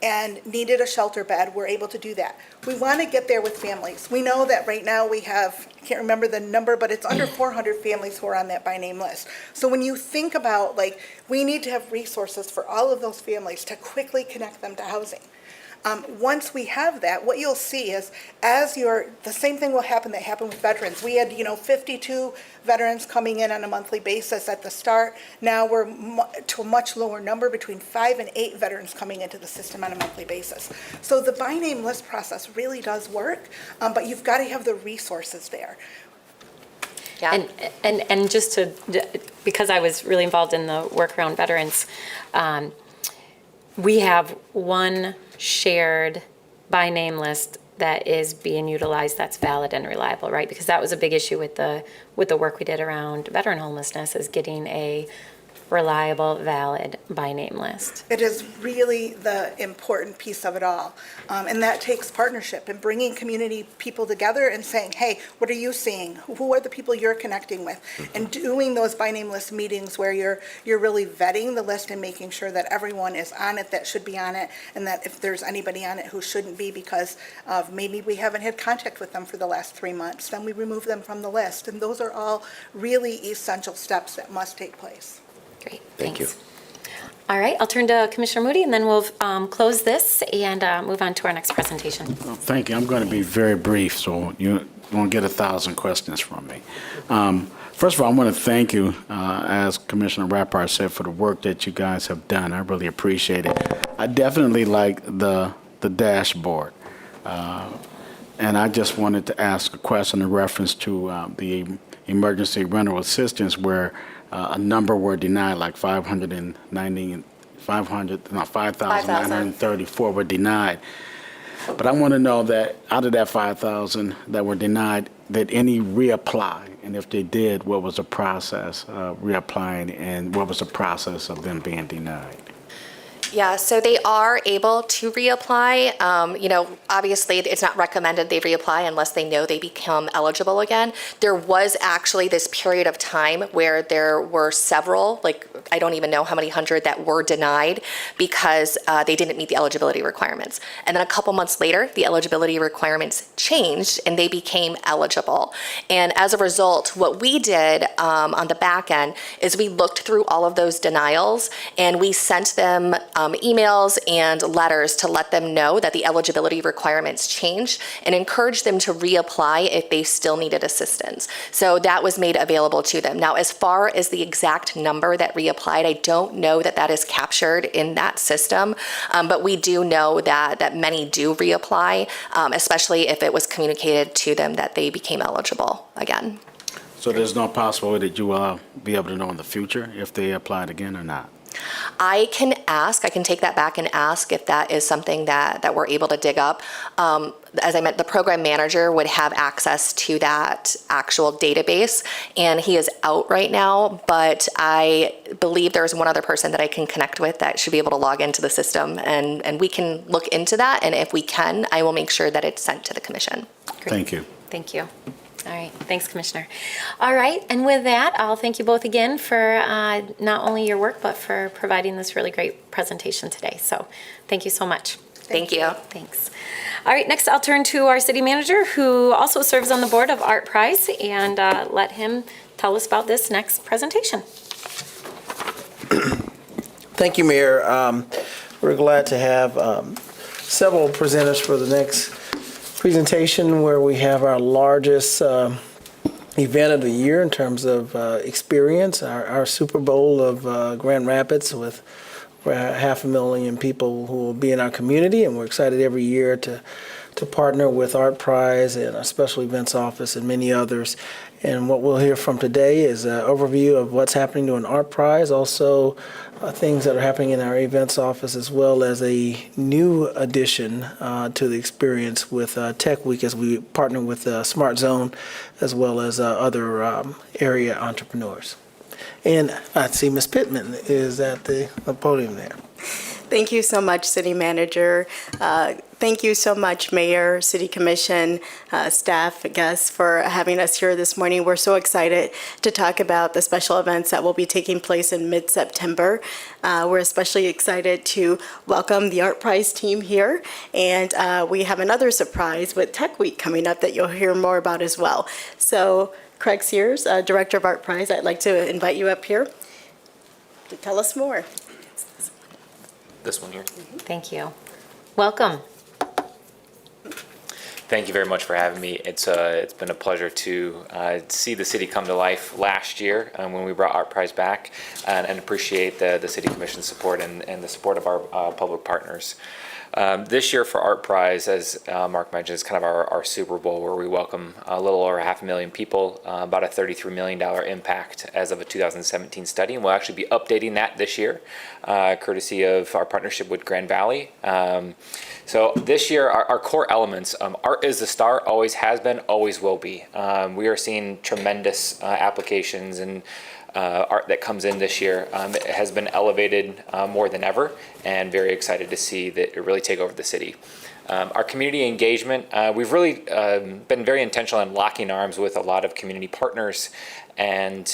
and needed a shelter bed, we're able to do that. We want to get there with families. We know that right now we have, I can't remember the number, but it's under 400 families who are on that by name list. So when you think about, like, we need to have resources for all of those families to quickly connect them to housing. Once we have that, what you'll see is the same thing will happen that happened with veterans. We had, 52 veterans coming in on a monthly basis at the start. Now we're to a much lower number, between 5 and 8 veterans coming into the system on a monthly basis. So the by name list process really does work, but you've got to have the resources there. Yeah. And just because I was really involved in the work around veterans, we have one shared by name list that is being utilized that's valid and reliable, right? Because that was a big issue with the work we did around veteran homelessness, is getting a reliable, valid by name list. It is really the important piece of it all. And that takes partnership and bringing community people together and saying, hey, what are you seeing? Who are the people you're connecting with? And doing those by name list meetings where you're really vetting the list and making sure that everyone is on it that should be on it, and that if there's anybody on it who shouldn't be because of maybe we haven't had contact with them for the last 3 months, then we remove them from the list. And those are all really essential steps that must take place. Great, Thank you. thanks. All right, I'll turn to Commissioner Moody, and then we'll close this and move on to our next presentation. Well, thank you. I'm going to be very brief, so you won't get 1,000 questions from me. First of all, I want to thank you, as Commissioner Rappaport said, for the work that you guys have done. I really appreciate it. I definitely like the dashboard. And I just wanted to ask a question in reference to the emergency rental assistance, where a number were denied, like 5,934 were denied. But I want to know that out of that 5,000 that were denied, did any reapply? And if they did, what was the process of reapplying, and what was the process of them being denied? Yeah, so they are able to reapply. Obviously, it's not recommended they reapply unless they know they become eligible again. There was actually this period of time where there were several, I don't even know how many hundred, that were denied because they didn't meet the eligibility requirements. And then a couple months later, the eligibility requirements changed and they became eligible. And as a result, what we did on the back end is we looked through all of those denials and we sent them emails and letters to let them know that the eligibility requirements changed and encourage them to reapply if they still needed assistance. So that was made available to them. Now, as far as the exact number that reapplied, I don't know that that is captured in that system, but we do know that many do reapply, especially if it was communicated to them that they became eligible again. So there's no possibility that you will be able to know in the future if they applied again or not? I can take that back and ask if that is something that we're able to dig up. As I meant, the program manager would have access to that actual database, and he is out right now, but I believe there's one other person that I can connect with that should be able to log into the system, and we can look into that, and if we can, I will make sure that it's sent to the commission. Great. Thank you. Thank you. All right, thanks, Commissioner. All right, and with that, I'll thank you both again for not only your work, but for providing this really great presentation today. So thank you so much. Thank you. Thanks. All right, next I'll turn to our city manager, who also serves on the board of Art Prize, and let him tell us about this next presentation. Thank you, Mayor. We're glad to have several presenters for the next presentation, where we have our largest event of the year in terms of experience, our Super Bowl of Grand Rapids, with 500,000 people who will be in our community, and we're excited every year to partner with Art Prize and our Special Events Office and many others. And what we'll hear from today is an overview of what's happening to an art prize, also things that are happening in our events office, as well as a new addition to the experience with Tech Week as we partner with Smart Zone, as well as other area entrepreneurs. And I see Ms. Pittman is at the podium there. Thank you so much, City Manager. Thank you so much, Mayor, City Commission, staff, guests, for having us here this morning. We're so excited to talk about the special events that will be taking place in mid-September. We're especially excited to welcome the Art Prize team here, and we have another surprise with Tech Week coming up that you'll hear more about as well. So Craig Sears, Director of Art Prize, I'd like to invite you up here to tell us more. This one here. Thank you. Welcome. Thank you very much for having me. It's been a pleasure to see the city come to life last year when we brought Art Prize back, and appreciate the City Commission's support and the support of our public partners. This year for Art Prize, as Mark mentioned, is kind of our Super Bowl, where we welcome a little over 500,000 people, about a $33 million impact as of a 2017 study. And we'll actually be updating that this year, courtesy of our partnership with Grand Valley. So this year, our core elements, art is the star, always has been, always will be. We are seeing tremendous applications and art that comes in this year. It has been elevated more than ever, and very excited to see that it really take over the city. Our community engagement, we've really been very intentional in locking arms with a lot of community partners and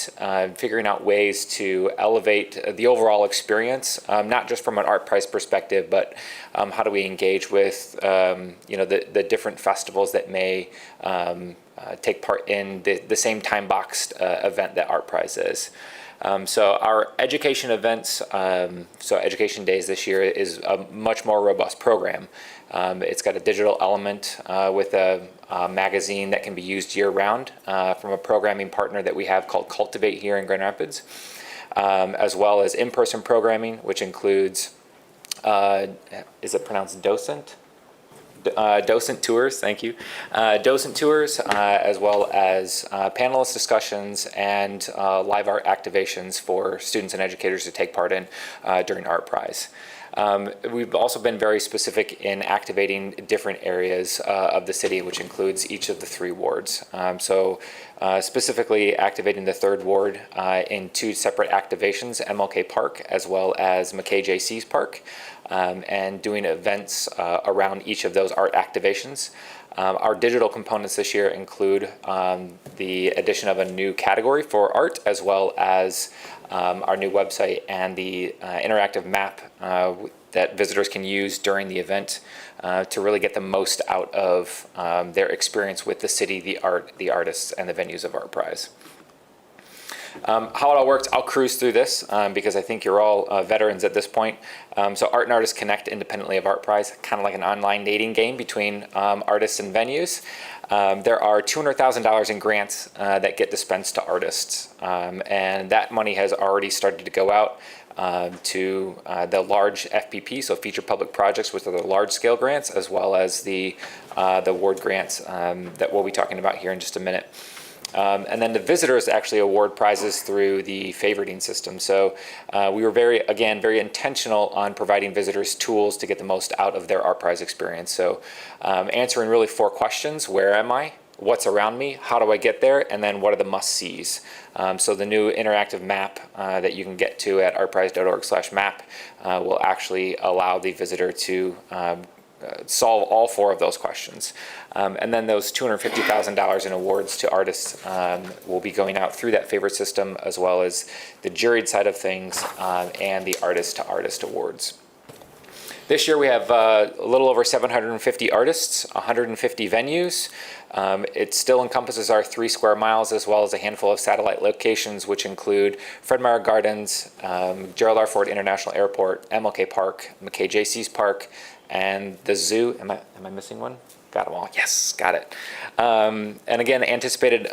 figuring out ways to elevate the overall experience, not just from an Art Prize perspective, but how do we engage with the different festivals that may take part in the same time boxed event that Art Prize is. So our education events, so Education Days this year is a much more robust program. It's got a digital element with a magazine that can be used year-round from a programming partner that we have called Cultivate here in Grand Rapids, as well as in-person programming, which includes, is it pronounced docent? Docent tours, thank you. Docent tours, as well as panelist discussions and live art activations for students and educators to take part in during Art Prize. We've also been very specific in activating different areas of the city, which includes each of the 3 wards. Specifically activating the 3rd ward in 2 separate activations, MLK Park as well as McKay J.C.'s Park, and doing events around each of those art activations. Our digital components this year include the addition of a new category for art, as well as our new website and the interactive map that visitors can use during the event to really get the most out of their experience with the city, the art, the artists, and the venues of Art Prize. How it all works, I'll cruise through this because I think you're all veterans at this point. So Art and Artists connect independently of Art Prize, kind of like an online dating game between artists and venues. There are $200,000 in grants that get dispensed to artists, and that money has already started to go out to the large FPP, so Feature Public Projects, which are the large-scale grants, as well as the award grants that we'll be talking about here in just a minute. And then the visitors actually award prizes through the favoriting system. So we were very intentional on providing visitors tools to get the most out of their Art Prize experience. So answering really 4 questions: where am I? What's around me? How do I get there? And then what are the must-sees? So the new interactive map that you can get to at artprize.org/map will actually allow the visitor to solve all 4 of those questions. And then those $250,000 in awards to artists will be going out through that favorite system, as well as the juried side of things and the artist-to-artist awards. This year we have a little over 750 artists, 150 venues. It still encompasses our 3 square miles, as well as a handful of satellite locations, which include Fred Meyer Gardens, Gerald R. Ford International Airport, MLK Park, McKay J.C.'s Park, and the zoo. Am I missing one? Got them all. Yes, got it. And again, anticipated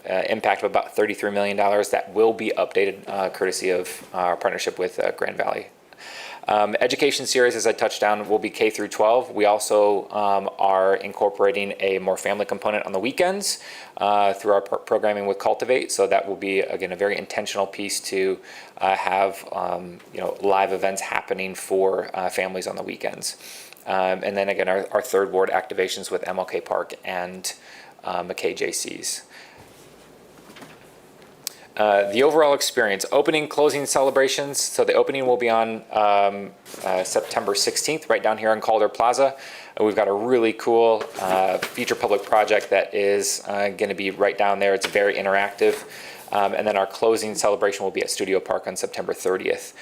impact of about $33 million that will be updated courtesy of our partnership with Grand Valley. Education series, as I touched on, will be K through 12. We also are incorporating a more family component on the weekends through our programming with Cultivate. So that will be, again, a very intentional piece to have live events happening for families on the weekends. And then again, our third ward activations with MLK Park and McKay JCs. The overall experience, opening, closing celebrations. So the opening will be on September 16th, right down here in Calder Plaza. We've got a really cool future public project that is going to be right down there. It's very interactive. And then our closing celebration will be at Studio Park on September 30th.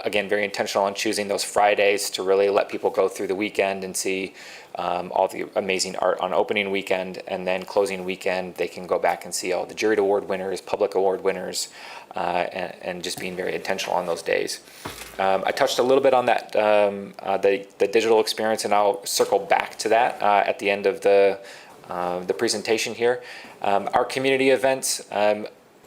Again, very intentional on choosing those Fridays to really let people go through the weekend and see all the amazing art on opening weekend, and then closing weekend, they can go back and see all the juried award winners, public award winners, and just being very intentional on those days. I touched a little bit on that, the digital experience, and I'll circle back to that at the end of the presentation here. Our community events,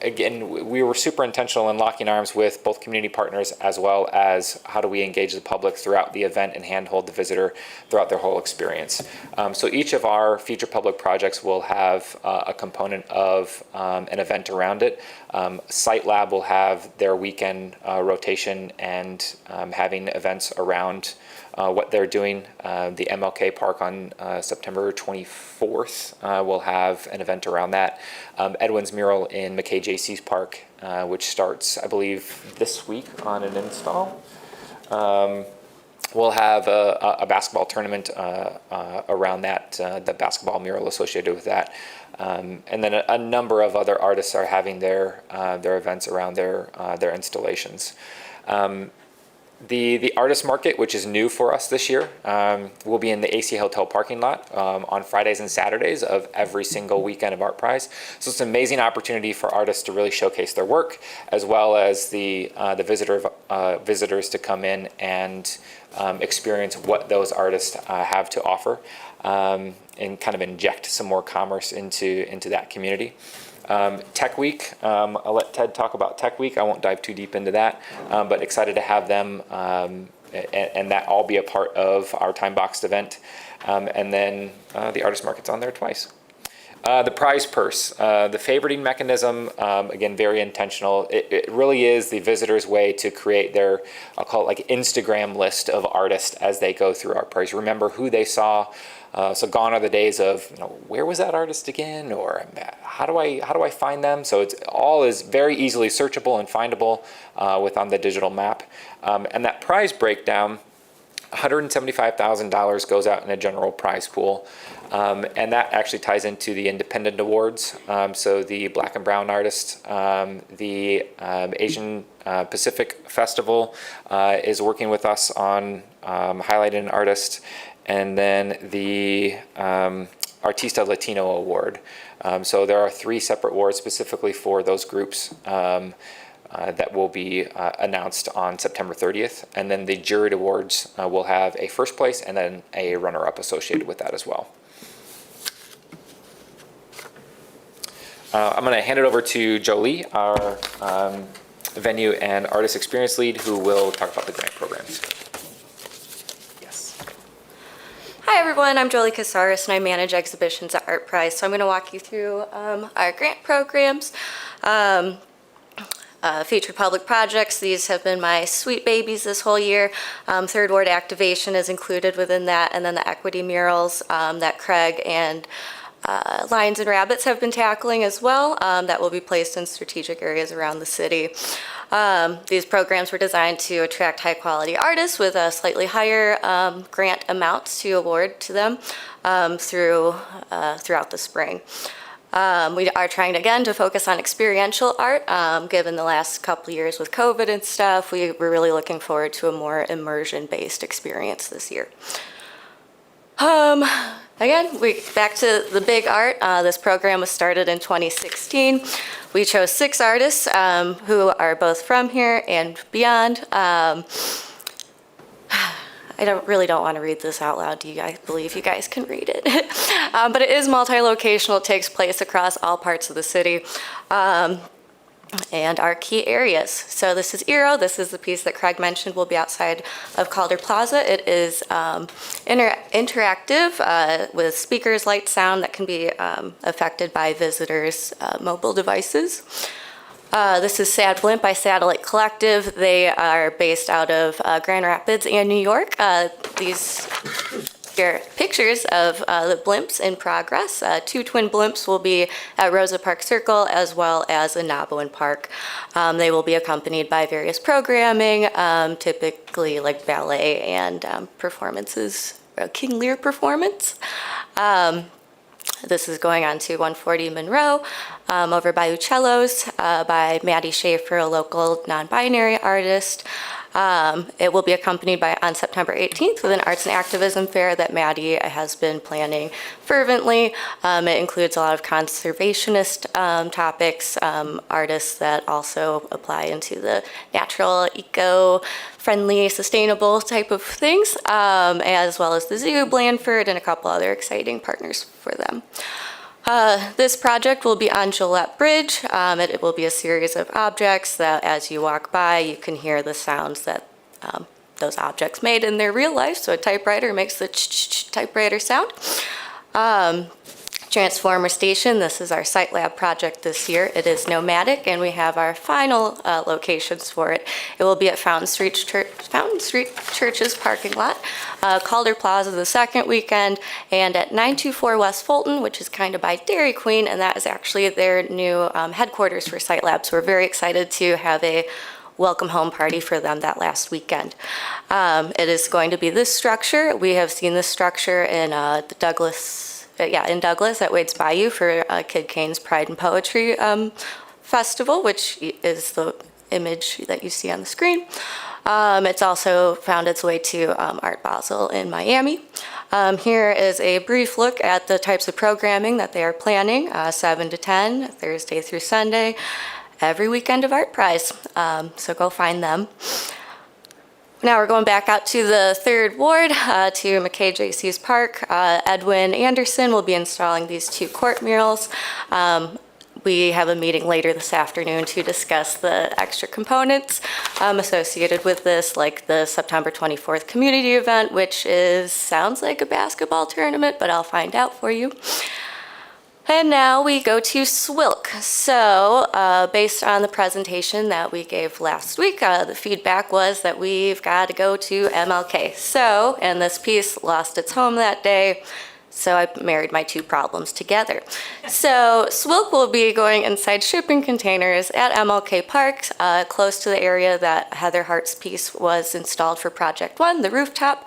again, we were super intentional in locking arms with both community partners as well as how do we engage the public throughout the event and handhold the visitor throughout their whole experience. So each of our future public projects will have a component of an event around it. Site Lab will have their weekend rotation and having events around what they're doing. The MLK Park on September 24th will have an event around that. Edwin's Mural in McKay JC's Park, which starts, I believe, this week on an install. We'll have a basketball tournament around that, the basketball mural associated with that. And then a number of other artists are having their events around their installations. The artist market, which is new for us this year, will be in the AC Hotel parking lot on Fridays and Saturdays of every single weekend of Art Prize. So it's an amazing opportunity for artists to really showcase their work, as well as the visitors to come in and experience what those artists have to offer, and kind of inject some more commerce into that community. Tech Week, I'll let Ted talk about Tech Week. I won't dive too deep into that, but excited to have them and that all be a part of our time boxed event. And then the artist market's on there twice. The prize purse, the favoriting mechanism, again, very intentional. It really is the visitor's way to create their, I'll call it like Instagram list of artists as they go through Art Prize. Remember who they saw. So gone are the days of, where was that artist again? Or how do I find them? So it's all is very easily searchable and findable on the digital map. And that prize breakdown, $175,000 goes out in a general prize pool. And that actually ties into the independent awards. So the Black and Brown artist, the Asian Pacific Festival is working with us on highlighting an artist. And then the Artista Latino Award. So there are 3 separate awards specifically for those groups that will be announced on September 30th. And then the juried awards will have a first place and then a runner-up associated with that as well. I'm going to hand it over to Jolie, our venue and artist experience lead, who will talk about the grant programs. Hi everyone, I'm Jolie Casares and I manage exhibitions at Art Prize. So I'm going to walk you through our grant programs, featured public projects. These have been my sweet babies this whole year. Third Ward Activation is included within that, and then the equity murals that Craig and Lions and Rabbits have been tackling as well, that will be placed in strategic areas around the city. These programs were designed to attract high-quality artists with a slightly higher grant amounts to award to them throughout the spring. We are trying, again, to focus on experiential art. Given the last couple of years with COVID and stuff, we're really looking forward to a more immersion-based experience this year. Again, back to the big art. This program was started in 2016. We chose 6 artists who are both from here and beyond. I really don't want to read this out loud. I believe you guys can read it. But it is multi-locational. It takes place across all parts of the city. and our key areas. So this is Eero. This is the piece that Craig mentioned will be outside of Calder Plaza. It is interactive with speakers, light, sound that can be affected by visitors' mobile devices. This is Sad Blimp by Satellite Collective. They are based out of Grand Rapids and New York. These are pictures of the blimps in progress. 2 twin blimps will be at Rosa Park Circle as well as in Nabowin Park. They will be accompanied by various programming, typically like ballet and performances, King Lear performance. This is going on to 140 Monroe, over by Uccello's, by Maddie Schaefer, a local non-binary artist. It will be accompanied by, on September 18th, with an arts and activism fair that Maddie has been planning fervently. It includes a lot of conservationist topics, artists that also apply into the natural, eco-friendly, sustainable type of things, as well as the zoo, Blandford, and a couple other exciting partners for them. This project will be on Gillette Bridge. It will be a series of objects that as you walk by, you can hear the sounds that those objects made in their real life. So a typewriter makes the typewriter sound. Transformer Station, this is our site lab project this year. It is nomadic, and we have our final locations for it. It will be at Fountain Street Church's parking lot, Calder Plaza the second weekend, and at 924 West Fulton, which is kind of by Dairy Queen, and that is actually their new headquarters for Site Lab. So we're very excited to have a welcome home party for them that last weekend. It is going to be this structure. We have seen this structure in the Douglas at Wade's Bayou for Kid Kane's Pride and Poetry Festival, which is the image that you see on the screen. It's also found its way to Art Basel in Miami. Here is a brief look at the types of programming that they are planning, 7 to 10, Thursday through Sunday, every weekend of Art Prize. So go find them. Now we're going back out to the 3rd Ward, to McKay J.C.'s Park. Edwin Anderson will be installing these 2 court murals. We have a meeting later this afternoon to discuss the extra components associated with this, like the September 24th community event, which sounds like a basketball tournament, but I'll find out for you. And now we go to SWILC. So based on the presentation that we gave last week, the feedback was that we've got to go to MLK. So, and this piece lost its home that day, so I married my 2 problems together. So SWILC will be going inside shipping containers at MLK Park, close to the area that Heather Hart's piece was installed for Project 1, the rooftop.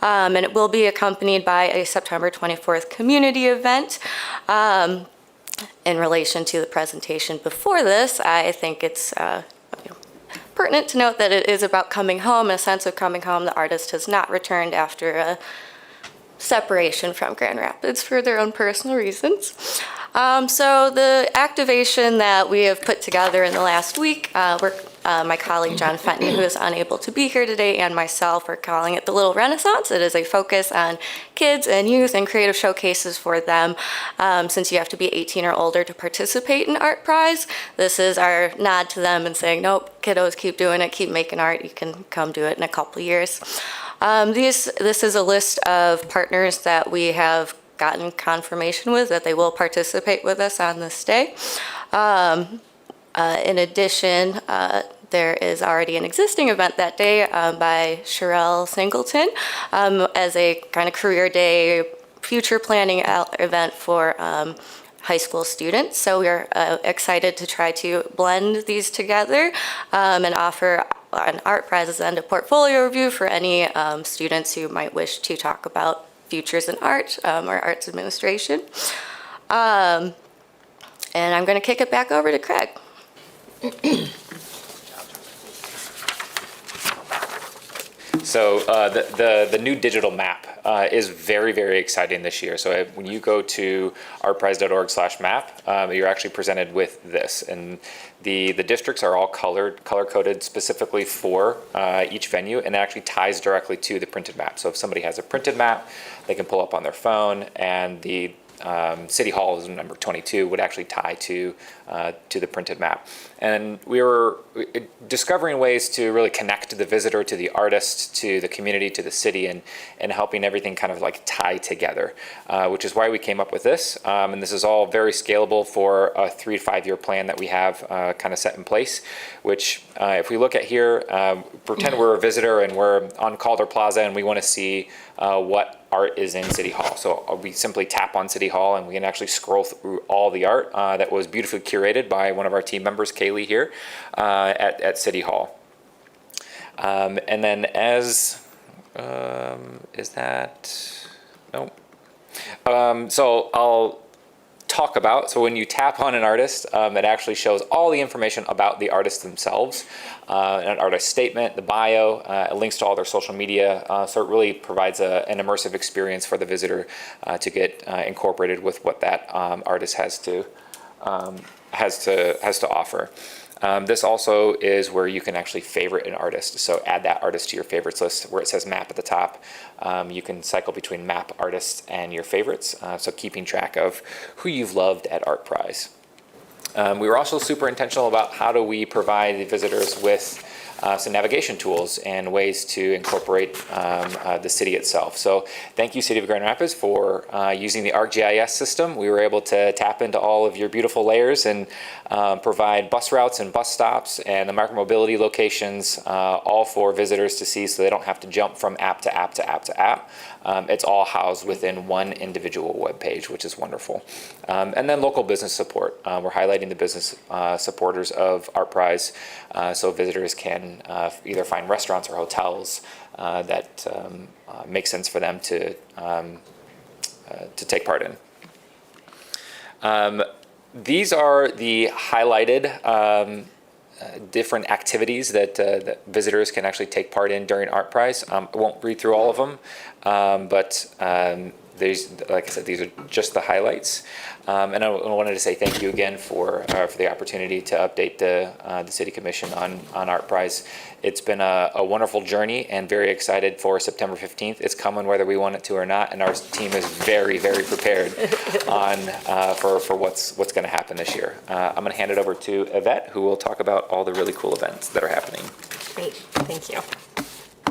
And it will be accompanied by a September 24th community event. In relation to the presentation before this, I think it's pertinent to note that it is about coming home, a sense of coming home. The artist has not returned after a separation from Grand Rapids for their own personal reasons. So the activation that we have put together in the last week, my colleague John Fenton, who is unable to be here today, and myself are calling it the Little Renaissance. It is a focus on kids and youth and creative showcases for them. Since you have to be 18 or older to participate in Art Prize, this is our nod to them and saying, nope, kiddos, keep doing it, keep making art. You can come do it in a couple years. This is a list of partners that we have gotten confirmation with that they will participate with us on this day. In addition, there is already an existing event that day by Sherelle Singleton as a kind of career day future planning event for high school students. So we're excited to try to blend these together and offer an art prizes and a portfolio review for any students who might wish to talk about futures in art or arts administration. And I'm going to kick it back over to Craig. So the new digital map is very, very exciting this year. So when you go to artprize.org/map, you're actually presented with this. And the districts are all color-coded specifically for each venue, and it actually ties directly to the printed map. So if somebody has a printed map, they can pull up on their phone, and the City Hall is number 22 would actually tie to the printed map. And we were discovering ways to really connect the visitor to the artist, to the community, to the city, and helping everything kind of like tie together, which is why we came up with this. And this is all very scalable for a 3 to 5 year plan that we have kind of set in place, which if we look at here, pretend we're a visitor and we're on Calder Plaza and we want to see what art is in City Hall. So we simply tap on City Hall and we can actually scroll through all the art that was beautifully curated by one of our team members, Kaylee, here at City Hall. And then as, is that, no. So I'll talk about, so when you tap on an artist, it actually shows all the information about the artist themselves, an artist statement, the bio, links to all their social media. So it really provides an immersive experience for the visitor to get incorporated with what that artist has to offer. This also is where you can actually favorite an artist. So add that artist to your favorites list where it says map at the top. You can cycle between map artists and your favorites. So keeping track of who you've loved at ArtPrize. We were also super intentional about how do we provide the visitors with some navigation tools and ways to incorporate the city itself. So thank you, City of Grand Rapids, for using the ArcGIS system. We were able to tap into all of your beautiful layers and provide bus routes and bus stops and the micromobility locations, all for visitors to see so they don't have to jump from app to app to app to app. It's all housed within one individual web page, which is wonderful. And then local business support. We're highlighting the business supporters of ArtPrize so visitors can either find restaurants or hotels that make sense for them to take part in. These are the highlighted different activities that visitors can actually take part in during ArtPrize. I won't read through all of them, but like I said, these are just the highlights. And I wanted to say thank you again for the opportunity to update the City Commission on ArtPrize. It's been a wonderful journey and very excited for September 15th. It's coming whether we want it to or not, and our team is very, very prepared for what's going to happen this year. I'm going to hand it over to Yvette, who will talk about all the really cool events that are happening. Great, thank you.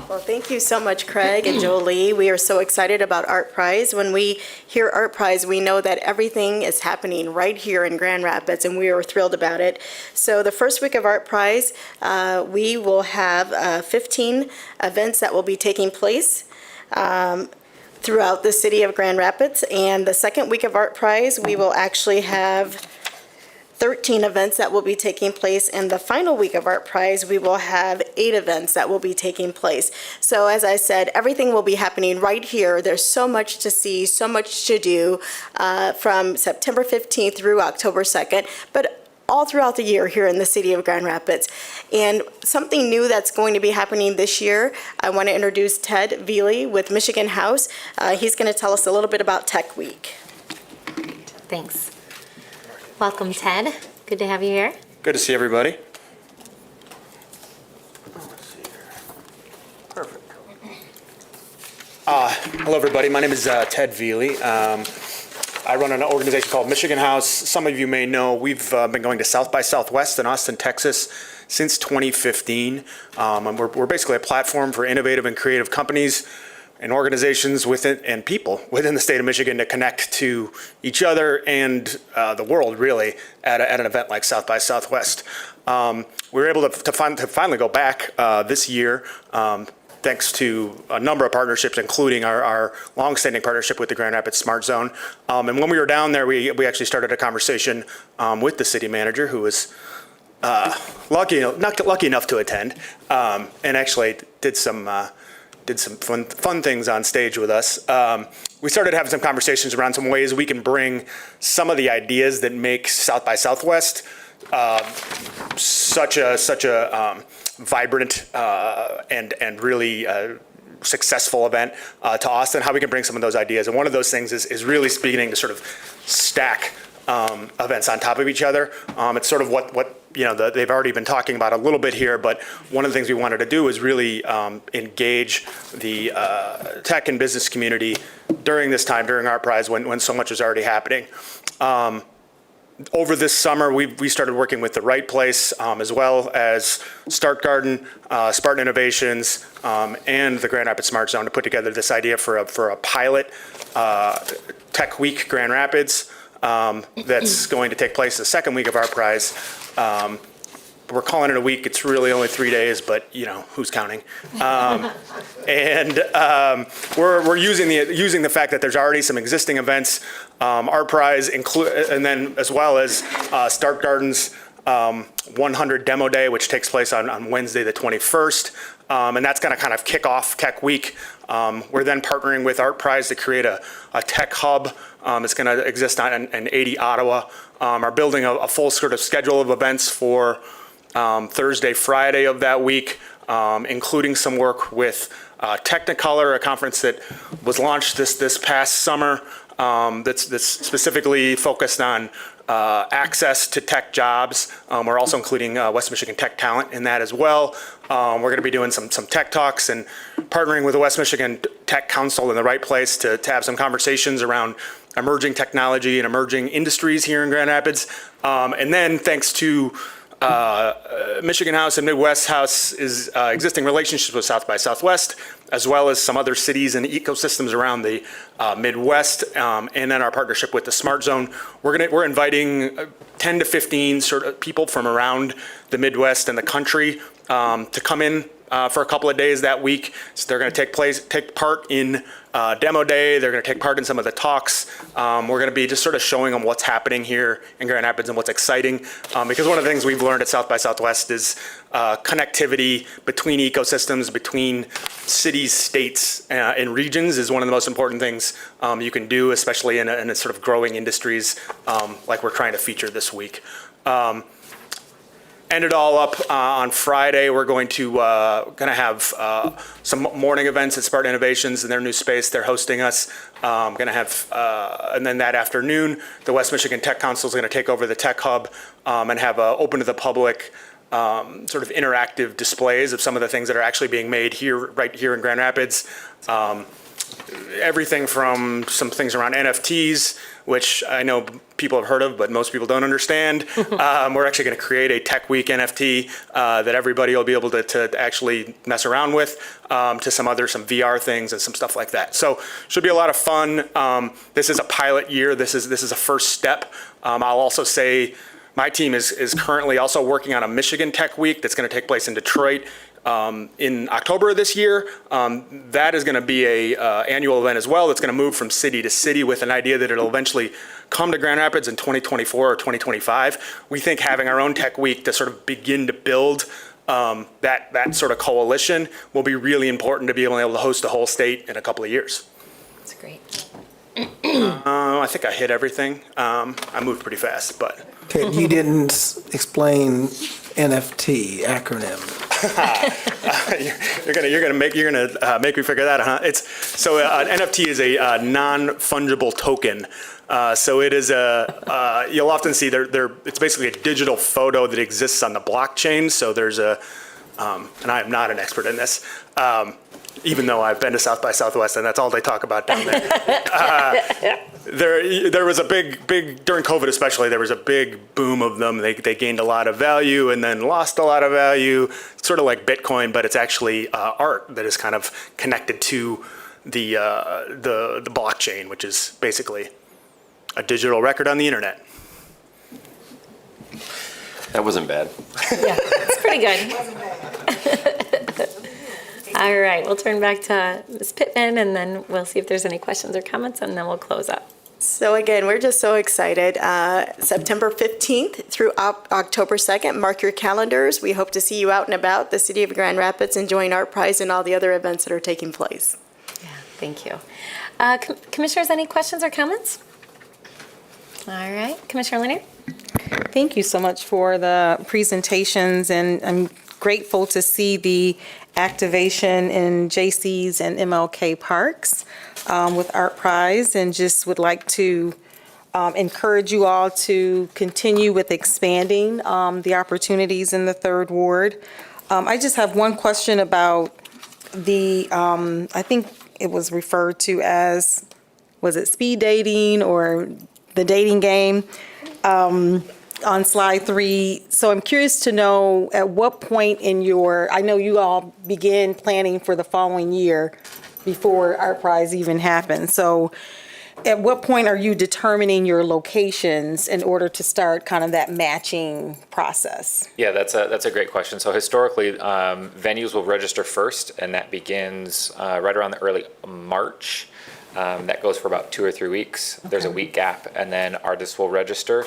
Well, thank you so much, Craig and Jolie. We are so excited about ArtPrize. When we hear ArtPrize, we know that everything is happening right here in Grand Rapids, and we are thrilled about it. So the first week of ArtPrize, we will have 15 events that will be taking place throughout the city of Grand Rapids. And the second week of ArtPrize, we will actually have 13 events that will be taking place. And the final week of ArtPrize, we will have 8 events that will be taking place. So as I said, everything will be happening right here. There's so much to see, so much to do from September 15th through October 2nd, but all throughout the year here in the city of Grand Rapids. And something new that's going to be happening this year, I want to introduce Ted Veely with Michigan House. He's going to tell us a little bit about Tech Week. Thanks. Welcome, Ted. Good to have you here. Good to see everybody. Perfect. Hello, everybody. My name is Ted Veely. I run an organization called Michigan House. Some of you may know we've been going to South by Southwest in Austin, Texas since 2015. And we're basically a platform for innovative and creative companies and organizations within and people within the state of Michigan to connect to each other and the world, really, at an event like South by Southwest. We were able to finally go back this year, thanks to a number of partnerships, including our longstanding partnership with the Grand Rapids Smart Zone. And when we were down there, we actually started a conversation with the city manager, who was not lucky enough to attend, and actually did some fun things on stage with us. We started having some conversations around some ways we can bring some of the ideas that make South by Southwest such a vibrant and really successful event to Austin, how we can bring some of those ideas. And one of those things is really beginning to sort of stack events on top of each other. It's sort of what they've already been talking about a little bit here, but one of the things we wanted to do is really engage the tech and business community during this time, during Art Prize, when so much is already happening. Over this summer, we started working with The Right Place, as well as Start Garden, Spartan Innovations, and the Grand Rapids Smart Zone to put together this idea for a pilot Tech Week Grand Rapids that's going to take place the second week of Art Prize. We're calling it a week. It's really only 3 days, but who's counting? We're using the fact that there's already some existing events, Art Prize, and then as well as Start Garden's 100 Demo Day, which takes place on Wednesday the 21st, and that's going to kind of kick off Tech Week. We're then partnering with Art Prize to create a tech hub. It's going to exist in 80 Ottawa. Are building a full sort of schedule of events for Thursday, Friday of that week, including some work with Technicolor, a conference that was launched this past summer that's specifically focused on access to tech jobs. We're also including West Michigan Tech Talent in that as well. We're going to be doing some tech talks and partnering with the West Michigan Tech Council in The Right Place to have some conversations around emerging technology and emerging industries here in Grand Rapids. And then thanks to Michigan House and Midwest House is existing relationships with South by Southwest, as well as some other cities and ecosystems around the Midwest, and then our partnership with the Smart Zone. We're inviting 10 to 15 sort of people from around the Midwest and the country to come in for a couple of days that week. So they're going to take part in Demo Day. They're going to take part in some of the talks. We're going to be just sort of showing them what's happening here in Grand Rapids and what's exciting. Because one of the things we've learned at South by Southwest is connectivity between ecosystems, between cities, states, and regions is one of the most important things you can do, especially in a sort of growing industries like we're trying to feature this week. End it all up on Friday. We're going to have some morning events at Spartan Innovations in their new space. They're hosting us. Going to have, and then that afternoon, the West Michigan Tech Council is going to take over the Tech Hub and have open to the public sort of interactive displays of some of the things that are actually being made right here in Grand Rapids. Everything from some things around NFTs, which I know people have heard of, but most people don't understand. We're actually going to create a Tech Week NFT that everybody will be able to actually mess around with, to some VR things and some stuff like that. So should be a lot of fun. This is a pilot year. This is a first step. I'll also say my team is currently also working on a Michigan Tech Week that's going to take place in Detroit in October of this year. That is going to be a annual event as well. That's going to move from city to city with an idea that it'll eventually come to Grand Rapids in 2024 or 2025. We think having our own Tech Week to sort of begin to build that sort of coalition will be really important to be able to host the whole state in a couple of years. That's great. I think I hit everything. I moved pretty fast, but. Okay, you didn't explain NFT acronym. You're gonna make me figure that out, huh? An NFT is a non-fungible token. So it is you'll often see it's basically a digital photo that exists on the blockchain. So there's and I am not an expert in this, even though I've been to South by Southwest and that's all they talk about down there. There was a big, during COVID especially, there was a big boom of them. They gained a lot of value and then lost a lot of value, sort of like Bitcoin, but it's actually art that is kind of connected to the blockchain, which is basically a digital record on the internet. That wasn't bad. Yeah, it's pretty good. All right, we'll turn back to Ms. Pittman, and then we'll see if there's any questions or comments, and then we'll close up. So again, we're just so excited. September 15th through October 2nd, mark your calendars. We hope to see you out and about the city of Grand Rapids enjoying Art Prize and all the other events that are taking place. Yeah, thank you. Commissioners, any questions or comments? All right, Commissioner Lanier? Thank you so much for the presentations, and I'm grateful to see the activation in Jaycees and MLK Parks with Art Prize, and just would like to encourage you all to continue with expanding the opportunities in the Third Ward. I just have one question about the, I think it was referred to as was it speed dating or the dating game? On slide 3. So I'm curious to know at what point in I know you all began planning for the following year before Art Prize even happened. So at what point are you determining your locations in order to start kind of that matching process? Yeah, that's a great question. So historically, venues will register first, and that begins right around the early March. That goes for about 2 or 3 weeks. There's a week gap, and then artists will register.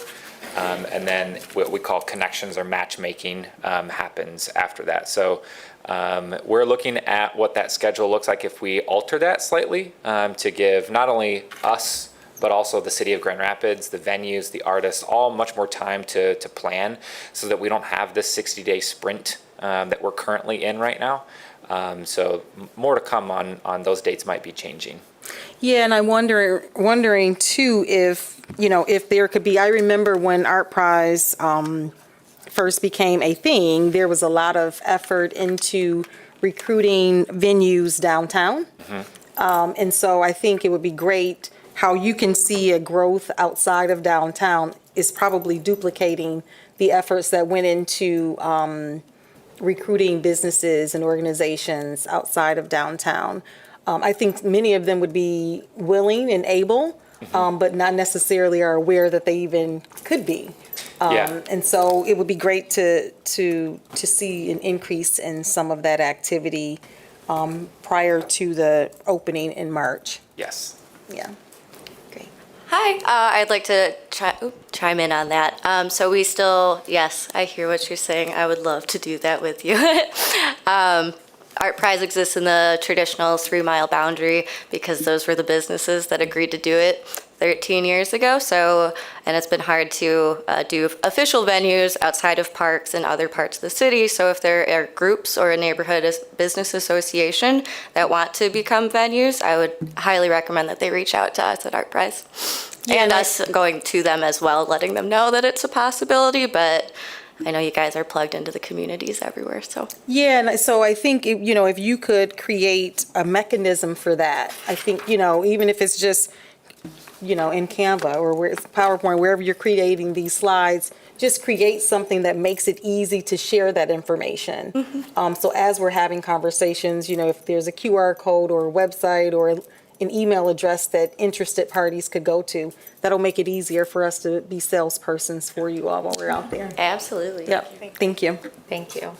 And then what we call connections or matchmaking happens after that. So we're looking at what that schedule looks like if we alter that slightly to give not only us, but also the city of Grand Rapids, the venues, the artists, all much more time to plan so that we don't have this 60-day sprint that we're currently in right now. So more to come on those dates might be changing. Yeah, and I'm wondering too if, if there could be, I remember when Art Prize first became a thing, there was a lot of effort into recruiting venues downtown. And so I think it would be great how you can see a growth outside of downtown is probably duplicating the efforts that went into recruiting businesses and organizations outside of downtown. I think many of them would be willing and able, but not necessarily are aware that they even could be. And so it would be great to see an increase in some of that activity prior to the opening in March. Yes. Yeah. Hi, I'd like to chime in on that. So we still, yes, I hear what you're saying. I would love to do that with you. Art Prize exists in the traditional 3-mile boundary because those were the businesses that agreed to do it 13 years ago. So, and it's been hard to do official venues outside of parks and other parts of the city. So if there are groups or a neighborhood business association that want to become venues, I would highly recommend that they reach out to us at Art Prize. And us going to them as well, letting them know that it's a possibility, but I know you guys are plugged into the communities everywhere, so. Yeah, and so I think, if you could create a mechanism for that, I think, even if it's just, in Canva or where it's PowerPoint, wherever you're creating these slides, just create something that makes it easy to share that information. So as we're having conversations, if there's a QR code or a website or an email address that interested parties could go to, that'll make it easier for us to be salespersons for you all while we're out there. Absolutely. Yep. Thank you. Thank you.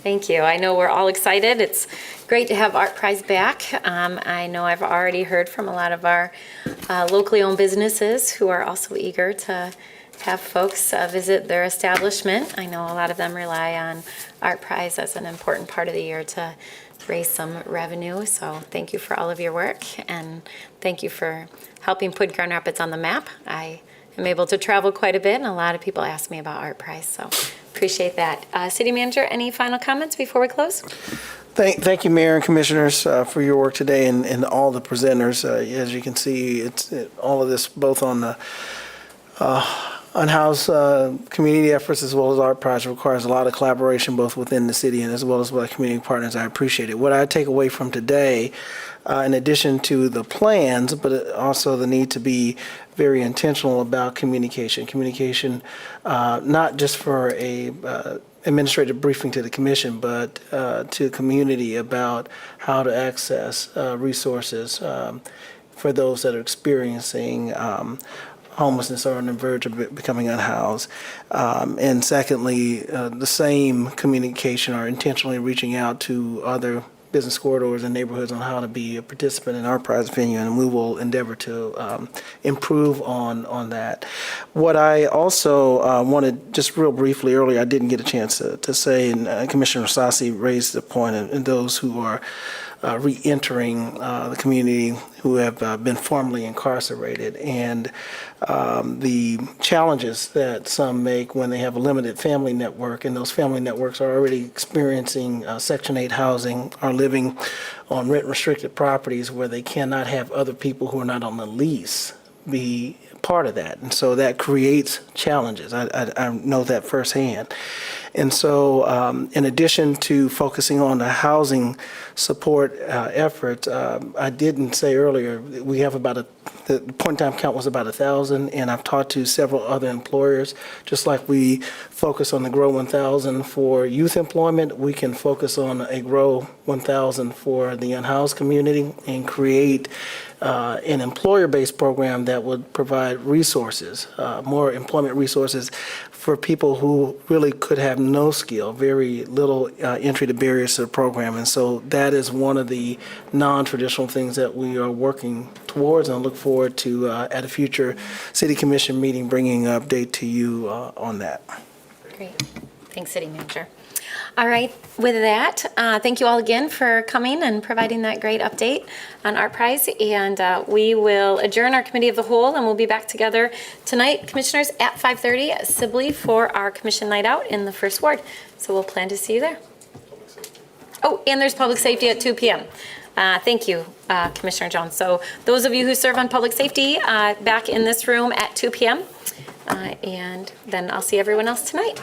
Thank you. I know we're all excited. It's great to have Art Prize back. I know I've already heard from a lot of our locally owned businesses who are also eager to have folks visit their establishment. I know a lot of them rely on Art Prize as an important part of the year to raise some revenue. So thank you for all of your work, and thank you for helping put Grand Rapids on the map. I am able to travel quite a bit, and a lot of people ask me about Art Prize, so appreciate that. City Manager, any final comments before we close? Thank you, Mayor and Commissioners, for your work today and all the presenters. As you can see, all of this both on the unhoused community efforts as well as Art Prize requires a lot of collaboration both within the city and as well as with our community partners. I appreciate it. What I take away from today, in addition to the plans, but also the need to be very intentional about communication, not just for a administrative briefing to the commission, but to the community about how to access resources for those that are experiencing homelessness or on the verge of becoming unhoused. And secondly, the same communication or intentionally reaching out to other business corridors and neighborhoods on how to be a participant in Art Prize venue, and we will endeavor to improve on that. What I also wanted, just real briefly earlier, I didn't get a chance to say, and Commissioner Sassi raised the point, and those who are re-entering the community who have been formerly incarcerated, and the challenges that some make when they have a limited family network, and those family networks are already experiencing Section 8 housing, are living on rent-restricted properties where they cannot have other people who are not on the lease be part of that. And so that creates challenges. I know that firsthand. And so in addition to focusing on the housing support effort, I didn't say earlier, we have the point-in-time count was about 1,000, and I've talked to several other employers. Just like we focus on the Grow 1,000 for youth employment, we can focus on a Grow 1,000 for the unhoused community and create an employer-based program that would provide resources, more employment resources for people who really could have no skill, very little entry to barriers to the program. And so that is one of the non-traditional things that we are working towards, and I look forward to at a future City Commission meeting bringing an update to you on that. Great. Thanks, City Manager. All right, with that, thank you all again for coming and providing that great update on Art Prize. And we will adjourn our Committee of the Whole, and we'll be back together tonight, Commissioners, at 5:30 at Sibley for our Commission Night Out in the First Ward. So we'll plan to see you there. Oh, and there's Public Safety at 2 p.m. Thank you, Commissioner Jones. So those of you who serve on Public Safety, back in this room at 2 p.m. And then I'll see everyone else tonight.